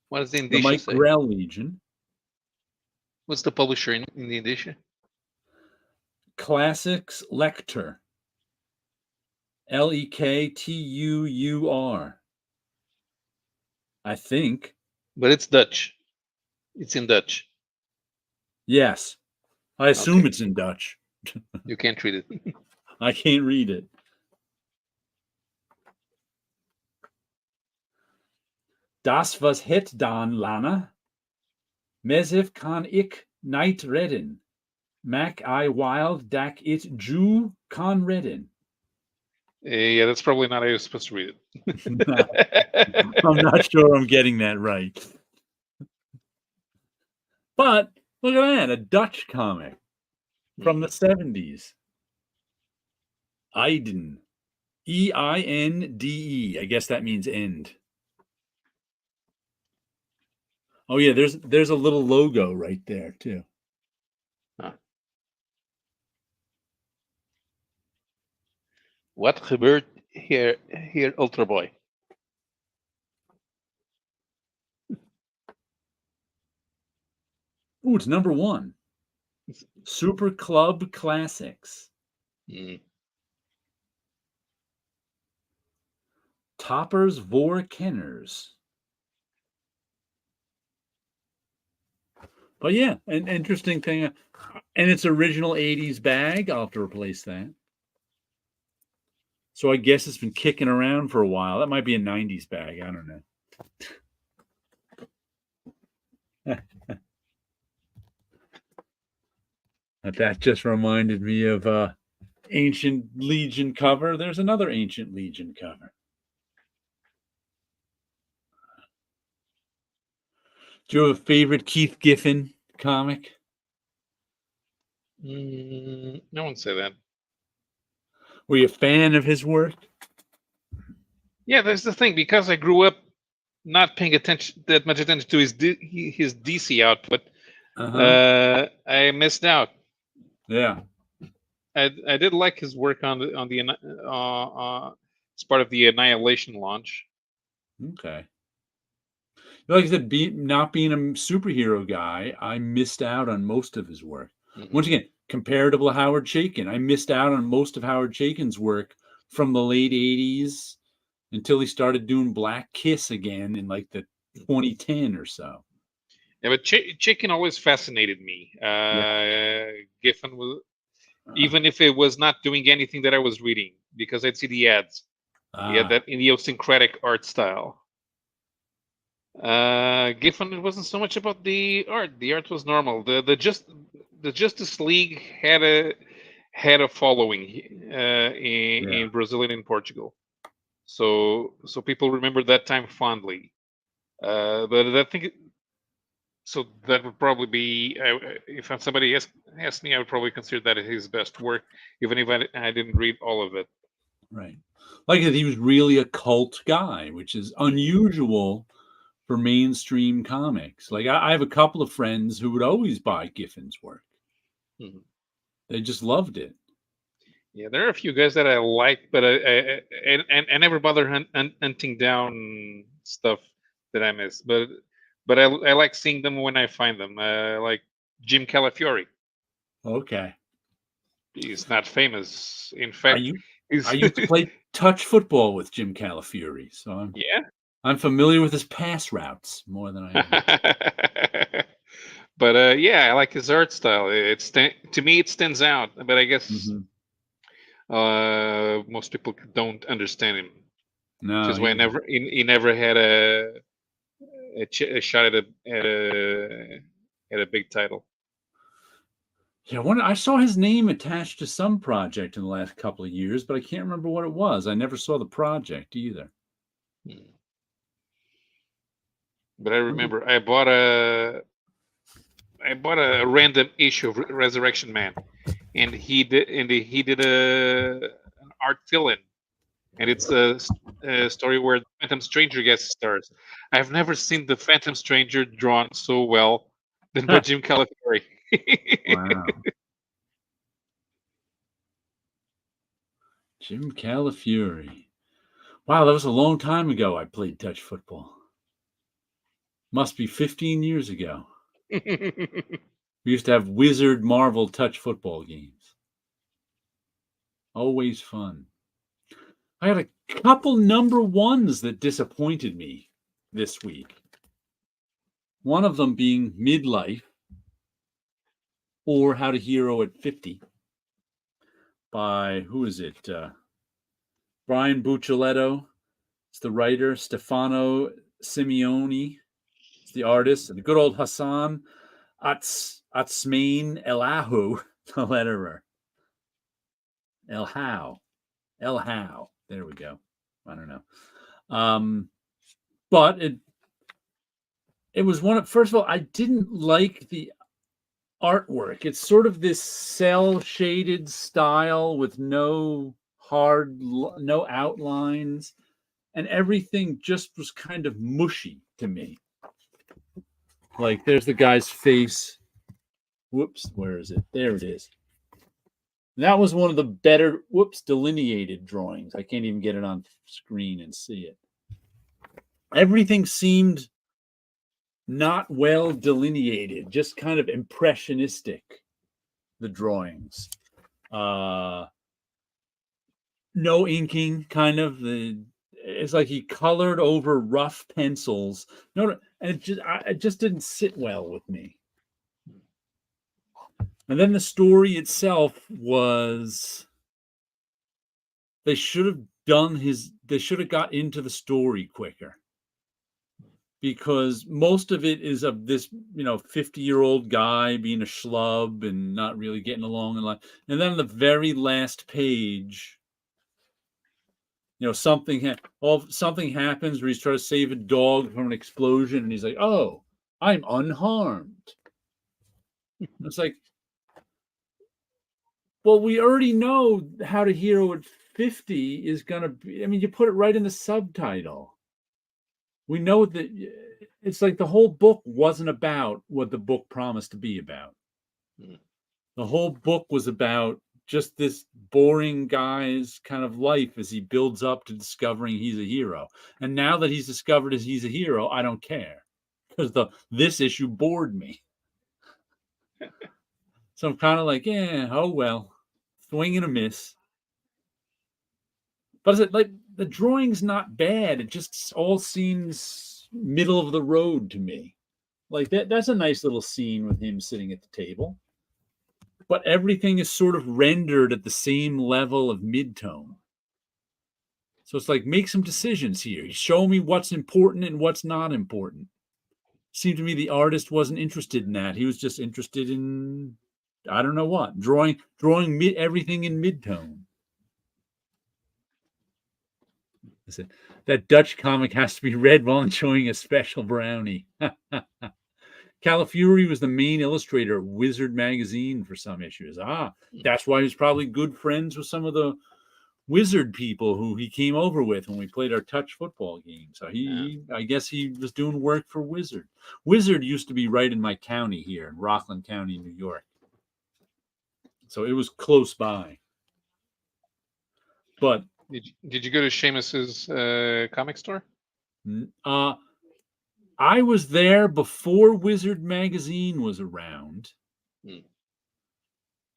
what does the indicia Mike say? Grell Legion. What's the publisher in the indicia? Classics Lectur. Lektur. I think. But it's Dutch. It's in Dutch. Yes. I assume it's in Dutch. You can't read it. I can't read it. Das was het dan, Lana. Mesif kan ik niet redden. Mac I wild dak it Jew kan redden. Yeah, that's probably not how you're supposed to read it. I'm not sure I'm getting that right. But look at that, a Dutch comic from the 70s. Einde. EINDE. I guess that means end. Oh yeah, there's a little logo right there too. What gebeurt here, Ultra Boy? Ooh, it's number 1. Super Club Classics. Toppers voor Kenners. But yeah, an interesting thing. And its original 80s bag, I'll have to replace that. So I guess it's been kicking around for a while. That might be a 90s bag. I don't know. That just reminded me of Ancient Legion cover. There's another Ancient Legion cover. Do you have a favorite Keith Giffen comic? No one say that. Were you a fan of his work? Yeah, that's the thing. Because I grew up not paying attention that much attention to his DC output. Uh-huh. I missed out. Yeah. I did like his work on the as part of the Annihilation launch. Okay. Like I said, not being a superhero guy, I missed out on most of his work. Once Hmm. again, comparable to Howard Chaykin, I missed out on most of Howard Chaykin's work from the late 80s until he started doing Black Kiss again in like the 2010 or so. Yeah, but Chicken always fascinated me. Yeah. Giffen was, Uh, even if it was not doing anything that I was reading, because I'd see the ads. He had ah, that idiosyncratic art style. Giffen, it wasn't so much about the art. The art was normal. The Justice League had a following yeah, in Brazil and in Portugal. So people remember that time fondly. But I think so. That would probably be if somebody asked me, I would probably consider that his best work, even if I didn't read all of it. right. Like I said, he was really a cult guy, which is unusual for mainstream comics. Like I have a couple of friends who would always buy Giffen's work. Mhm. They just loved it. Yeah, there are a few guys that I like, but I never bother hunting down stuff that I miss. But I like seeing them when I find them. Like Jim Calafiore. Okay. He's not famous. In I fact, u- I he's used to play touch football with Jim Calafiore, so yeah. I'm familiar with his pass routes more than I am. But yeah, I like his art style. To me it stands out. But I guess Mhm. most people don't understand him. No, Just why he never had a shot at a big title. yeah. I saw his name attached to some project in the last couple of years, but I can't remember what it was. I never saw the project either. Hmm. But I Wonder- remember I bought a random issue of Resurrection Man, and he did an art fill-in, and it's a story where the Phantom Stranger guest stars. I've never seen the Phantom Stranger drawn so well than by Jim Calafiore. Wow, Jim Calafiore. Wow, that was a long time ago. I played touch football. Must be 15 years ago. We used to have Wizard Marvel touch football games. Always fun. I had a couple number ones that disappointed me this week. One of them being Midlife or How to Hero at 50 by, who is it? Brian Buccellato. It's the writer. Stefano Simeone. It's the artist. And the good old Hassan Atsmain Elahu, the letterer. El How. El How. There we go. I don't know. But it was one of, first of all, I didn't like the artwork. It's sort of this cell shaded style with no outlines, and everything just was kind of mushy to me. Like there's the guy's face. Whoops, where is it? There it is. That was one of the better, delineated drawings. I can't even get it on screen and see it. Everything seemed not well delineated, just kind of impressionistic, the drawings. Uh, no inking, kind of. It's like he colored over rough pencils. No, and it just didn't sit well with me. And then the story itself was they should have they should have got into the story quicker, because most of it is of this 50-year-old guy being a schlub and not really getting along in life. And then the very last page, something happens where he's trying to save a dog from an explosion, and he's like, "Oh, I'm unharmed." It's like, well, we already know How to Hero at 50 is gonna be. I mean, you put it right in the subtitle. We know that it's like the whole book wasn't about what the book promised to be about. Mm. The whole book was about just this boring guy's kind of life as he builds up to discovering he's a hero. And now that he's discovered as he's a hero, I don't care because this issue bored me. So I'm kind of like, yeah, oh well, swing and a miss. But is it like the drawing's not bad? It just all seems middle of the road to me. Like that's a nice little scene with him sitting at the table. But everything is sort of rendered at the same level of mid-tone. So it's like, make some decisions here. Show me what's important and what's not important. Seemed to me the artist wasn't interested in that. He was just interested in, I don't know what, drawing everything in mid-tone. Listen, that Dutch comic has to be read while enjoying a special brownie. Calafiori was the main illustrator of Wizard magazine for some issues. That's why he's probably good friends with some of the Wizard people who he came over with when we played our touch football game. So I guess he was doing work for Wizard. Wizard used to be right in my county here in Rockland County, New York. So it was close by. But did you go to Seamus's comic store? I was there before Wizard magazine was around.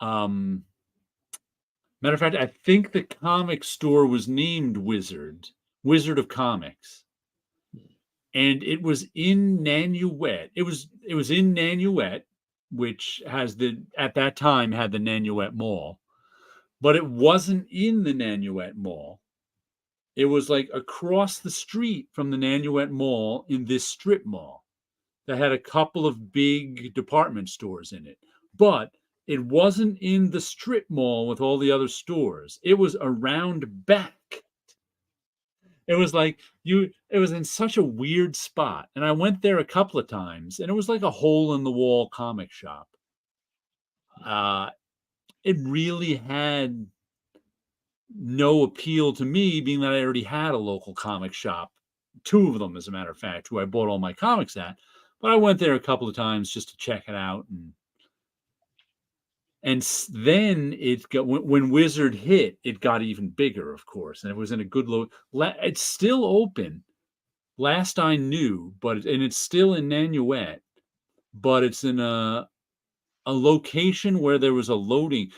Matter of fact, I think the comic store was named Wizard of Comics. And it was in Nanuet. It was in Nanuet, which has at that time had the Nanuet Mall. But it wasn't in the Nanuet Mall. It was like across the street from the Nanuet Mall in this strip mall that had a couple of big department stores in it. But it wasn't in the strip mall with all the other stores. It was around back. It was like it was in such a weird spot. And I went there a couple of times and it was like a hole in the wall comic shop. It really had no appeal to me, being that I already had a local comic shop, two of them, as a matter of fact, who I bought all my comics at. But I went there a couple of times just to check it out. And then when Wizard hit, it got even bigger, of course. And it was in a good it's still open, last I knew, and it's still in Nanuet, but it's in a location where there was a loading.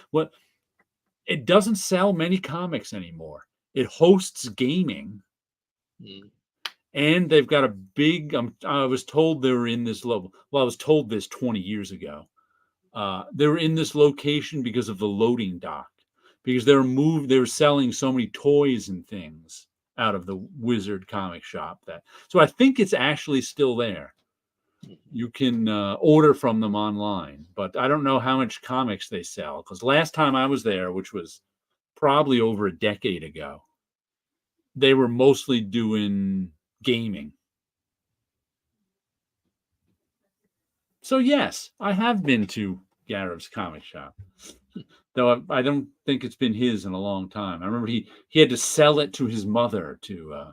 It doesn't sell many comics anymore. It hosts gaming. And they've got a big, I was told they were in this level. Well, I was told this 20 years ago. They were in this location because of the loading dock, because they were selling so many toys and things out of the Wizard comic shop. So I think it's actually still there. You can order from them online, but I don't know how much comics they sell, because last time I was there, which was probably over a decade ago, they were mostly doing gaming. So yes, I have been to Garev's comic shop, though I don't think it's been his in a long time. I remember he had to sell it to his mother to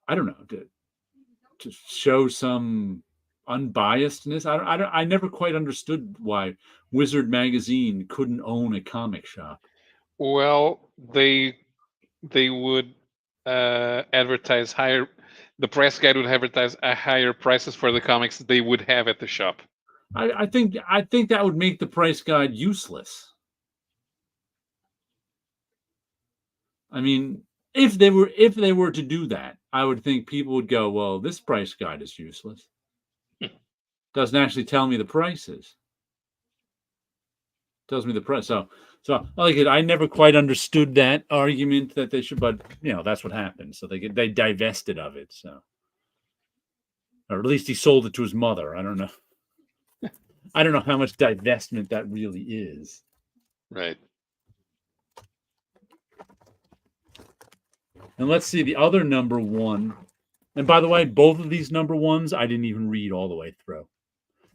I don't know, to show some unbiasedness. I never quite understood why Wizard magazine couldn't own a comic shop. Well, they would advertise higher. The press guide would advertise higher prices for the comics they would have at the shop. I think that would make the price guide useless. I mean, if they were to do that, I would think people would go, well, this price guide is useless. Doesn't actually tell me the prices. Tells me the price. So like I never quite understood that argument that they should, but that's what happened. So they divested of it. So, or at least he sold it to his mother. I don't know. I don't know how much divestment that really is. Right. And let's see the other number one. And by the way, both of these number ones, I didn't even read all the way through.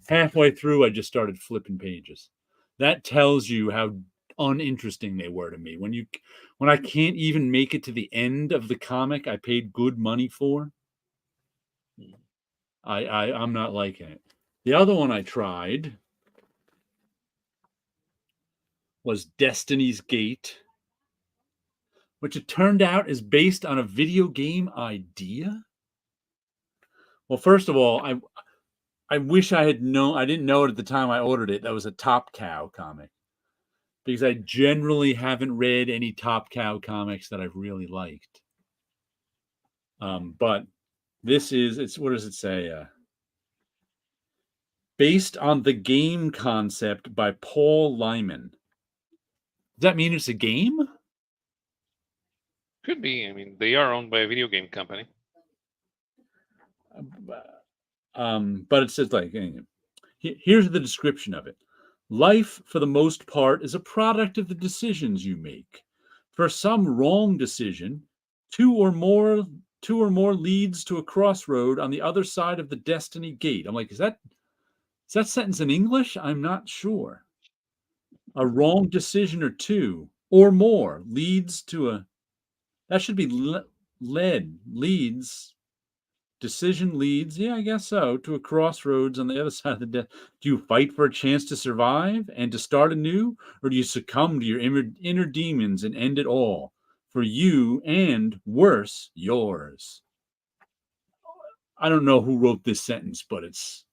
Halfway through, I just started flipping pages. That tells you how uninteresting they were to me. When I can't even make it to the end of the comic I paid good money for, I'm not liking it. The other one I tried was Destiny's Gate, which it turned out is based on a video game idea. Well, first of all, I wish I had known. I didn't know it at the time I ordered it. That was a Top Cow comic, because I generally haven't read any Top Cow comics that I've really liked. But this is, what does it say? Based on the game concept by Paul Lyman. Does that mean it's a game? Could be. I mean, they are owned by a video game company. But it says, like, here's the description of it. Life, for the most part, is a product of the decisions you make. For some wrong decision, two or more leads to a crossroad on the other side of the destiny gate. I'm like, is that sentence in English? I'm not sure. A wrong decision or two or more leads to a, that should be leads. Decision leads, yeah, I guess so, to a crossroads on the other side of the death. Do you fight for a chance to survive and to start anew, or do you succumb to your inner demons and end it all for you and, worse, yours? I don't know who wrote this sentence, but it's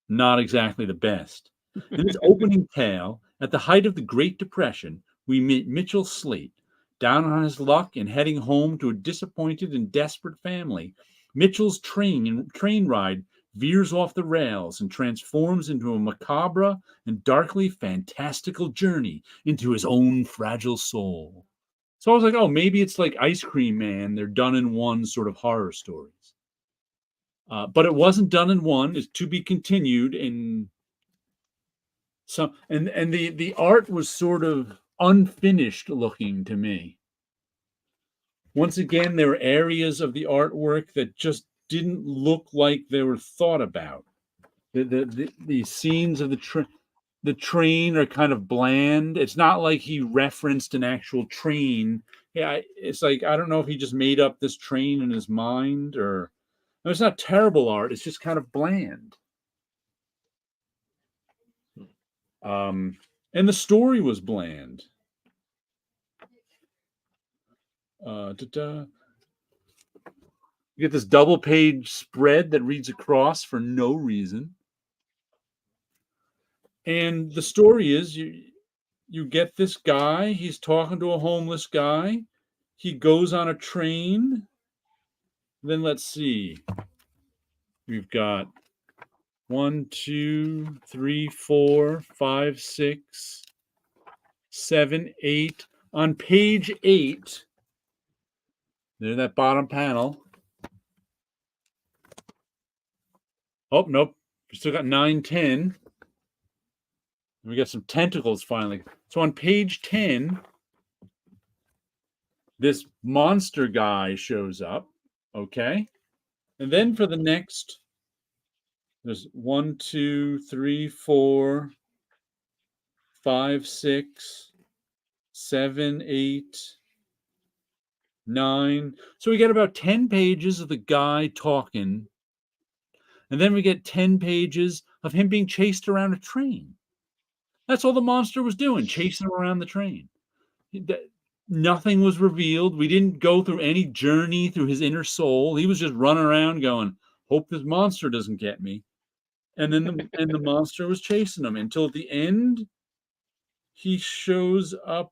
not exactly the best. In this opening tale, at the height of the Great Depression, we meet Mitchell Slate, down on his luck and heading home to a disappointed and desperate family. Mitchell's train ride veers off the rails and transforms into a macabre and darkly fantastical journey into his own fragile soul. So I was like, oh, maybe it's like Ice Cream Man. They're done in one sort of horror stories. But it wasn't done in one. It's to be continued in some, and the art was sort of unfinished looking to me. Once again, there were areas of the artwork that just didn't look like they were thought about. The scenes of the train are kind of bland. It's not like he referenced an actual train. Yeah, it's like, I don't know if he just made up this train in his mind, or no, it's not terrible art. It's just kind of bland. And the story was bland. You get this double page spread that reads across for no reason. And the story is you get this guy, he's talking to a homeless guy. He goes on a train. Then let's see. We've got 1, 2, 3, 4, 5, 6, 7, 8. On page 8, there's that bottom panel. Oh, nope. We still got 9, 10. We got some tentacles finally. So on page 10, this monster guy shows up. Okay. And then for the next, there's 1, 2, 3, 4, 5, 6, 7, 8, 9. So we get about 10 pages of the guy talking. And then we get 10 pages of him being chased around a train. That's all the monster was doing, chasing him around the train. Nothing was revealed. We didn't go through any journey through his inner soul. He was just running around going, hope this monster doesn't get me. And then the monster was chasing him until at the end, he shows up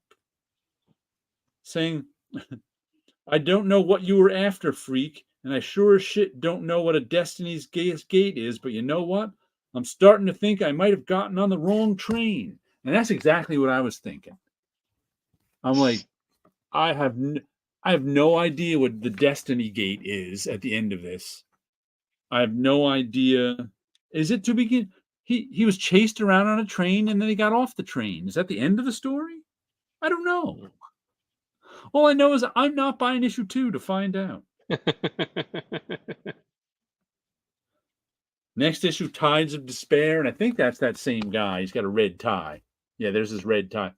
saying, I don't know what you were after, freak, and I sure as shit don't know what a Destiny's Gate is, but you know what? I'm starting to think I might have gotten on the wrong train. And that's exactly what I was thinking. I'm like, I have no idea what the Destiny Gate is at the end of this. I have no idea. Is it to begin? He was chased around on a train and then he got off the train. Is that the end of the story? I don't know. All I know is I'm not buying issue 2 to find out. Next issue, Tides of Despair, and I think that's that same guy. He's got a red tie. Yeah, there's his red tie.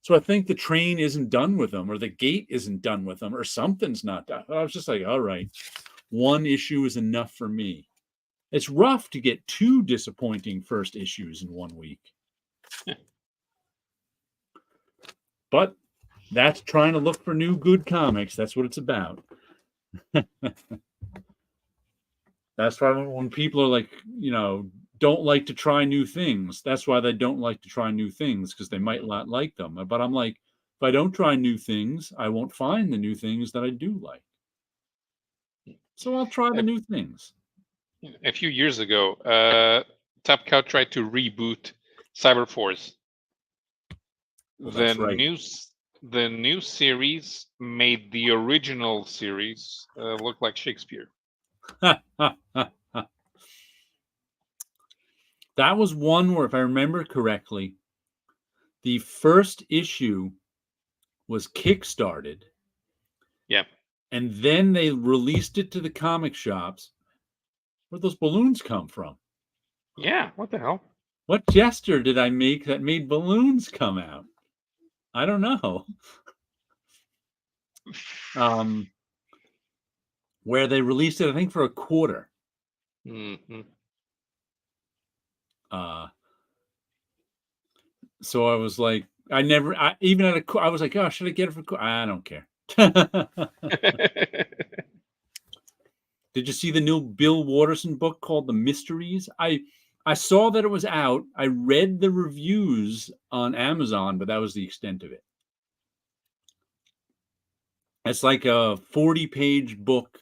So I think the train isn't done with them, or the gate isn't done with them, or something's not done. I was just like, all right, one issue is enough for me. It's rough to get 2 disappointing first issues in 1 week. But that's trying to look for new good comics. That's what it's about. That's why when people are like, don't like to try new things, that's why they don't like to try new things, because they might not like them. But I'm like, if I don't try new things, I won't find the new things that I do like. So I'll try the new things. A few years ago, Top Cow tried to reboot Cyberforce. Well, that's right. The new series made the original series look like Shakespeare. That was one where, if I remember correctly, the first issue was kickstarted. Yeah. And then they released it to the comic shops. Where'd those balloons come from? Yeah, what the hell? What gesture did I make that made balloons come out? I don't know. Where they released it, I think, for a quarter. Mm-hmm. So I was like, I was like, oh, should I get it for? I don't care. Did you see the new Bill Watterson book called The Mysteries? I saw that it was out. I read the reviews on Amazon, but that was the extent of it. It's like a 40-page book.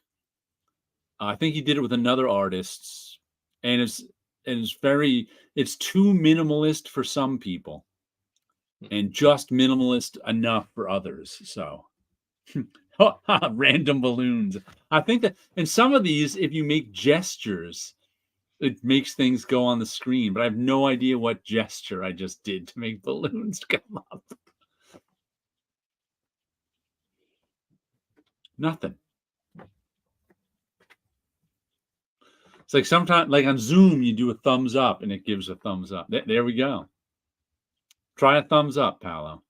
I think he did it with another artist, and it's too minimalist for some people, and just minimalist enough for others. So, random balloons. I think that in some of these, if you make gestures, it makes things go on the screen. But I have no idea what gesture I just did to make balloons come up. Nothing. It's like sometimes, like on Zoom, you do a thumbs up and it gives a thumbs up. There we go. Try a thumbs up, Paulo.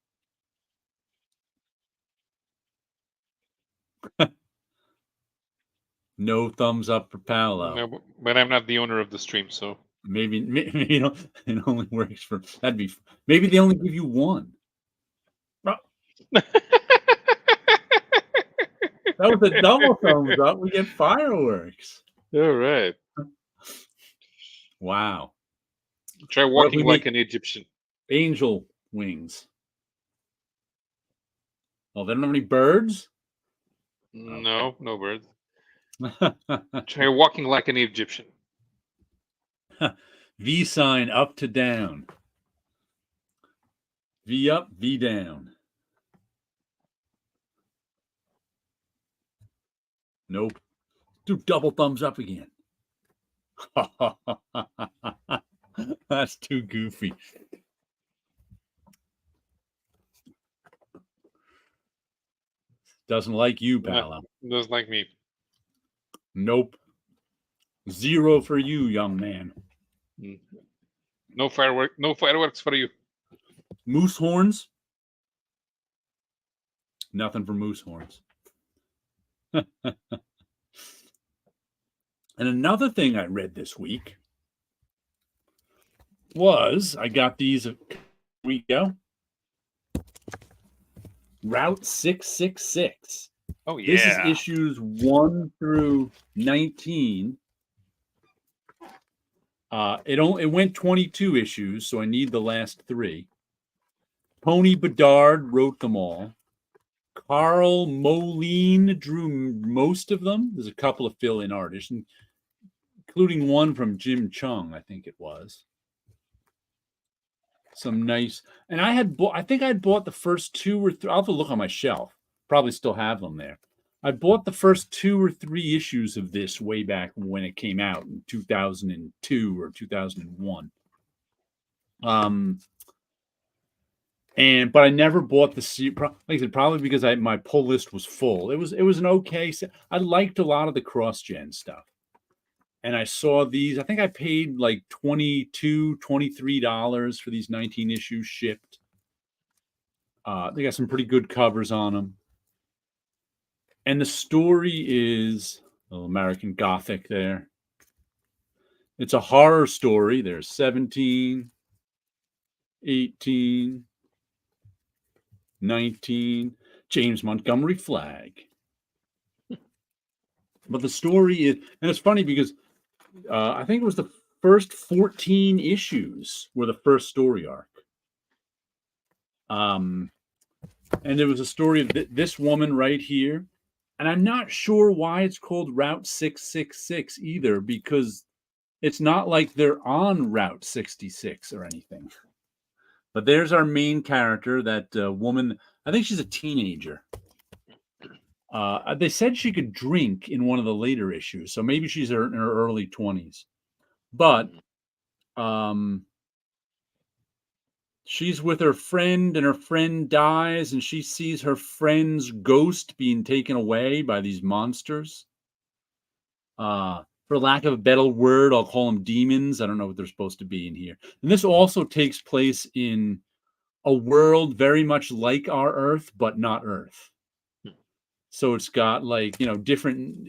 No thumbs up for Paulo. No, but I'm not the owner of the stream, so maybe it only works for maybe they only give you one. Oh. That was a double thumbs up. We get fireworks. All right. Wow. Try walking like an Egyptian. Angel wings. Oh, they don't have any birds? No, no birds. Try walking like an Egyptian. V sign up to down. V up, V down. Nope. Do double thumbs up again. That's too goofy. Doesn't like you, Paulo. Doesn't like me. Nope. 0 for you, young man. No fireworks for you. Moose horns? Nothing for moose horns. And another thing I read this week was, I got these a week ago. Route 666. Oh, yeah. This is issues 1 through 19. It went 22 issues, so I need the last 3. Pony Bedard wrote them all. Carl Moline drew most of them. There's a couple of fill-in artists, including one from Jim Chung, I think it was. Some nice, and I think I'd bought the first 2 or 3. I'll have to look on my shelf. Probably still have them there. I bought the first 2 or 3 issues of this way back when it came out in 2002 or 2001. But I never bought the series. Like I said, probably because my pull list was full. It was an okay set. I liked a lot of the cross-gen stuff. And I saw these. I think I paid like $22, $23 for these 19 issues shipped. They got some pretty good covers on them. And the story is a little American Gothic there. It's a horror story. There's 17, 18, 19, James Montgomery Flagg. But the story is, and it's funny because I think it was the first 14 issues were the first story arc. And there was a story of this woman right here. And I'm not sure why it's called Route 666 either, because it's not like they're on Route 66 or anything. But there's our main character, that woman. I think she's a teenager. They said she could drink in one of the later issues, so maybe she's in her early 20s. But she's with her friend, and her friend dies, and she sees her friend's ghost being taken away by these monsters. For lack of a better word, I'll call them demons. I don't know what they're supposed to be in here. And this also takes place in a world very much like our Earth, but not Earth. So it's got, like, different.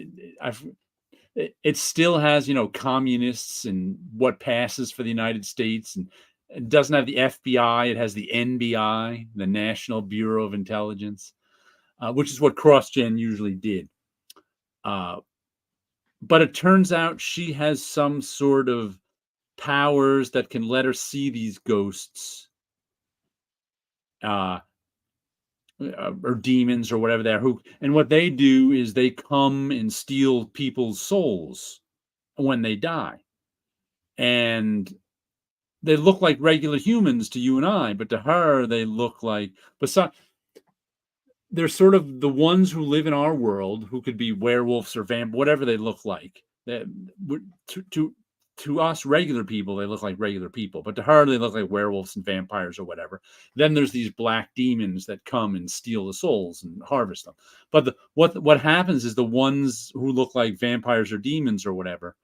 It still has, communists and what passes for the United States, and it doesn't have the FBI. It has the NBI, the National Bureau of Intelligence, which is what CrossGen usually did. But it turns out she has some sort of powers that can let her see these ghosts, or demons or whatever they are. And what they do is they come and steal people's souls when they die. And they look like regular humans to you and I, but to her, they look like, they're sort of the ones who live in our world, who could be werewolves or whatever they look like. To us regular people, they look like regular people, but to her, they look like werewolves and vampires or whatever. Then there's these black demons that come and steal the souls and harvest them. But what happens is the ones who look like vampires or demons or whatever,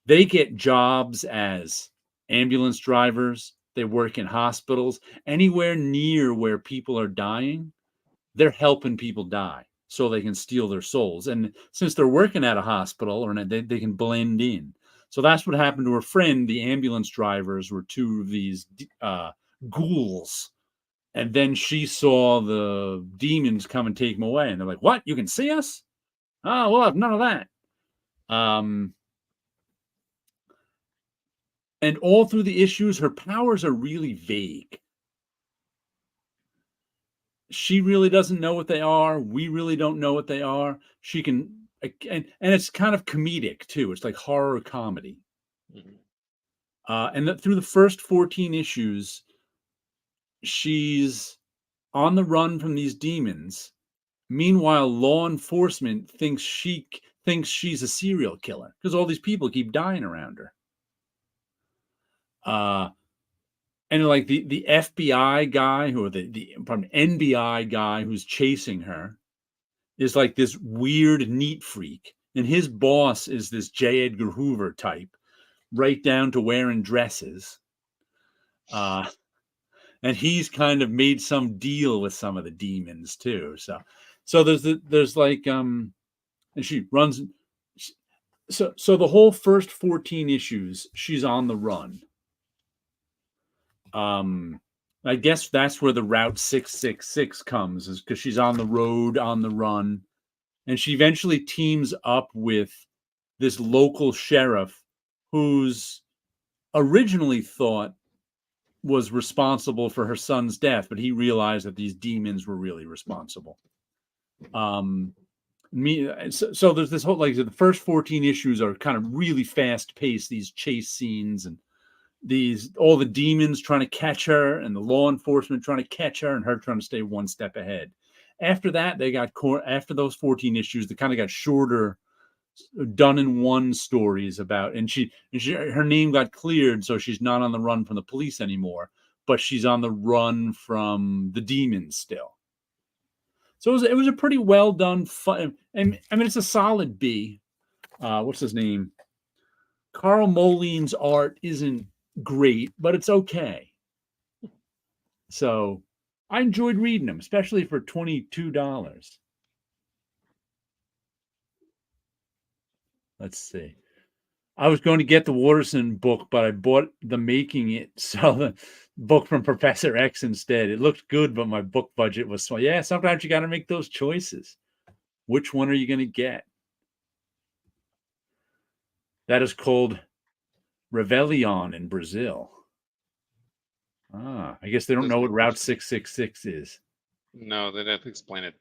they get jobs as ambulance drivers. They work in hospitals. Anywhere near where people are dying, they're helping people die so they can steal their souls. And since they're working at a hospital, or they can blend in. So that's what happened to her friend. The ambulance drivers were two of these ghouls. And then she saw the demons come and take them away. And they're like, "What? You can see us? Oh, we'll have none of that." And all through the issues, her powers are really vague. She really doesn't know what they are. We really don't know what they are. She can, and it's kind of comedic too. It's like horror comedy. And through the first 14 issues, she's on the run from these demons. Meanwhile, law enforcement thinks she's a serial killer because all these people keep dying around her. And like the FBI guy, or the NBI guy who's chasing her, is like this weird neat freak. And his boss is this J. Edgar Hoover type, right down to wearing dresses. And he's kind of made some deal with some of the demons too. So there's like, and she runs. So the whole first 14 issues, she's on the run. I guess that's where the Route 666 comes, is because she's on the road, on the run. And she eventually teams up with this local sheriff who's originally thought was responsible for her son's death, but he realized that these demons were really responsible. So there's this whole, like, the first 14 issues are kind of really fast paced, these chase scenes, and all the demons trying to catch her, and the law enforcement trying to catch her, and her trying to stay one step ahead. After that, after those 14 issues, they kind of got shorter, done in one stories about, and her name got cleared, so she's not on the run from the police anymore, but she's on the run from the demons still. So it was a pretty well done, fun, and I mean, it's a solid B. What's his name? Carl Moline's art isn't great, but it's okay. So I enjoyed reading them, especially for $22. Let's see. I was going to get the Watterson book, but I bought the Making It so the book from Professor X instead. It looked good, but my book budget was small. Yeah, sometimes you got to make those choices. Which one are you going to get? That is called Réveillon in Brazil. I guess they don't know what Route 666 is. No, they don't explain it.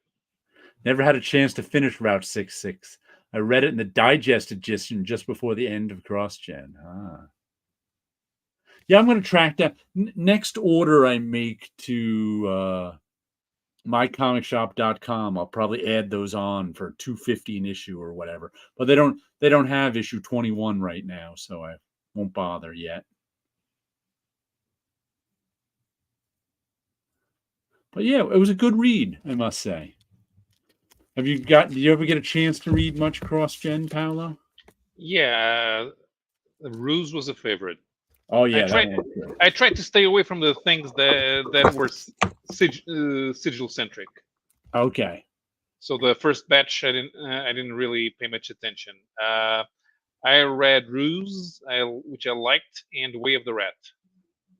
Never had a chance to finish Route 66. I read it in the digest edition just before the end of CrossGen. Yeah, I'm going to track that. Next order I make to mycomicshop.com, I'll probably add those on for $2.50 an issue or whatever. But they don't have issue 21 right now, so I won't bother yet. But yeah, it was a good read, I must say. Did you ever get a chance to read much CrossGen, Paulo? Yeah, Ruse was a favorite. Oh yeah, I tried to stay away from the things that were sigil centric. Okay. So the first batch, I didn't really pay much attention. I read Ruse, which I liked, and Way of the Rat.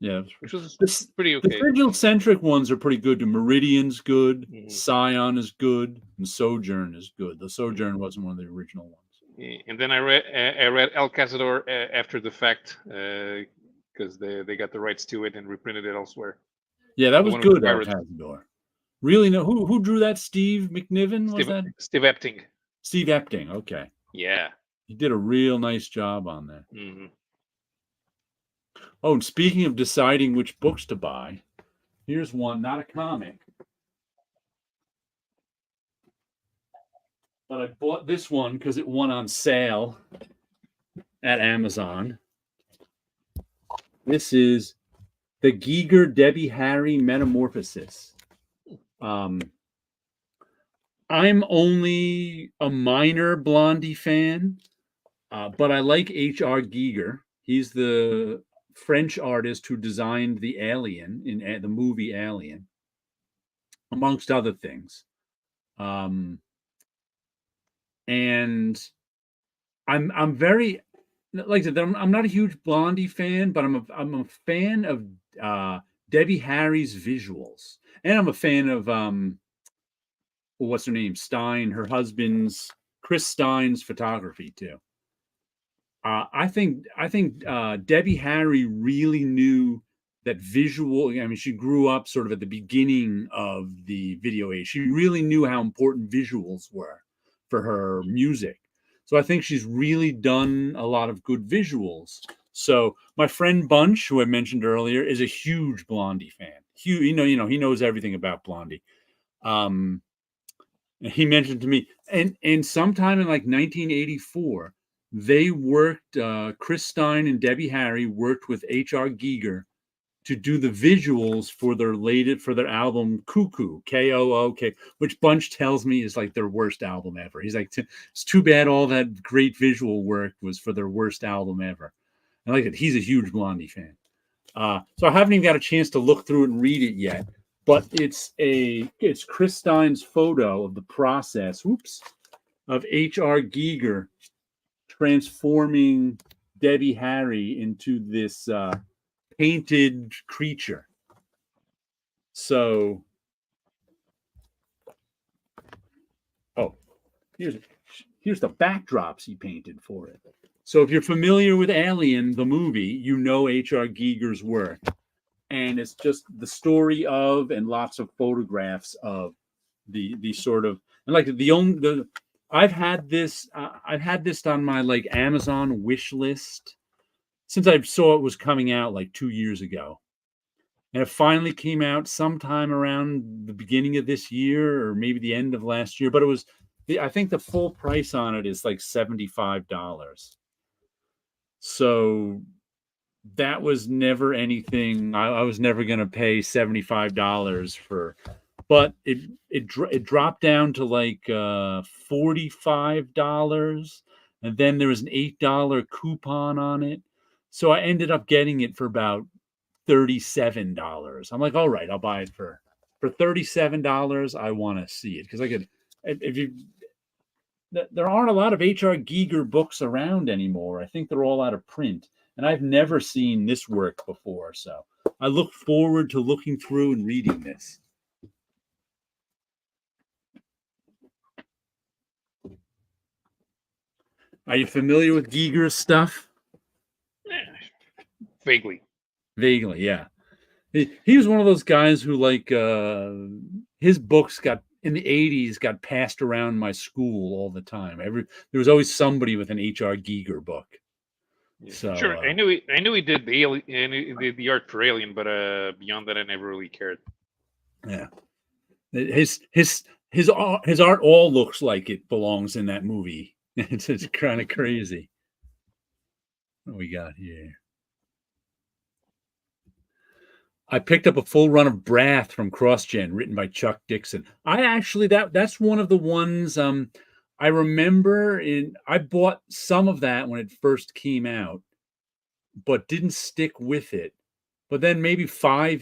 Yeah, which was pretty okay. The sigil-centric ones are pretty good. The Meridian's good, Scion is good, and Sojourn is good. The Sojourn wasn't one of the original ones. And then I read El Cazador after the fact because they got the rights to it and reprinted it elsewhere. Yeah, that was good. El Cazador. Really? No, who drew that? Steve McNiven was that? Steve Epting. Steve Epting. Okay. Yeah. He did a real nice job on that. Oh, and speaking of deciding which books to buy, here's one, not a comic. But I bought this one because it went on sale at Amazon. This is the Giger Debbie Harry Metamorphosis. I'm only a minor Blondie fan, but I like H.R. Giger. He's the French artist who designed the Alien in the movie Alien, amongst other things. And I'm very, like I said, I'm not a huge Blondie fan, but I'm a fan of Debbie Harry's visuals, and I'm a fan of what's her name, Stein, her husband's Chris Stein's photography too. I think Debbie Harry really knew that visual. I mean, she grew up sort of at the beginning of the video age. She really knew how important visuals were for her music. So I think she's really done a lot of good visuals. So my friend Bunch, who I mentioned earlier, is a huge Blondie fan. He knows everything about Blondie. He mentioned to me, and sometime in like 1984, they worked. Chris Stein and Debbie Harry worked with H.R. Giger to do the visuals for their album Cuckoo, K-O-O-K, which Bunch tells me is like their worst album ever. He's like, it's too bad all that great visual work was for their worst album ever. And like that, he's a huge Blondie fan. So I haven't even got a chance to look through it and read it yet, but it's Chris Stein's photo of the process, of H.R. Giger transforming Debbie Harry into this painted creature. So, here's the backdrops he painted for it. So if you're familiar with Alien, the movie, you know H.R. Giger's work. And it's just the story of and lots of photographs of the sort of, and like I've had this on my like Amazon wish list since I saw it was coming out like 2 years ago. And it finally came out sometime around the beginning of this year or maybe the end of last year. But I think the full price on it is like $75. So that was never anything. I was never going to pay $75 for, but it dropped down to like $45. And then there was an $8 coupon on it. So I ended up getting it for about $37. I'm like, all right, I'll buy it for for $37, I want to see it because I could. If you, there aren't a lot of H.R. Giger books around anymore. I think they're all out of print, and I've never seen this work before. So I look forward to looking through and reading this. Are you familiar with Giger's stuff? Vaguely. Vaguely, yeah. He was one of those guys who, like, his books got in the 80s got passed around my school all the time. There was always somebody with an H.R. Giger book. Yeah. So Sure, I knew he did the alien, the art for Alien, but beyond that, I never really cared. Yeah, his art all looks like it belongs in that movie. It's kind of crazy. What do we got here? I picked up a full run of Brath from CrossGen, written by Chuck Dixon. I actually that's one of the ones I remember. I bought some of that when it first came out, but didn't stick with it. But then maybe I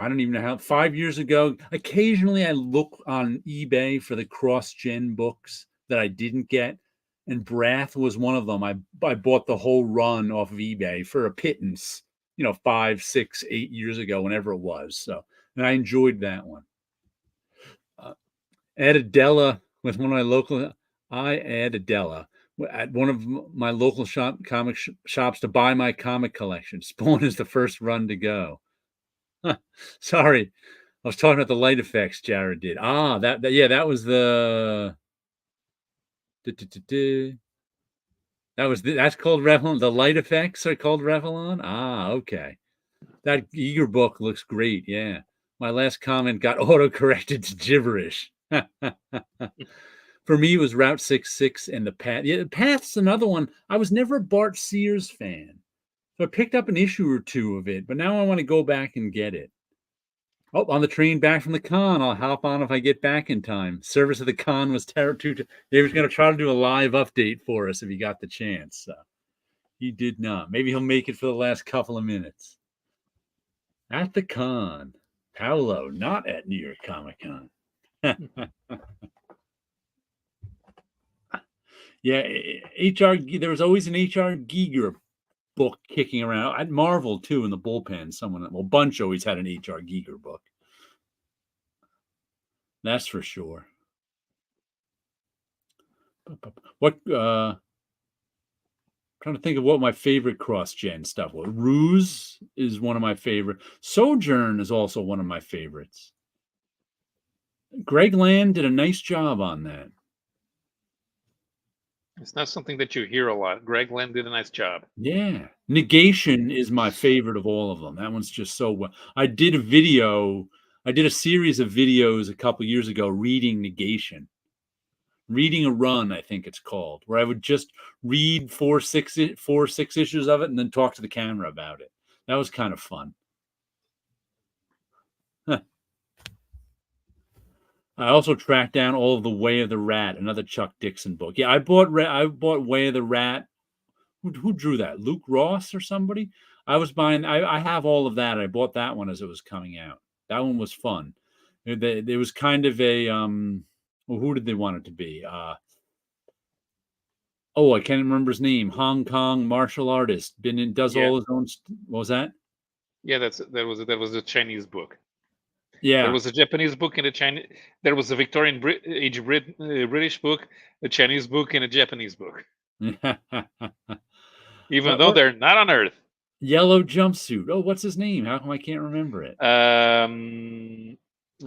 don't even know how, 5 years ago, occasionally I look on eBay for the CrossGen books that I didn't get, and Brath was one of them. I bought the whole run off of eBay for a pittance, 5, 6, 8 years ago, whenever it was. So, and I enjoyed that one. Adela with one of my local. I Adela at one of my local comic shops to buy my comic collection. Spawn is the first run to go. Sorry, I was talking about the light effects Jared did. That was the. That's called Revlon. The light effects are called Revlon. Okay. That Eager book looks great. Yeah. My last comment got auto-corrected to gibberish. For me, it was Route 66 and The Path. Yeah, The Path's another one. I was never a Bart Sears fan. So I picked up an issue or two of it, but now I want to go back and get it. Oh, on the train back from the con. I'll hop on if I get back in time. Service of the con was terrible. He was going to try to do a live update for us if he got the chance. So he did not. Maybe he'll make it for the last couple of minutes. At the con. Paulo, not at New York Comic Con. Yeah, there was always an H.R. Giger book kicking around. At Marvel, too, in the bullpen. Bunch always had an H.R. Giger book. That's for sure. Trying to think of what my favorite cross-gen stuff was. Ruse is one of my favorite. Sojourn is also one of my favorites. Greg Land did a nice job on that. It's not something that you hear a lot. Greg Land did a nice job. Yeah. Negation is my favorite of all of them. That one's just so well. I did a series of videos a couple years ago reading Negation. Reading a Run, I think it's called, where I would just read 6 issues of it and then talk to the camera about it. That was kind of fun. I also tracked down all of The Way of the Rat, another Chuck Dixon book. Yeah, I bought Way of the Rat. Who drew that? Luke Ross or somebody? I was buying. I have all of that. I bought that one as it was coming out. That one was fun. It was kind of a who did they want it to be? I can't remember his name. Hong Kong martial artist. Does all his own. What was that? Yeah, that was a Chinese book. Yeah, there was a Japanese book and a Chinese. There was a Victorian age British book, a Chinese book, and a Japanese book. Even though they're not on Earth. Yellow Jumpsuit. Oh, what's his name? How come I can't remember it?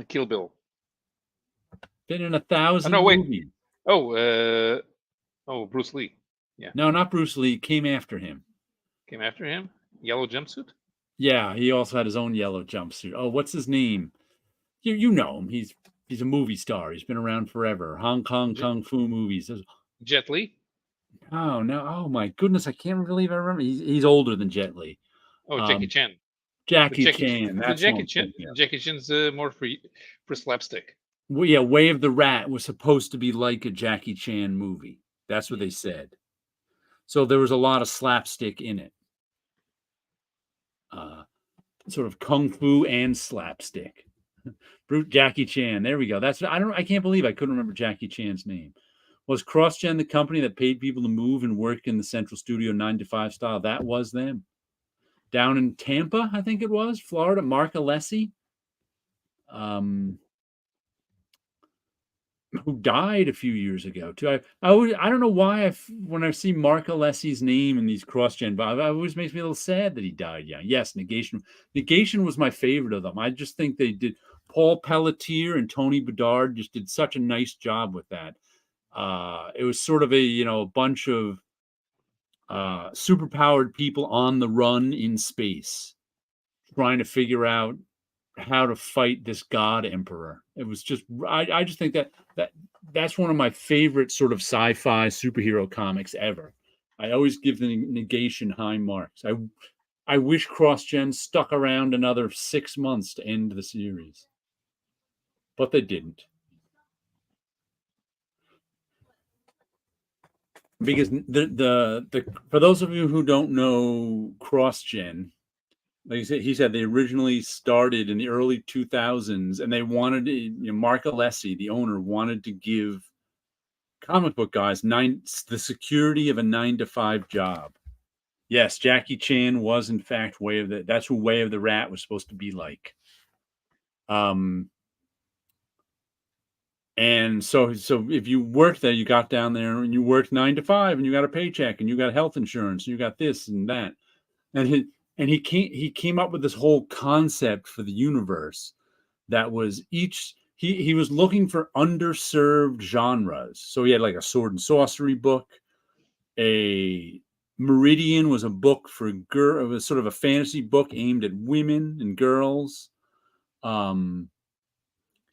Kill Bill. Been in 1,000 movies. Bruce Lee. Yeah. No, not Bruce Lee. Came after him. Yellow Jumpsuit? Yeah, he also had his own yellow jumpsuit. Oh, what's his name? You know him. He's a movie star. He's been around forever. Hong Kong Kung Fu movies. Jet Li? Oh, no. Oh, my goodness. I can't believe I remember. He's older than Jet Li. Oh, Jackie Chan. Jackie Chan. That's Jackie Chan. Jackie Chan's more for slapstick. Well, yeah, Way of the Rat was supposed to be like a Jackie Chan movie. That's what they said. So there was a lot of slapstick in it. Sort of kung fu and slapstick. Brute Jackie Chan. There we go. That's I can't believe I couldn't remember Jackie Chan's name. Was CrossGen the company that paid people to move and work in the Central Studio 9 to 5 style? That was them. Down in Tampa, I think it was, Florida, Mark Alessi, who died a few years ago too. I don't know why when I see Mark Alessi's name in these CrossGen, but it always makes me a little sad that he died young. Yes, Negation was my favorite of them. I just think they did. Paul Pelletier and Tony Bedard just did such a nice job with that. It was sort of a bunch of superpowered people on the run in space, trying to figure out how to fight this god emperor. It was just I just think that's one of my favorite sort of sci-fi superhero comics ever. I always give the Negation high marks. I wish CrossGen stuck around another 6 months to end the series, but they didn't. Because the for those of you who don't know CrossGen, like he said, they originally started in the early 2000s, and they wanted Mark Alessi, the owner, wanted to give comic book guys the security of a 9 to 5 job. Yes, Jackie Chan was in fact that's who Way of the Rat was supposed to be like. And so if you worked there, you got down there and you worked 9 to 5, and you got a paycheck, and you got health insurance, and you got this and that, and he came up with this whole concept for the universe that was he was looking for underserved genres. So he had like a sword and sorcery book. A Meridian was a book for it was sort of a fantasy book aimed at women and girls.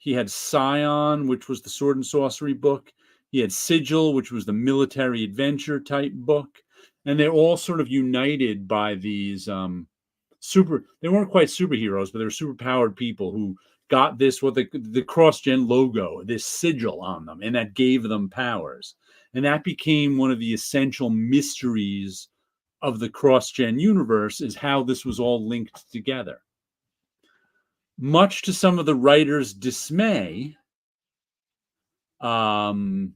He had Scion, which was the sword and sorcery book. He had Sigil, which was the military adventure type book. And they're all sort of united by these they weren't quite superheroes, but they were superpowered people who got this, the CrossGen logo, this sigil on them, and that gave them powers. And that became one of the essential mysteries of the CrossGen universe, is how this was all linked together. Much to some of the writers' dismay, because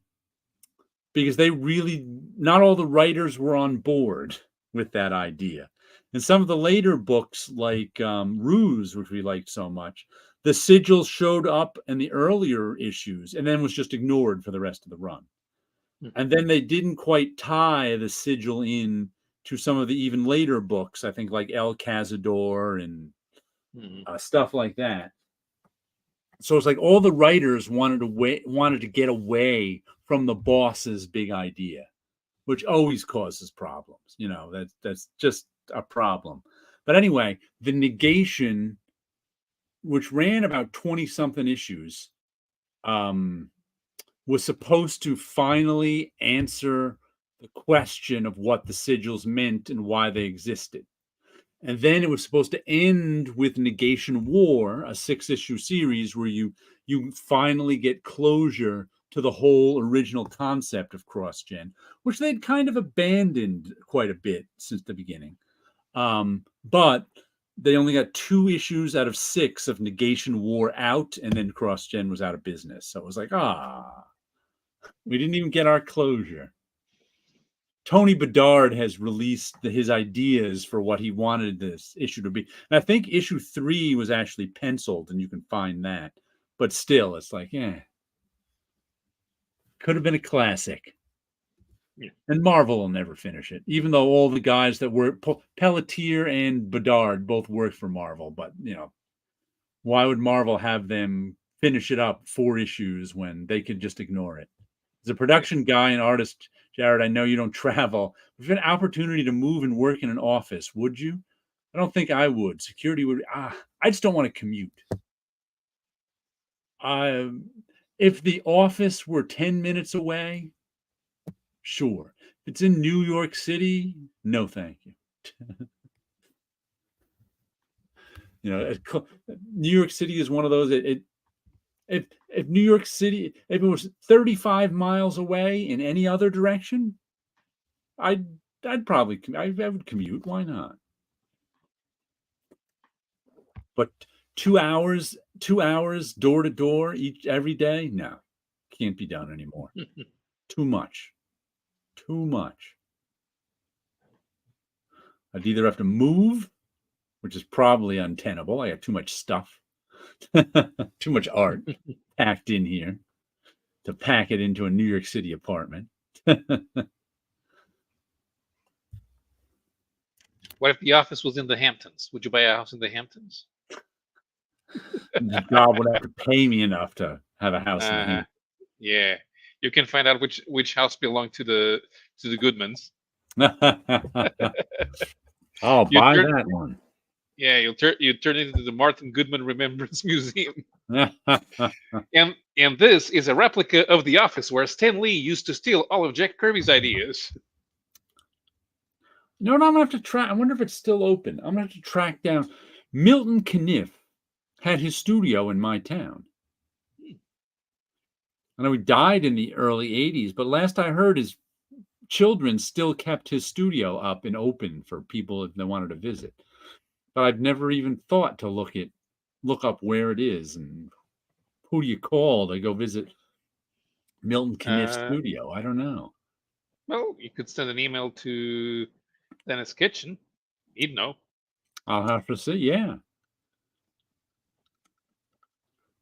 not all the writers were on board with that idea. And some of the later books, like Ruse, which we liked so much, the sigils showed up in the earlier issues and then was just ignored for the rest of the run. And then they didn't quite tie the sigil in to some of the even later books, I think, like El Cazador and stuff like that. So it's like all the writers wanted to get away from the boss's big idea, which always causes problems. That's just a problem. But anyway, the Negation, which ran about 20-something issues, was supposed to finally answer the question of what the sigils meant and why they existed. And then it was supposed to end with Negation War, a 6-issue series where you finally get closure to the whole original concept of CrossGen, which they'd kind of abandoned quite a bit since the beginning. But they only got 2 issues out of 6 of Negation War out, and then CrossGen was out of business. So it was like, we didn't even get our closure. Tony Bedard has released his ideas for what he wanted this issue to be. And I think issue 3 was actually penciled, and you can find that. But still, it's like, could have been a classic. Yeah. And Marvel will never finish it, even though all the guys that were Pelletier and Bedard both worked for Marvel. But, why would Marvel have them finish it up 4 issues when they could just ignore it? As a production guy and artist, Jared, I know you don't travel. If you had an opportunity to move and work in an office, would you? I don't think I would. Security would. I just don't want to commute. If the office were 10 minutes away, sure. If it's in New York City, no thank you. New York City is one of those. If New York City, if it was 35 miles away in any other direction, I'd probably I would commute. Why not? But 2 hours 2 hours door to door every day? No, can't be done anymore. Too much. Too much. I'd either have to move, which is probably untenable. I got too much stuff, too much art packed in here to pack it into a New York City apartment. What if the office was in the Hamptons? Would you buy a house in the Hamptons? God would have to pay me enough to have a house in the Hamptons. Yeah, you can find out which house belonged to the Goodmans. I'll buy that one. Yeah, you turn it into the Martin Goodman Remembrance Museum. And this is a replica of the office where Stan Lee used to steal all of Jack Kirby's ideas. You know what I'm gonna have to track? I wonder if it's still open. I'm gonna have to track down. Milton Caniff had his studio in my town. I know he died in the early 80s, but last I heard, his children still kept his studio up and open for people if they wanted to visit. But I've never even thought to look up where it is and who do you call to go visit Milton Caniff's studio. I don't know. Well, you could send an email to Dennis Kitchen. He'd know. I'll have to see. Yeah.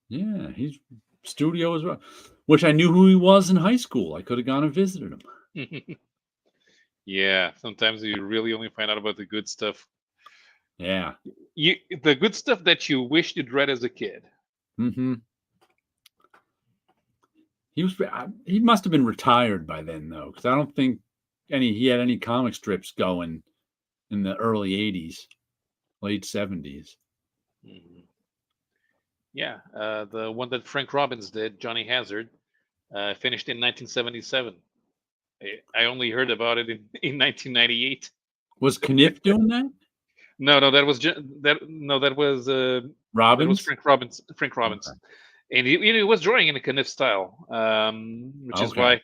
Yeah, his studio as well, which I knew who he was in high school. I could have gone and visited him. Yeah, sometimes you really only find out about the good stuff. Yeah. The good stuff that you wished you'd read as a kid. Mm-hmm. He must have been retired by then, though, because I don't think he had any comic strips going in the early 80s, late 70s. Mm-hmm. Yeah, the one that Frank Robbins did, Johnny Hazard, finished in 1977. I only heard about it in 1998. Was Caniff doing that? No, that was Robbins. That was Frank Robbins. Frank Robbins, okay. And he was drawing in a Caniff style, which is why.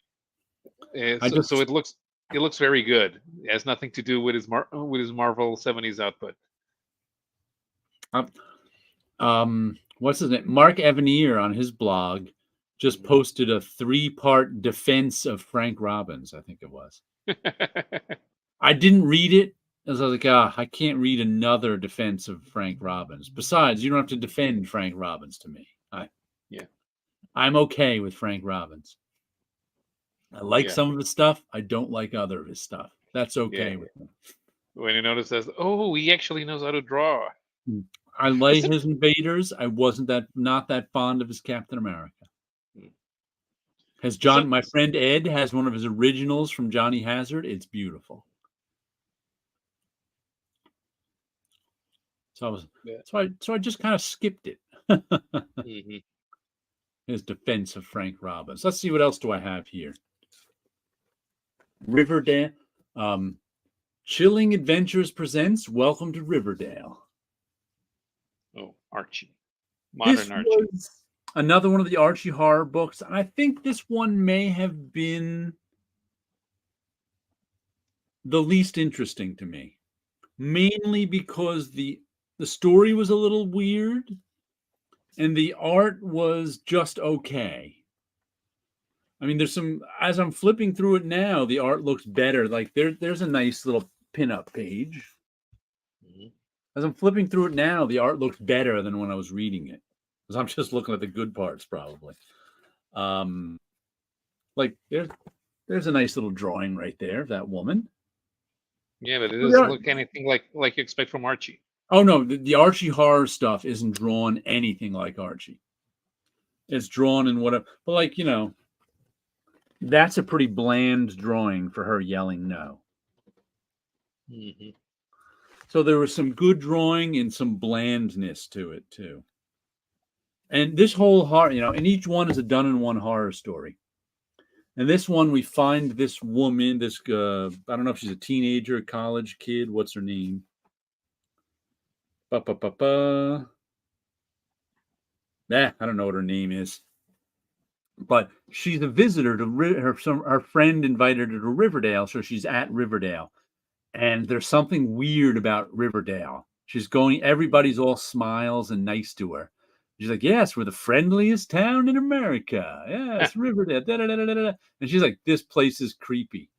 So it looks very good. It has nothing to do with his Marvel 70s output. What's his name? Mark Evanier on his blog just posted a 3-part defense of Frank Robbins, I think it was. I didn't read it, as I was like, I can't read another defense of Frank Robbins. Besides, you don't have to defend Frank Robbins to me. I'm okay with Frank Robbins. I like some of his stuff. I don't like other of his stuff. That's okay with me. When you notice that, he actually knows how to draw. I like his Invaders. I wasn't not that fond of his Captain America. My friend Ed has one of his originals from Johnny Hazard. It's beautiful. So I just kind of skipped it. Mm-hmm. His defense of Frank Robbins. Let's see, what else do I have here? Riverdale. Chilling Adventures presents Welcome to Riverdale. Oh, Archie. Modern Archie. Was another one of the Archie horror books. And I think this one may have been the least interesting to me. Mainly because the story was a little weird and the art was just okay. I mean, there's some, as I'm flipping through it now, the art looks better. Like there's a nice little pinup page. Mm-hmm. As I'm flipping through it now, the art looks better than when I was reading it. Because I'm just looking at the good parts, probably. Like there's a nice little drawing right there of that woman. Yeah, but it doesn't look anything like you expect from Archie. Oh no, the Archie horror stuff isn't drawn anything like Archie. It's drawn in whatever, but like, that's a pretty bland drawing for her yelling no. Mm-hmm. So there was some good drawing and some blandness to it too. And this whole horror, and each one is a done-in-one horror story. And this one, we find this woman, I don't know if she's a teenager, a college kid. What's her name? I don't know what her name is. But she's a visitor to her friend invited her to Riverdale, so she's at Riverdale. And there's something weird about Riverdale. Everybody's all smiles and nice to her. She's like, yes, we're the friendliest town in America. Yes, Riverdale. Da, da, da, da, da, da. And she's like, this place is creepy.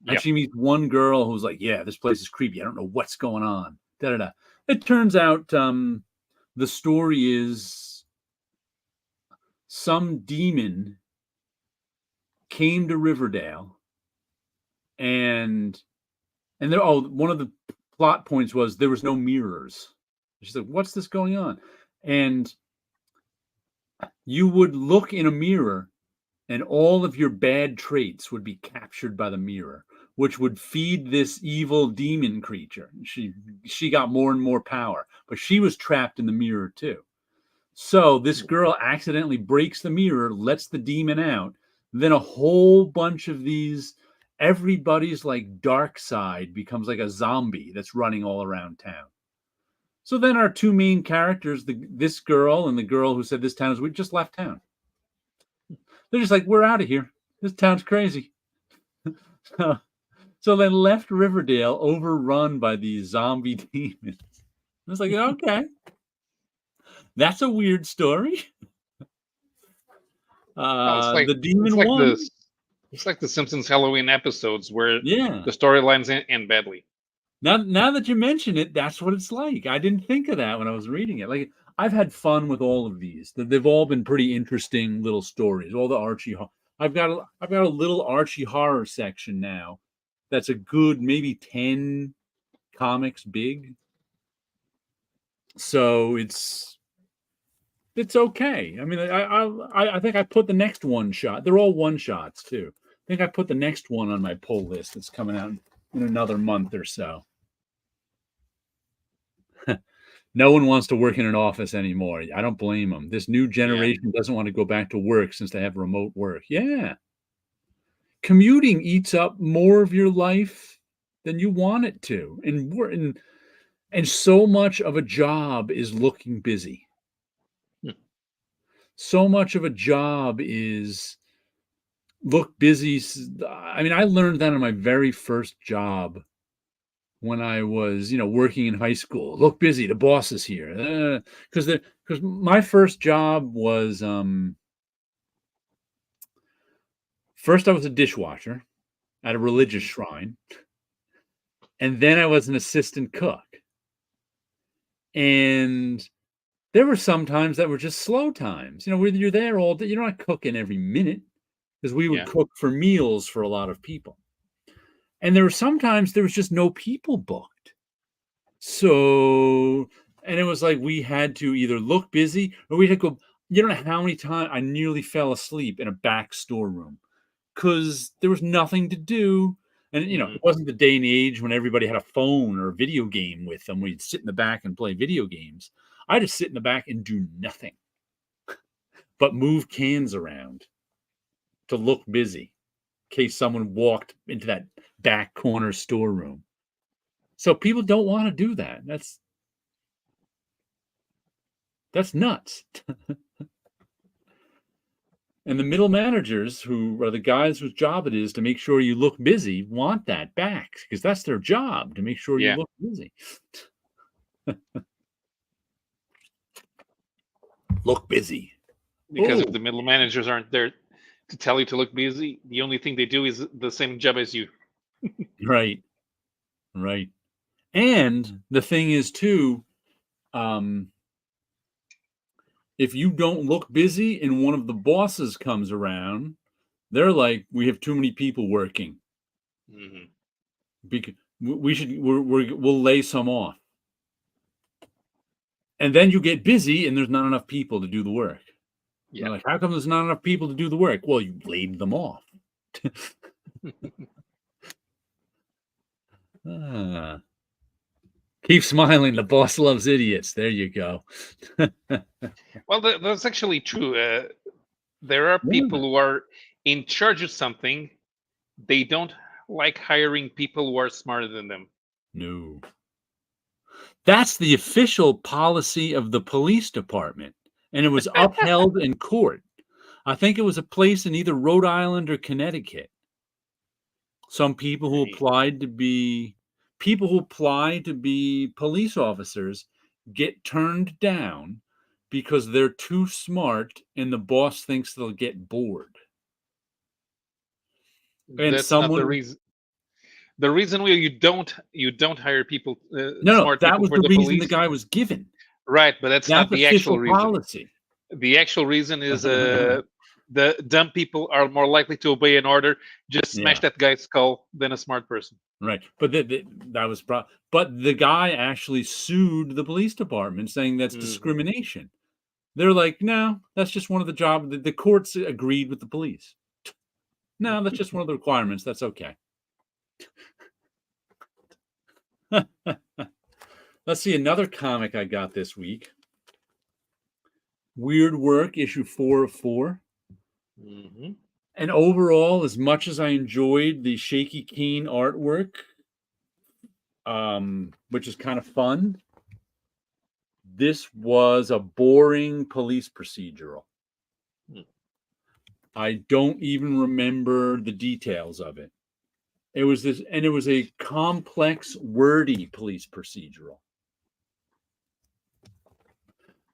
And Yeah. she meets one girl who's like, yeah, this place is creepy. I don't know what's going on. Da, da, da. It turns out the story is some demon came to Riverdale, and one of the plot points was there was no mirrors. She's like, what's this going on? And you would look in a mirror and all of your bad traits would be captured by the mirror, which would feed this evil demon creature. She got more and more power, but she was trapped in the mirror too. So this girl accidentally breaks the mirror, lets the demon out. Then a whole bunch of these, everybody's like dark side becomes like a zombie that's running all around town. So then our two main characters, this girl and the girl who said this town is, we just left town. They're just like, we're out of here. This town's crazy. So they left Riverdale overrun by these zombie demons. I was like, okay, that's a weird story. The demon won. It's like the Simpsons Halloween episodes where Yeah. the storylines end badly. Now that you mention it, that's what it's like. I didn't think of that when I was reading it. Like, I've had fun with all of these. They've all been pretty interesting little stories. All the Archie. I've got a little Archie horror section now. That's a good maybe 10 comics big. So it's okay. I mean, I think I put the next one shot. They're all one shots too. I think I put the next one on my pull list that's coming out in another month or so. No one wants to work in an office anymore. I don't blame them. This new generation doesn't want to go back to work since they have remote work. Yeah. Commuting eats up more of your life than you want it to. And so much of a job is looking busy. So much of a job is look busy. I mean, I learned that on my very first job when I was, working in high school. Look busy. The boss is here. Because my first job was first I was a dishwasher at a religious shrine, and then I was an assistant cook. And there were some times that were just slow times. Where you're there all day. You're not cooking every minute, because we would cook for meals for a lot of people. And there were sometimes there was just no people booked. So, and it was like we had to either look busy or we had to go. You don't know how many times I nearly fell asleep in a back storeroom because there was nothing to do. And, it wasn't the day and age when everybody had a phone or a video game with them. We'd sit in the back and play video games. I just sit in the back and do nothing but move cans around to look busy in case someone walked into that back corner storeroom. So people don't want to do that. That's nuts. And the middle managers, who are the guys whose job it is to make sure you look busy, want that back because that's their job, to make sure you look busy. Look busy. Because if the middle managers aren't there to tell you to look busy, the only thing they do is the same job as you. Right. And the thing is too, if you don't look busy and one of the bosses comes around, they're like, we have too many people working. Because we'll lay some off. And then you get busy and there's not enough people to do the work. Yeah. Like, how come there's not enough people to do the work? Well, you laid them off. Keep smiling. The boss loves idiots. There you go. Well, that's actually true. There are people who are in charge of something. They don't like hiring people who are smarter than them. No. That's the official policy of the police department. And it was upheld in court. I think it was a place in either Rhode Island or Connecticut. Some people who applied to be police officers get turned down because they're too smart and the boss thinks they'll get bored. And That's not the someone reason. The reason why you don't hire people, no, smart that people was for the the reason the police, guy was given. right? But that's not That's the actual official reason. policy. The actual reason is the dumb people are more likely to obey an order, just smash Yeah. that guy's skull, than a smart person. Right, but that was but the guy actually sued the police department, saying that's discrimination. They're like, no, that's just one of the job. The courts agreed with the police. No, that's just one of the requirements. That's okay. Let's see another comic I got this week. Weird Work, issue 4 of 4. And overall, as much as I enjoyed the Shaky Keen artwork, which is kind of fun, this was a boring police procedural. I don't even remember the details of it. It was this, and it was a complex, wordy police procedural.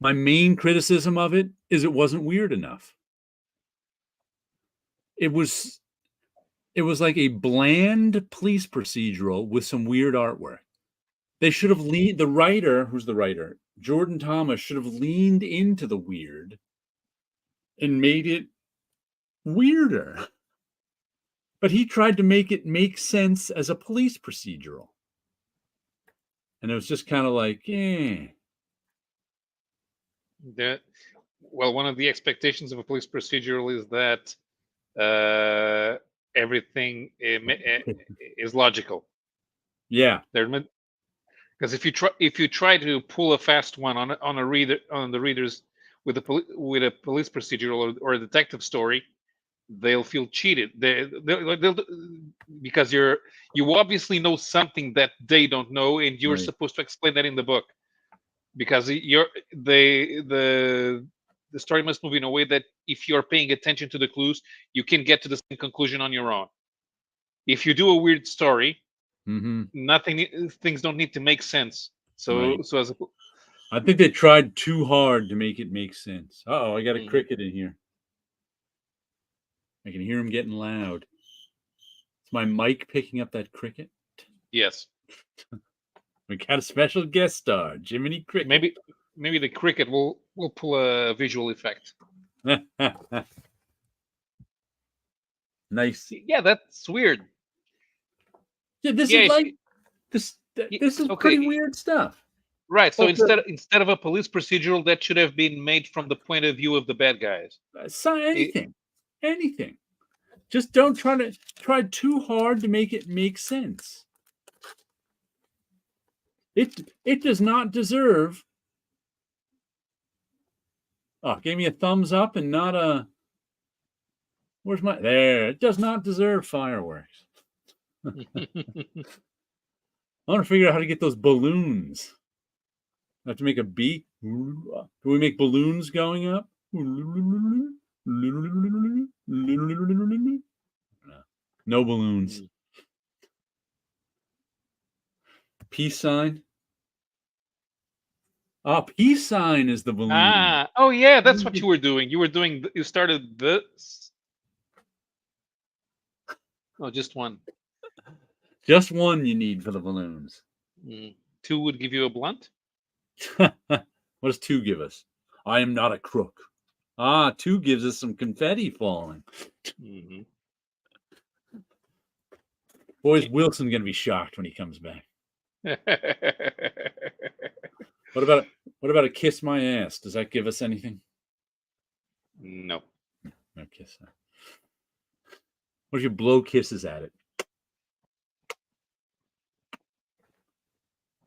My main criticism of it is it wasn't weird enough. It was like a bland police procedural with some weird artwork. They should have the writer, who's the writer? Jordan Thomas should have leaned into the weird and made it weirder. But he tried to make it make sense as a police procedural. And it was just kind of like, Well, one of the expectations of a police procedural is that everything is logical. Yeah. Because if you try to pull a fast one on the readers with a police procedural or a detective story, they'll feel cheated. They'll because you obviously know something that they don't know, and you're supposed to explain that in the book, because the story must move in a way that if you're paying attention to the clues, you can get to the same conclusion on your own. If you do a weird story, things don't need to make sense. So I think they tried too hard to make it make sense. I got a cricket in here. I can hear him getting loud. Is my mic picking up that cricket? Yes. We got a special guest star, Jiminy Cricket. Maybe the cricket will pull a visual effect. Nice. Yeah, that's weird. Yeah, this is like this. This is pretty weird stuff. Right. So instead of a police procedural, that should have been made from the point of view of the bad guys. Anything. Just don't try too hard to make it make sense. It does not deserve. Oh, gave me a thumbs up and not a. Where's my there? It does not deserve fireworks. I want to figure out how to get those balloons. I have to make a beat. Do we make balloons going up? No balloons. Peace sign. Peace sign is the balloon. Oh yeah, that's what you were doing. You started this. Oh, just one. Just one you need for the balloons. 2 would give you a blunt. What does 2 give us? I am not a crook. 2 gives us some confetti falling. Boys, Wilson's gonna be shocked when he comes back. What about a kiss my ass? Does that give us anything? No. No kiss. What if you blow kisses at it?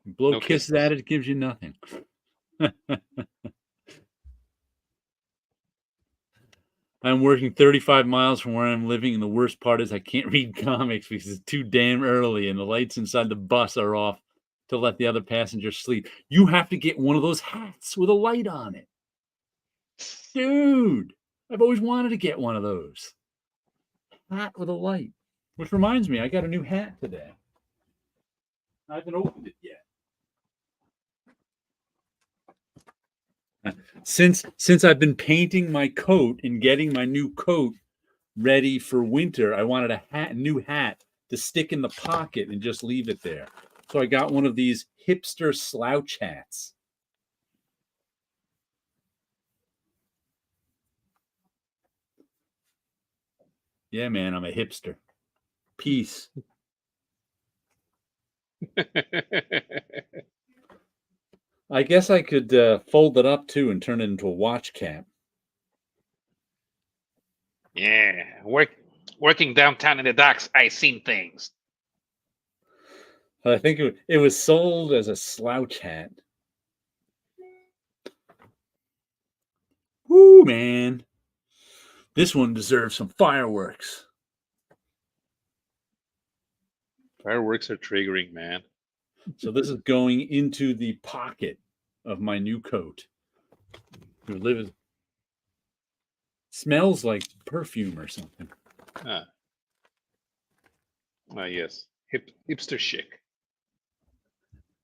Blow kisses at it gives you nothing. I'm working 35 miles from where I'm living, and the worst part is I can't read comics because it's too damn early and the lights inside the bus are off to let the other passengers sleep. You have to get one of those hats with a light on it. Dude, I've always wanted to get one of those. Hat with a light. Which reminds me, I got a new hat today. I haven't opened it yet. Since I've been painting my coat and getting my new coat ready for winter, I wanted a new hat to stick in the pocket and just leave it there. So I got one of these hipster slouch hats. Yeah, man, I'm a hipster. Peace. I guess I could fold it up too and turn it into a watch cap. Yeah, working downtown in the docks, I seen things. I think it was sold as a slouch hat. Woo, man. This one deserves some fireworks. Fireworks are triggering, man. So this is going into the pocket of my new coat. Smells like perfume or something. Ah, yes, hipster chic.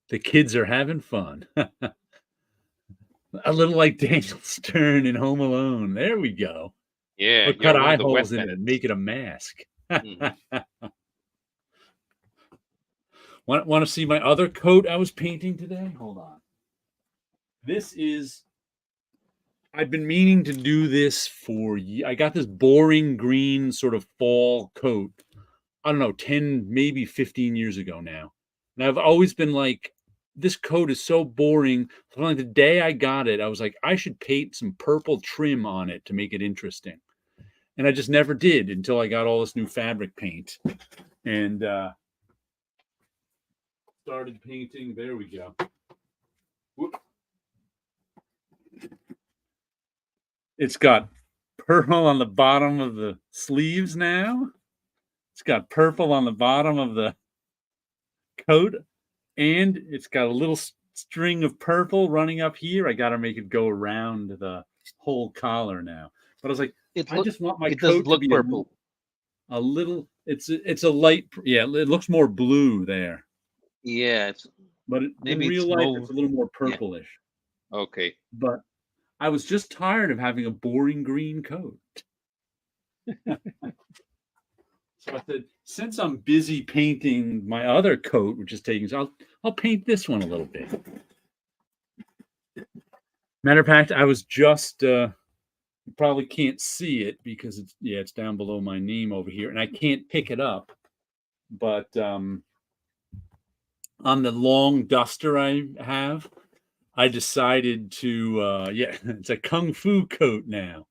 The kids are having fun. A little like Daniel Stern in Home Alone. There we go. Yeah, Or cut you're one eye of the wet holes in it and make it a mask. Want to see my other coat I was painting today? Hold on. This is, I've been meaning to do this for years. I got this boring green sort of fall coat, I don't know, 10, maybe 15 years ago now. And I've always been like, this coat is so boring. So like the day I got it, I was like, I should paint some purple trim on it to make it interesting. And I just never did until I got all this new fabric paint. And started painting. There we go. Whoop. It's got purple on the bottom of the sleeves now. It's got purple on the bottom of the coat. And it's got a little string of purple running up here. I got to make it go around the whole collar now. But I was like, I just want my coat to be purple. A little, it's a light, yeah, it looks more blue there. Yeah, but in real life, it's a little more purplish. Yeah. Okay. But I was just tired of having a boring green coat. So I said, since I'm busy painting my other coat, which is taking, so I'll paint this one a little bit. Matter of fact, I was just you probably can't see it because it's down below my name over here, and I can't pick it up. But on the long duster I have, I decided to it's a kung fu coat now.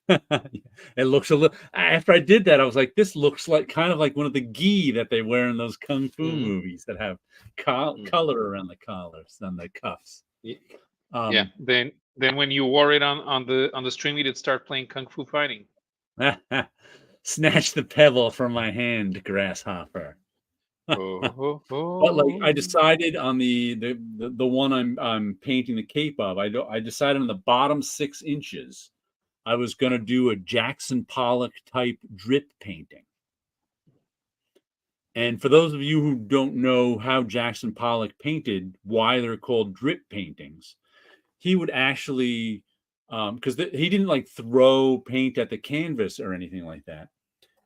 It looks a little, after I did that, I was like, this looks like kind of like one of the gi that they wear in those kung fu movies that have color around the collars and the cuffs. Yeah. Then when you wore it on the stream, you did start playing kung fu fighting. Snatch the pebble from my hand, grasshopper. But like I decided on the one I'm painting the cape of, I decided on the bottom 6 inches I was going to do a Jackson Pollock type drip painting. And for those of you who don't know how Jackson Pollock painted, why they're called drip paintings, he would actually, because he didn't like throw paint at the canvas or anything like that.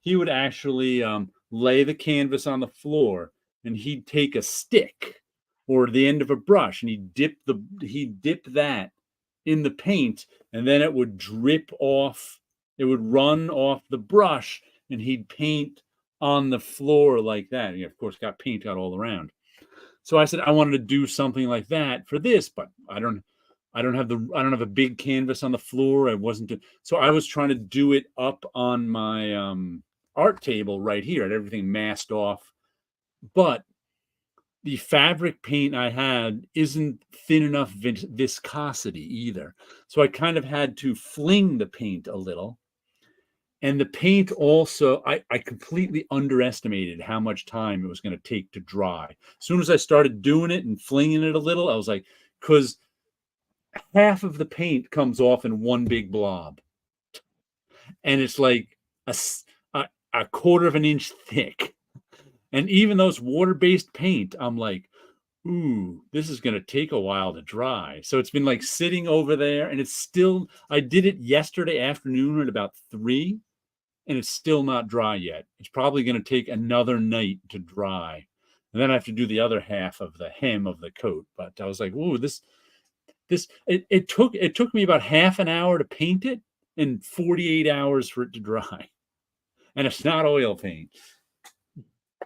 He would actually lay the canvas on the floor, and he'd take a stick or the end of a brush, and he'd dip that in the paint, and then it would drip off. It would run off the brush, and he'd paint on the floor like that. And he, of course, got paint out all around. So I said I wanted to do something like that for this, but I don't have a big canvas on the floor. So I was trying to do it up on my art table right here. I had everything masked off, but the fabric paint I had isn't thin enough viscosity either. So I kind of had to fling the paint a little. And the paint also, I completely underestimated how much time it was going to take to dry. As soon as I started doing it and flinging it a little, I was like, because half of the paint comes off in one big blob. And it's like a quarter of an inch thick. And even though it's water-based paint, I'm like, ooh, this is going to take a while to dry. So it's been like sitting over there, and it's still, I did it yesterday afternoon at about 3, and it's still not dry yet. It's probably going to take another night to dry. And then I have to do the other half of the hem of the coat. But I was like, ooh, it took me about half an hour to paint it and 48 hours for it to dry. And it's not oil paint.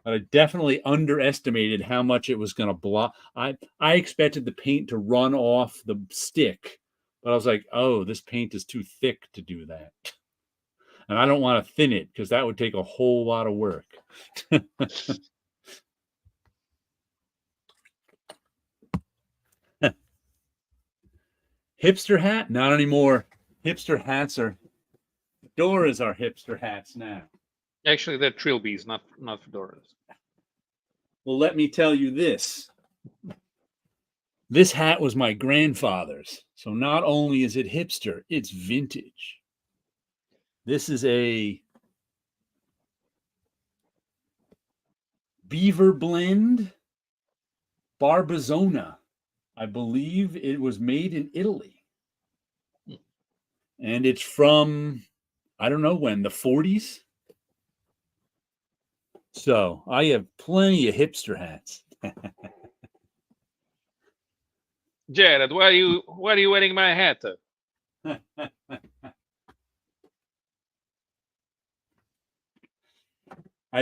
But I definitely underestimated how much it was going to block. I expected the paint to run off the stick, but I was like, oh, this paint is too thick to do that. And I don't want to thin it because that would take a whole lot of work. Hipster hat? Not anymore. Hipster hats are, fedoras are hipster hats now. Actually, they're trilbies, not fedoras. Well, let me tell you this. This hat was my grandfather's. So not only is it hipster, it's vintage. This is a Beaver Blend Barbizona. I believe it was made in Italy. And it's from, I don't know when, the 40s? So I have plenty of hipster hats. Jared, why are you wearing my hat?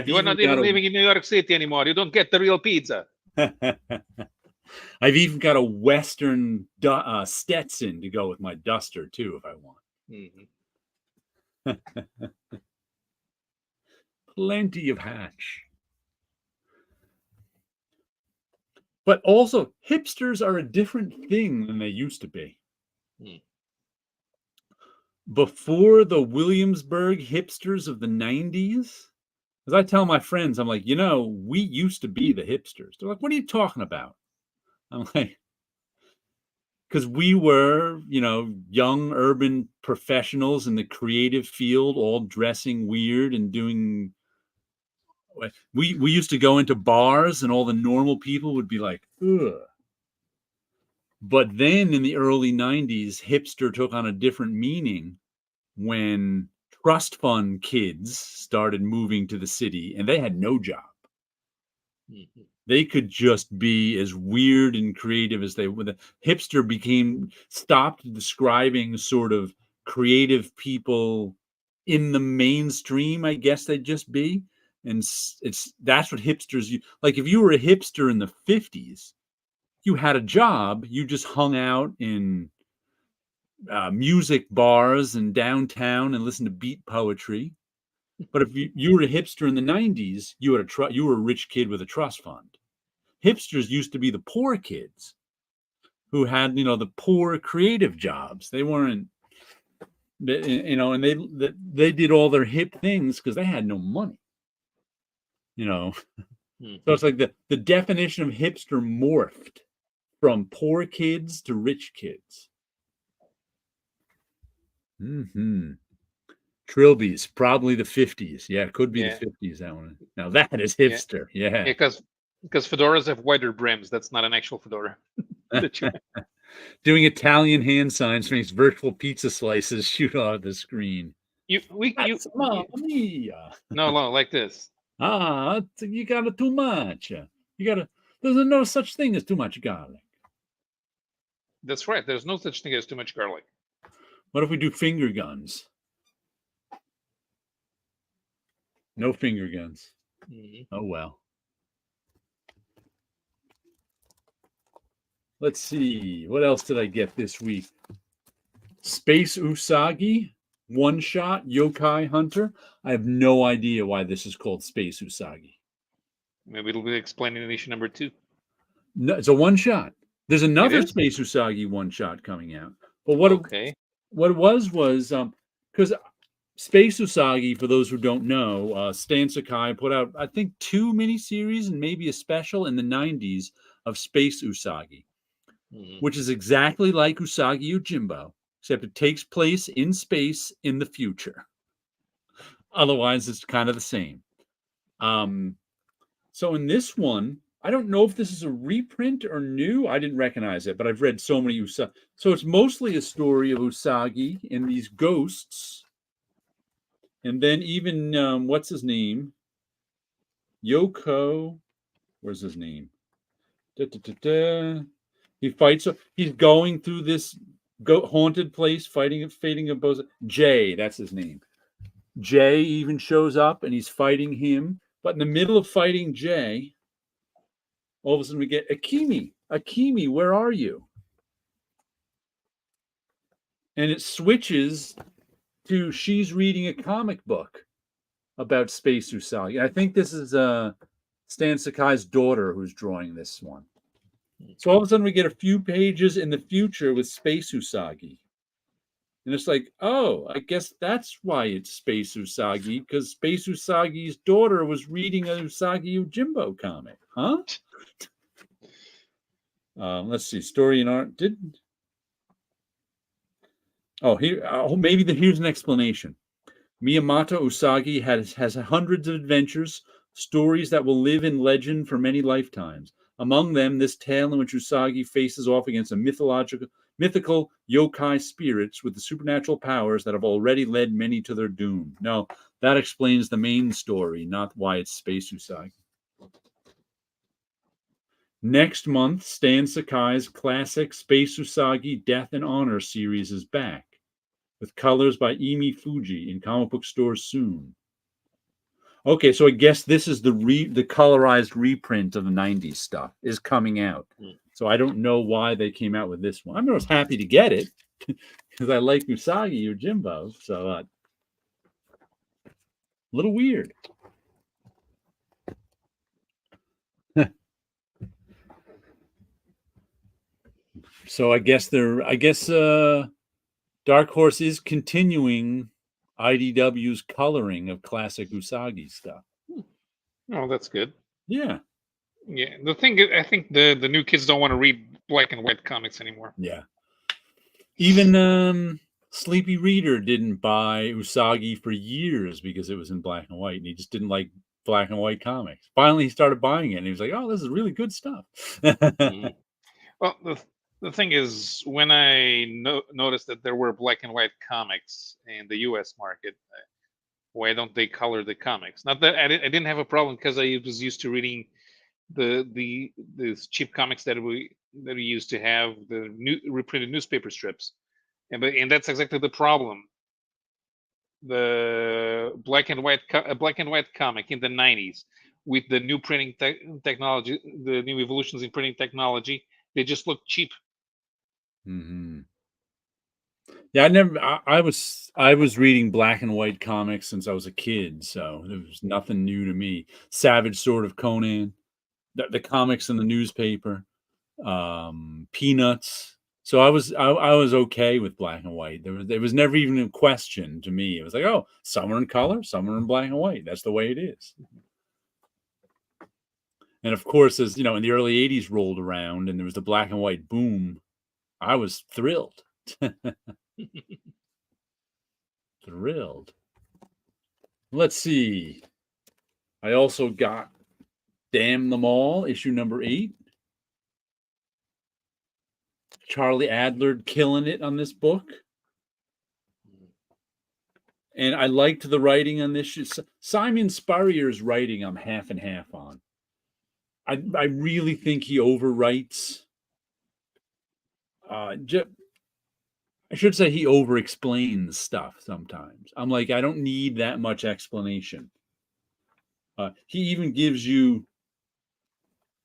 You are not even living in New York City anymore. You don't get the real pizza. I've even got a Western Stetson to go with my duster too, if I want. Mm-hmm. Plenty of hatch. But also, hipsters are a different thing than they used to be. Before the Williamsburg hipsters of the 90s, as I tell my friends, I'm like, we used to be the hipsters. They're like, what are you talking about? I'm like, because we were, young urban professionals in the creative field, all dressing weird and doing. We used to go into bars and all the normal people would be like, ugh. But then in the early 90s, hipster took on a different meaning when trust fund kids started moving to the city and they had no job. Mm-hmm. They could just be as weird and creative as they would. Hipster stopped describing sort of creative people in the mainstream, I guess they'd just be. And that's what hipsters, like if you were a hipster in the 50s, you had a job, you just hung out in music bars and downtown and listened to beat poetry. But if you were a hipster in the 90s, you were a rich kid with a trust fund. Hipsters used to be the poor kids who had, the poor creative jobs. They weren't, and they did all their hip things because they had no money. Mm-hmm. So it's like the definition of hipster morphed from poor kids to rich kids. Mm-hmm. Trilbies, probably the 50s. Yeah, it could be the 50s, that one. Now that is hipster. Yeah. Because fedoras have wider brims. That's not an actual fedora. Doing Italian hand signs makes virtual pizza slices shoot off the screen. No, like this. You got it too much. There's no such thing as too much garlic. That's right. There's no such thing as too much garlic. What if we do finger guns? No finger guns. Mm-hmm. Oh, well. Let's see. What else did I get this week? Space Usagi, one-shot Yokai Hunter. I have no idea why this is called Space Usagi. Maybe it'll be explained in issue number 2. No, it's a one-shot. There's another Space Usagi one-shot coming out. But what it was because Space Usagi, for those who don't know, Stan Sakai put out, I think, 2 miniseries and maybe a special in the 90s of Space Usagi, which is exactly like Usagi Yojimbo, except it takes place in space in the future. Otherwise, it's kind of the same. So in this one, I don't know if this is a reprint or new. I didn't recognize it, but I've read so many Usagi. So it's mostly a story of Usagi and these ghosts. And then even, what's his name? Yoko. Where's his name? Da, da, da, da. He fights. He's going through this haunted place, fighting a boss. Jay, that's his name. Jay even shows up, and he's fighting him. But in the middle of fighting Jay, all of a sudden we get Akemi. Akemi, where are you? And it switches to she's reading a comic book about Space Usagi. I think this is Stan Sakai's daughter who's drawing this one. So all of a sudden we get a few pages in the future with Space Usagi. And it's like, oh, I guess that's why it's Space Usagi, because Space Usagi's daughter was reading a Usagi Yojimbo comic. Huh? Let's see. Story and art. Here's an explanation. Miyamoto Usagi has hundreds of adventures, stories that will live in legend for many lifetimes. Among them, this tale in which Usagi faces off against a mythical yokai spirits with the supernatural powers that have already led many to their doom. No, that explains the main story, not why it's Space Usagi. Next month, Stan Sakai's classic Space Usagi Death and Honor series is back, with colors by Emi Fuji in comic book stores soon. Okay, so I guess this is the colorized reprint of the 90s stuff is coming out. So I don't know why they came out with this one. I'm just happy to get it because I like Usagi Yojimbo. So a little weird. So I guess Dark Horse is continuing IDW's coloring of classic Usagi stuff. Oh, that's good. Yeah. Yeah. The thing is, I think the new kids don't want to read black and white comics anymore. Yeah. Even Sleepy Reader didn't buy Usagi for years because it was in black and white, and he just didn't like black and white comics. Finally, he started buying it, and he was like, "Oh, this is really good stuff." Mm-hmm. Well, the thing is, when I noticed that there were black and white comics in the U.S. market, why don't they color the comics? Not that I didn't have a problem because I was used to reading the cheap comics that we used to have, the new reprinted newspaper strips, and that's exactly the problem. The black and white comic in the 90s with the new printing technology, the new evolutions in printing technology, they just look cheap. Mm-hmm. Yeah, I was reading black and white comics since I was a kid, so it was nothing new to me. Savage Sword of Conan, the comics in the newspaper, Peanuts. So I was okay with black and white. There was never even a question to me. It was like, oh, some are in color, some are in black and white. That's the way it is. And of course, as you know, in the early 80s rolled around and there was the black and white boom, I was thrilled. Thrilled. Let's see. I also got Damn Them All, issue number 8. Charlie Adler killing it on this book. And I liked the writing on this. Simon Spurrier's writing I'm half and half on. I really think he overwrites. I should say he over-explains stuff sometimes. I'm like, I don't need that much explanation. He even gives you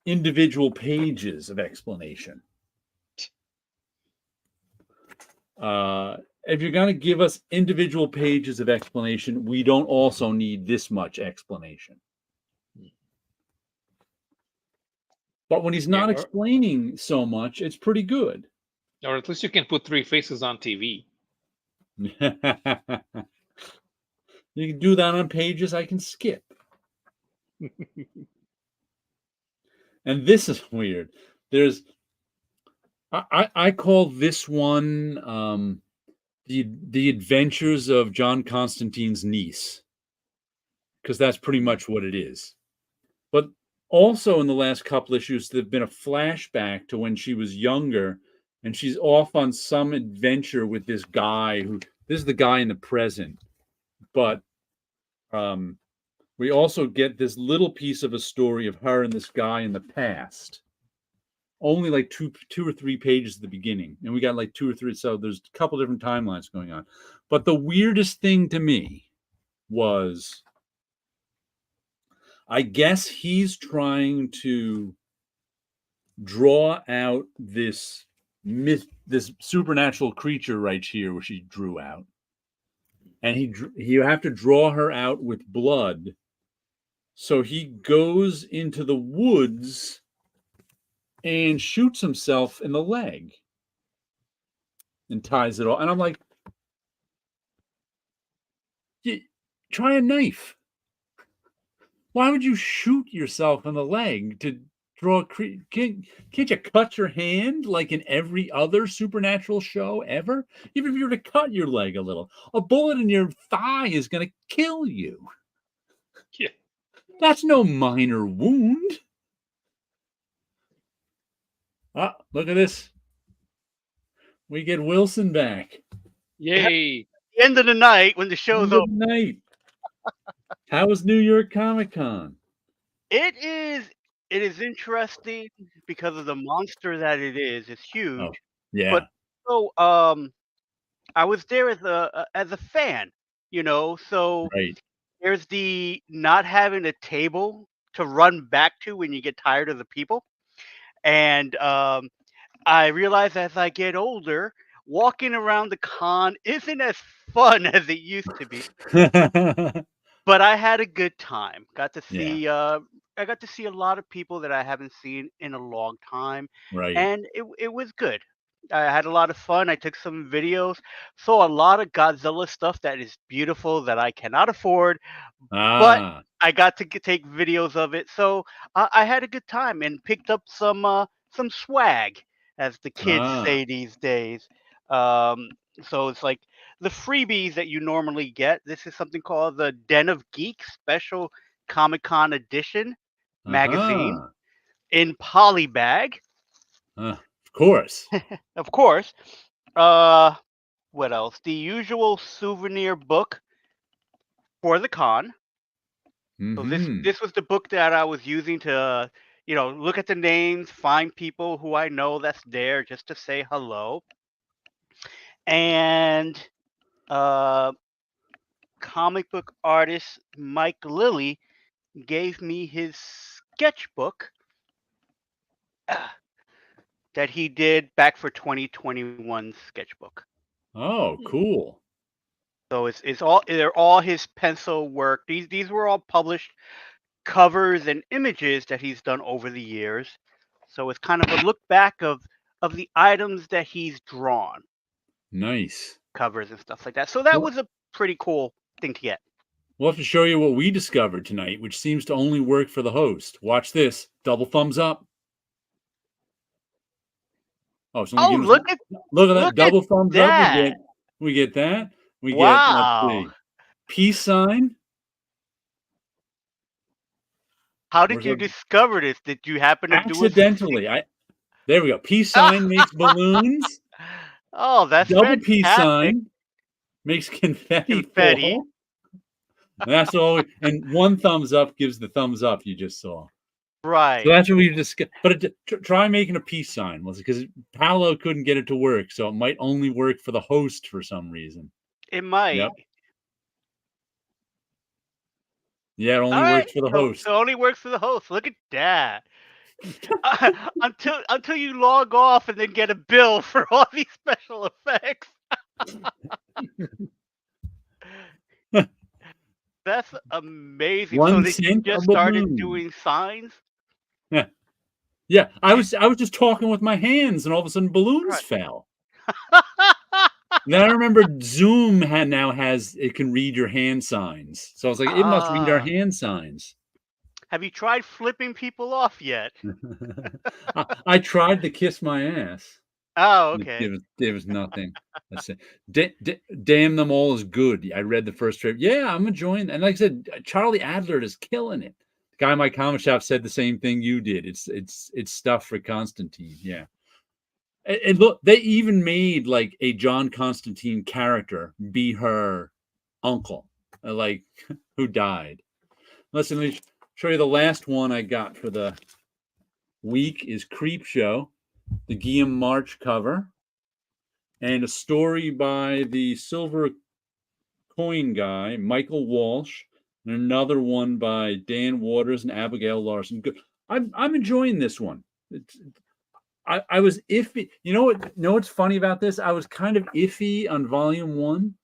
individual pages of explanation. If you're going to give us individual pages of explanation, we don't also need this much explanation. But when he's not explaining so much, it's pretty good. Or at least you can put 3 faces on TV. You can do that on pages I can skip. And this is weird. I call this one the Adventures of John Constantine's Niece, because that's pretty much what it is. But Also, in the last couple issues, there've been a flashback to when she was younger, and she's off on some adventure with this guy who. This is the guy in the present, but we also get this little piece of a story of her and this guy in the past. Only like two or three pages at the beginning, and we got like 2 or 3. So there's a couple different timelines going on. But the weirdest thing to me was, I guess he's trying to draw out this myth, this supernatural creature right here, where she drew out, and you have to draw her out with blood. So he goes into the woods and shoots himself in the leg and ties it all. And I'm like, try a knife. Why would you shoot yourself in the leg to draw a can't you cut your hand like in every other supernatural show ever? Even if you were to cut your leg a little, a bullet in your thigh is going to kill you. Yeah. That's no minor wound. Ah, look at this. We get Wilson back. Yay. End of the night when the show's over. Night. How was New York Comic Con? It is interesting because of the monster that it is. It's huge. Oh, yeah. But so I was there as a fan, so right. There's the not having a table to run back to when you get tired of the people. And I realize as I get older, walking around the con isn't as fun as it used to be. But I had a good time. Got to see I got to see a lot of people that I haven't seen in a long time. Right. And it was good. I had a lot of fun. I took some videos, saw a lot of Godzilla stuff that is beautiful that I cannot afford, but I got to take videos of it. So I had a good time and picked up some swag, as the kids say these days. So it's like the freebies that you normally get. This is something called the Den of Geeks Special Comic-Con Edition magazine in polybag. Of course. Of course. What else? The usual souvenir book for the con. So this was the book that I was using to, look at the names, find people who I know that's there just to say hello. And comic book artist Mike Lilly gave me his sketchbook that he did back for 2021 sketchbook. Oh, cool. So they're all his pencil work. These were all published covers and images that he's done over the years. So it's kind of a look back of the items that he's drawn. Nice. Covers and stuff like that. So that was a pretty cool thing to get. We'll have to show you what we discovered tonight, which seems to only work for the host. Watch this. Double thumbs up. Oh, so look at that. Double thumbs up. We get that. We get, let's see, peace sign. How did you discover this? Did you happen to accidentally? There we go. Peace sign makes balloons. Oh, that's double fantastic. Peace sign makes confetti. Fall. That's all. And one thumbs up gives the thumbs up you just saw. Right. So that's what we discussed. But try making a peace sign, because Paulo couldn't get it to work, so it might only work for the host for some reason. It might. Yep. Yeah, it only works for the host. It only works for the host. Look at that. Until you log off and then get a bill for all these special effects. That's amazing. So they just started doing signs? Yeah. I was just talking with my hands, and all of a sudden balloons fell. Then I remember Zoom it can read your hand signs. So I was like, it must read our hand signs. Have you tried flipping people off yet? I tried to kiss my ass. Oh, okay. There was nothing. Let's say, damn them all is good. I read the first trip. Yeah, I'm enjoying. And like I said, Charlie Adler is killing it. The guy in my comic shop said the same thing you did. It's stuff for Constantine. Yeah. And look, they even made like a John Constantine character be her uncle, like who died. Listen, let me show you the last one I got for the week is Creep Show, the Guillaume March cover, and a story by the Silver Coin guy, Michael Walsh, and another one by Dan Waters and Abigail Larson. Good. I'm enjoying this one. I was iffy. You know what's funny about this? I was kind of iffy on volume 1,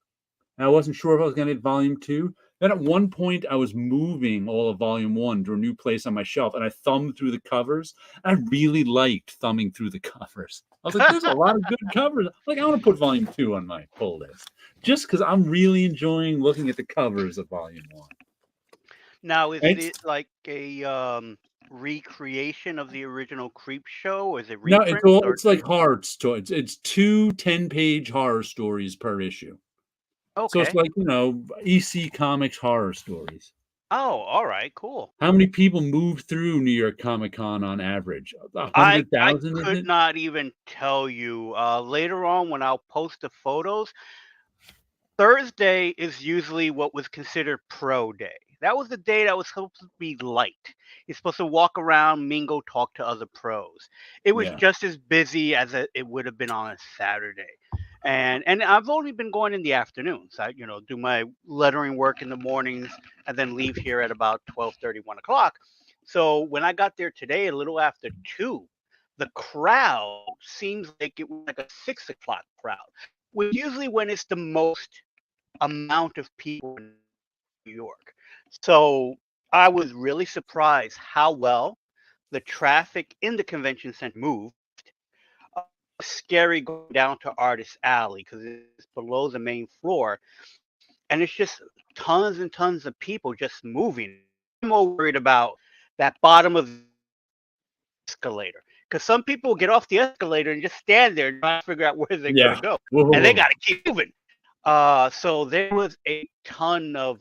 and I wasn't sure if I was going to get volume 2. Then at one point, I was moving all of volume 1 to a new place on my shelf, and I thumbed through the covers. I really liked thumbing through the covers. I was like, there's a lot of good covers. Like, I want to put volume 2 on my pull list, just because I'm really enjoying looking at the covers of volume 1. Now, is it like a recreation of the original Creep Show? Or is it No, reprint? it's like horror stories. It's 2 10-page horror stories per issue. Okay. So it's like, EC Comics horror stories. Oh, all right, cool. How many people move through New York Comic Con on average? 100,000? I could not even tell you. Later on, when I'll post the photos, Thursday is usually what was considered pro day. That was the day that was supposed to be light. You're supposed to walk around, mingle, talk to other pros. It was just as busy as it would have been on a Saturday. And I've only been going in the afternoons. I do my lettering work in the mornings and then leave here at about 12:30, 1 o'clock. So when I got there today, a little after 2, the crowd seems like it was like a 6 o'clock crowd, which usually when it's the most amount of people in New York. So I was really surprised how well the traffic in the convention center moved. Scary going down to Artist Alley because it's below the main floor, and it's just tons and tons of people just moving. I'm more worried about that bottom of the escalator because some people get off the escalator and just stand there and try to figure out where they're going to go. Whoa. And they got to keep moving. So there was a ton of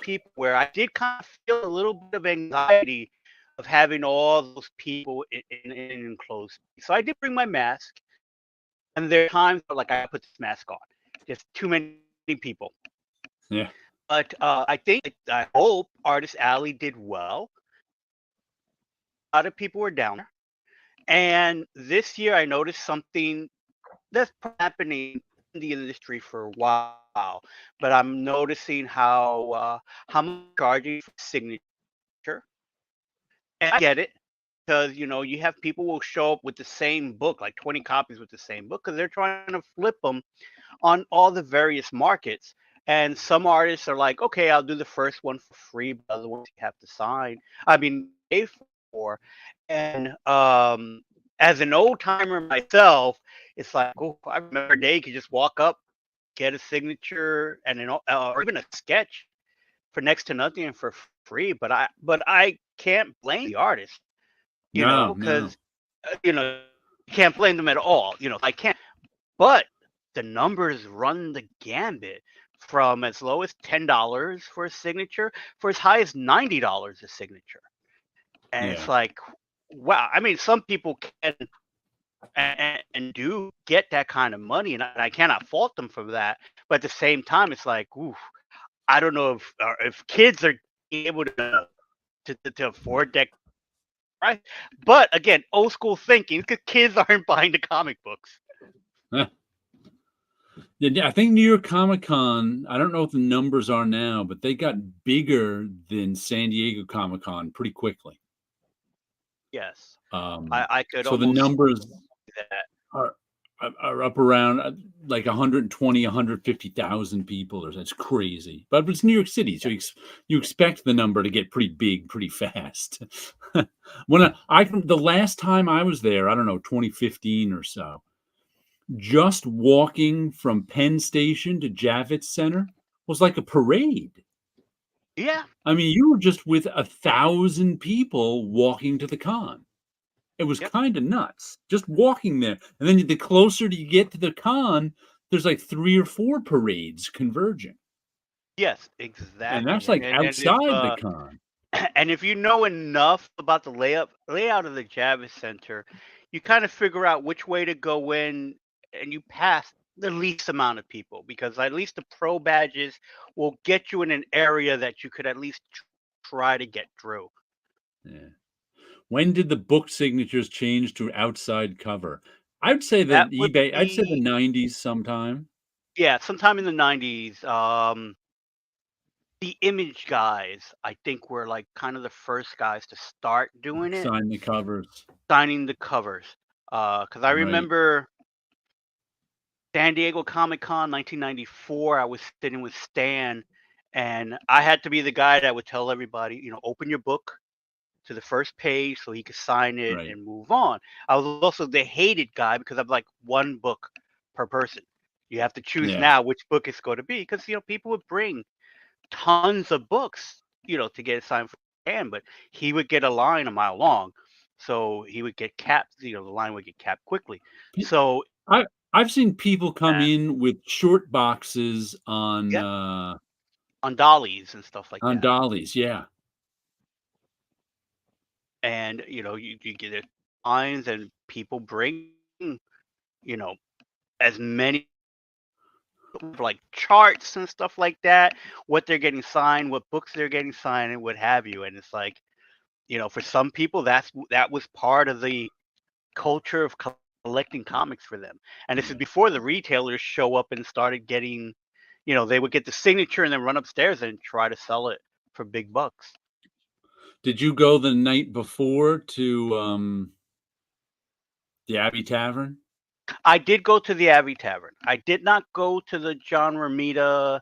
people where I did kind of feel a little bit of anxiety of having all those people in enclosed space. So I did bring my mask, and there are times where, like, I put this mask on. Just too many people. Yeah. But I hope Artist Alley did well. A lot of people were down there. And this year I noticed something that's happening in the industry for a while, but I'm noticing how much charging for signature. And I get it, because you have people will show up with the same book, like 20 copies with the same book, because they're trying to flip them on all the various markets. And some artists are like, okay, I'll do the first one for free, but other ones you have to pay for. And as an old timer myself, it's like, oh, I remember a day you could just walk up, get a signature, and or even a sketch for next to nothing and for free. But I can't blame the artist, because you can't blame them at all. I can't. But the numbers run the gambit from as low as $10 for a signature for as high as $90 a signature. And it's like, wow. I mean, some people can and do get that kind of money, and I cannot fault them for that. But at the same time, it's like, ooh, I don't know if kids are able to afford that. Right. But again, old school thinking, because kids aren't buying the comic books. Yeah, I think New York Comic Con, I don't know what the numbers are now, but they got bigger than San Diego Comic Con pretty quickly. Yes. I could so the numbers are up around like 120, 150,000 people. That's crazy. But it's New York City, so you expect the number to get pretty big pretty fast. The last time I was there, I don't know, 2015 or so, just walking from Penn Station to Javits Center was like a parade. Yeah. I mean, you were just with 1,000 people walking to the con. It was kind of nuts, just walking there. And then the closer you get to the con, there's like 3 or 4 parades converging. Yes, exactly. And that's like outside the con. And if you know enough about the layout of the Javits Center, you kind of figure out which way to go in, and you pass the least amount of people because at least the pro badges will get you in an area that you could at least try to get through. Yeah. When did the book signatures change to outside cover? I'd say That the would eBay. I'd say the be, '90s sometime. yeah, sometime in the 90s. The Image guys, I think, were like kind of the first guys to start doing it, Sign the covers. signing the covers. Because I Right. remember San Diego Comic-Con 1994, I was sitting with Stan, and I had to be the guy that would tell everybody, open your book to the first page so he could sign it Right. and move on. I was also the hated guy because I'm like one book per person. You have to choose Yeah. now which book it's going to be because people would bring tons of books, to get it signed for Stan, but he would get a line a mile long, so he would get capped. The line would get capped quickly. Pe So I've seen people come uh, in with short boxes yeah, on dollies and stuff like on that. dollies. Yeah. And you get it lines and people bring you know as many like charts and stuff like that, what they're getting signed, what books they're getting signed, and what have you. And it's like, for some people that was part of the culture of collecting comics for them. And this is Yeah. before the retailers show up and started getting, they would get the signature and then run upstairs and try to sell it for big bucks. Did you go the night before to, the Abbey Tavern? I did go to the Abbey Tavern. I did not go to the John Romita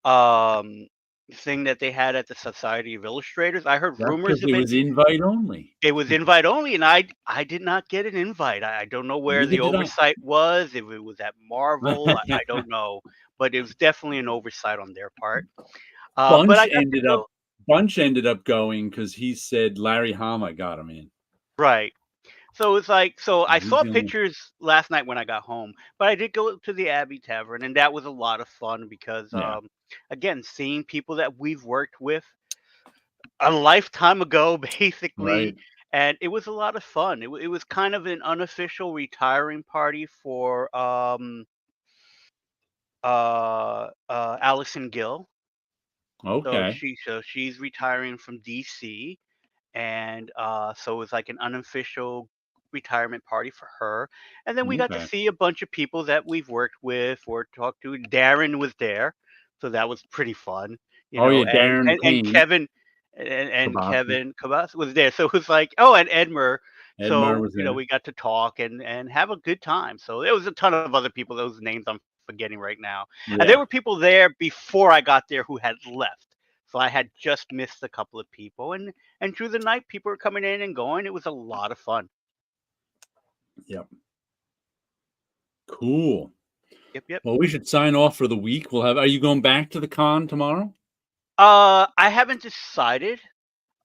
um thing that they had at the Society of Illustrators. I heard That's rumors because of it it. was invite only. It was invite only, and I did not get an invite. I don't know where Neither the did I. oversight was. If it was at Marvel, I don't know, but it was definitely an oversight on their part. But Bunch I got to ended up go. Bunch ended up going because he said Larry Hama got him in. Right. So it's like, so I He's saw the only pictures last night when I got home, but I did go to the Abbey Tavern, and that was a lot of fun because, yeah, again, seeing people that we've worked with a lifetime ago, basically, right. and it was a lot of fun. It was kind of an unofficial retiring party for Allison Gill. So Okay, she's retiring from DC, and so it was like an unofficial retirement party for her. And then we got to okay. see a bunch of people that we've worked with or talked to. Darren was there, so that was pretty fun, Oh, yeah, and Darren and Payne, Kevin and Kabasi. Kevin Kabas was there. So it was like, oh, and Edmer. Edmar So was there. we got to talk and have a good time. So there was a ton of other people. Those names I'm forgetting right now, and there Yeah. were people there before I got there who had left. So I had just missed a couple of people, and through the night, people were coming in and going. It was a lot of fun. Yep. Cool. Yep, yep. Well, we should sign off for the week. Are you going back to the con tomorrow? I haven't decided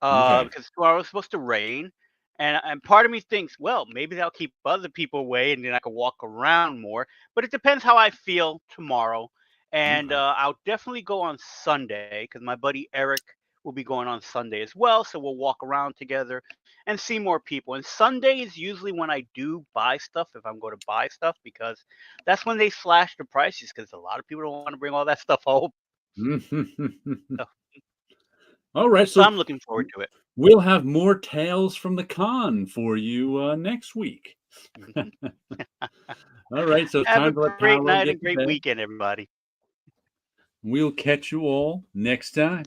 Okay. because tomorrow's supposed to rain, and part of me thinks, well, maybe that'll keep other people away, and then I can walk around more. But it depends how I feel tomorrow, and Okay. I'll definitely go on Sunday because my buddy Eric will be going on Sunday as well. So we'll walk around together and see more people. And Sunday is usually when I do buy stuff if I'm going to buy stuff because that's when they slash the prices because a lot of people don't want to bring all that stuff home. So, All right. so So I'm looking forward to it. we'll have more tales from the con for you next week. Mhm. All right. So it's Have a time to let great Paolo night get and to great bed. weekend, everybody. We'll catch you all next time.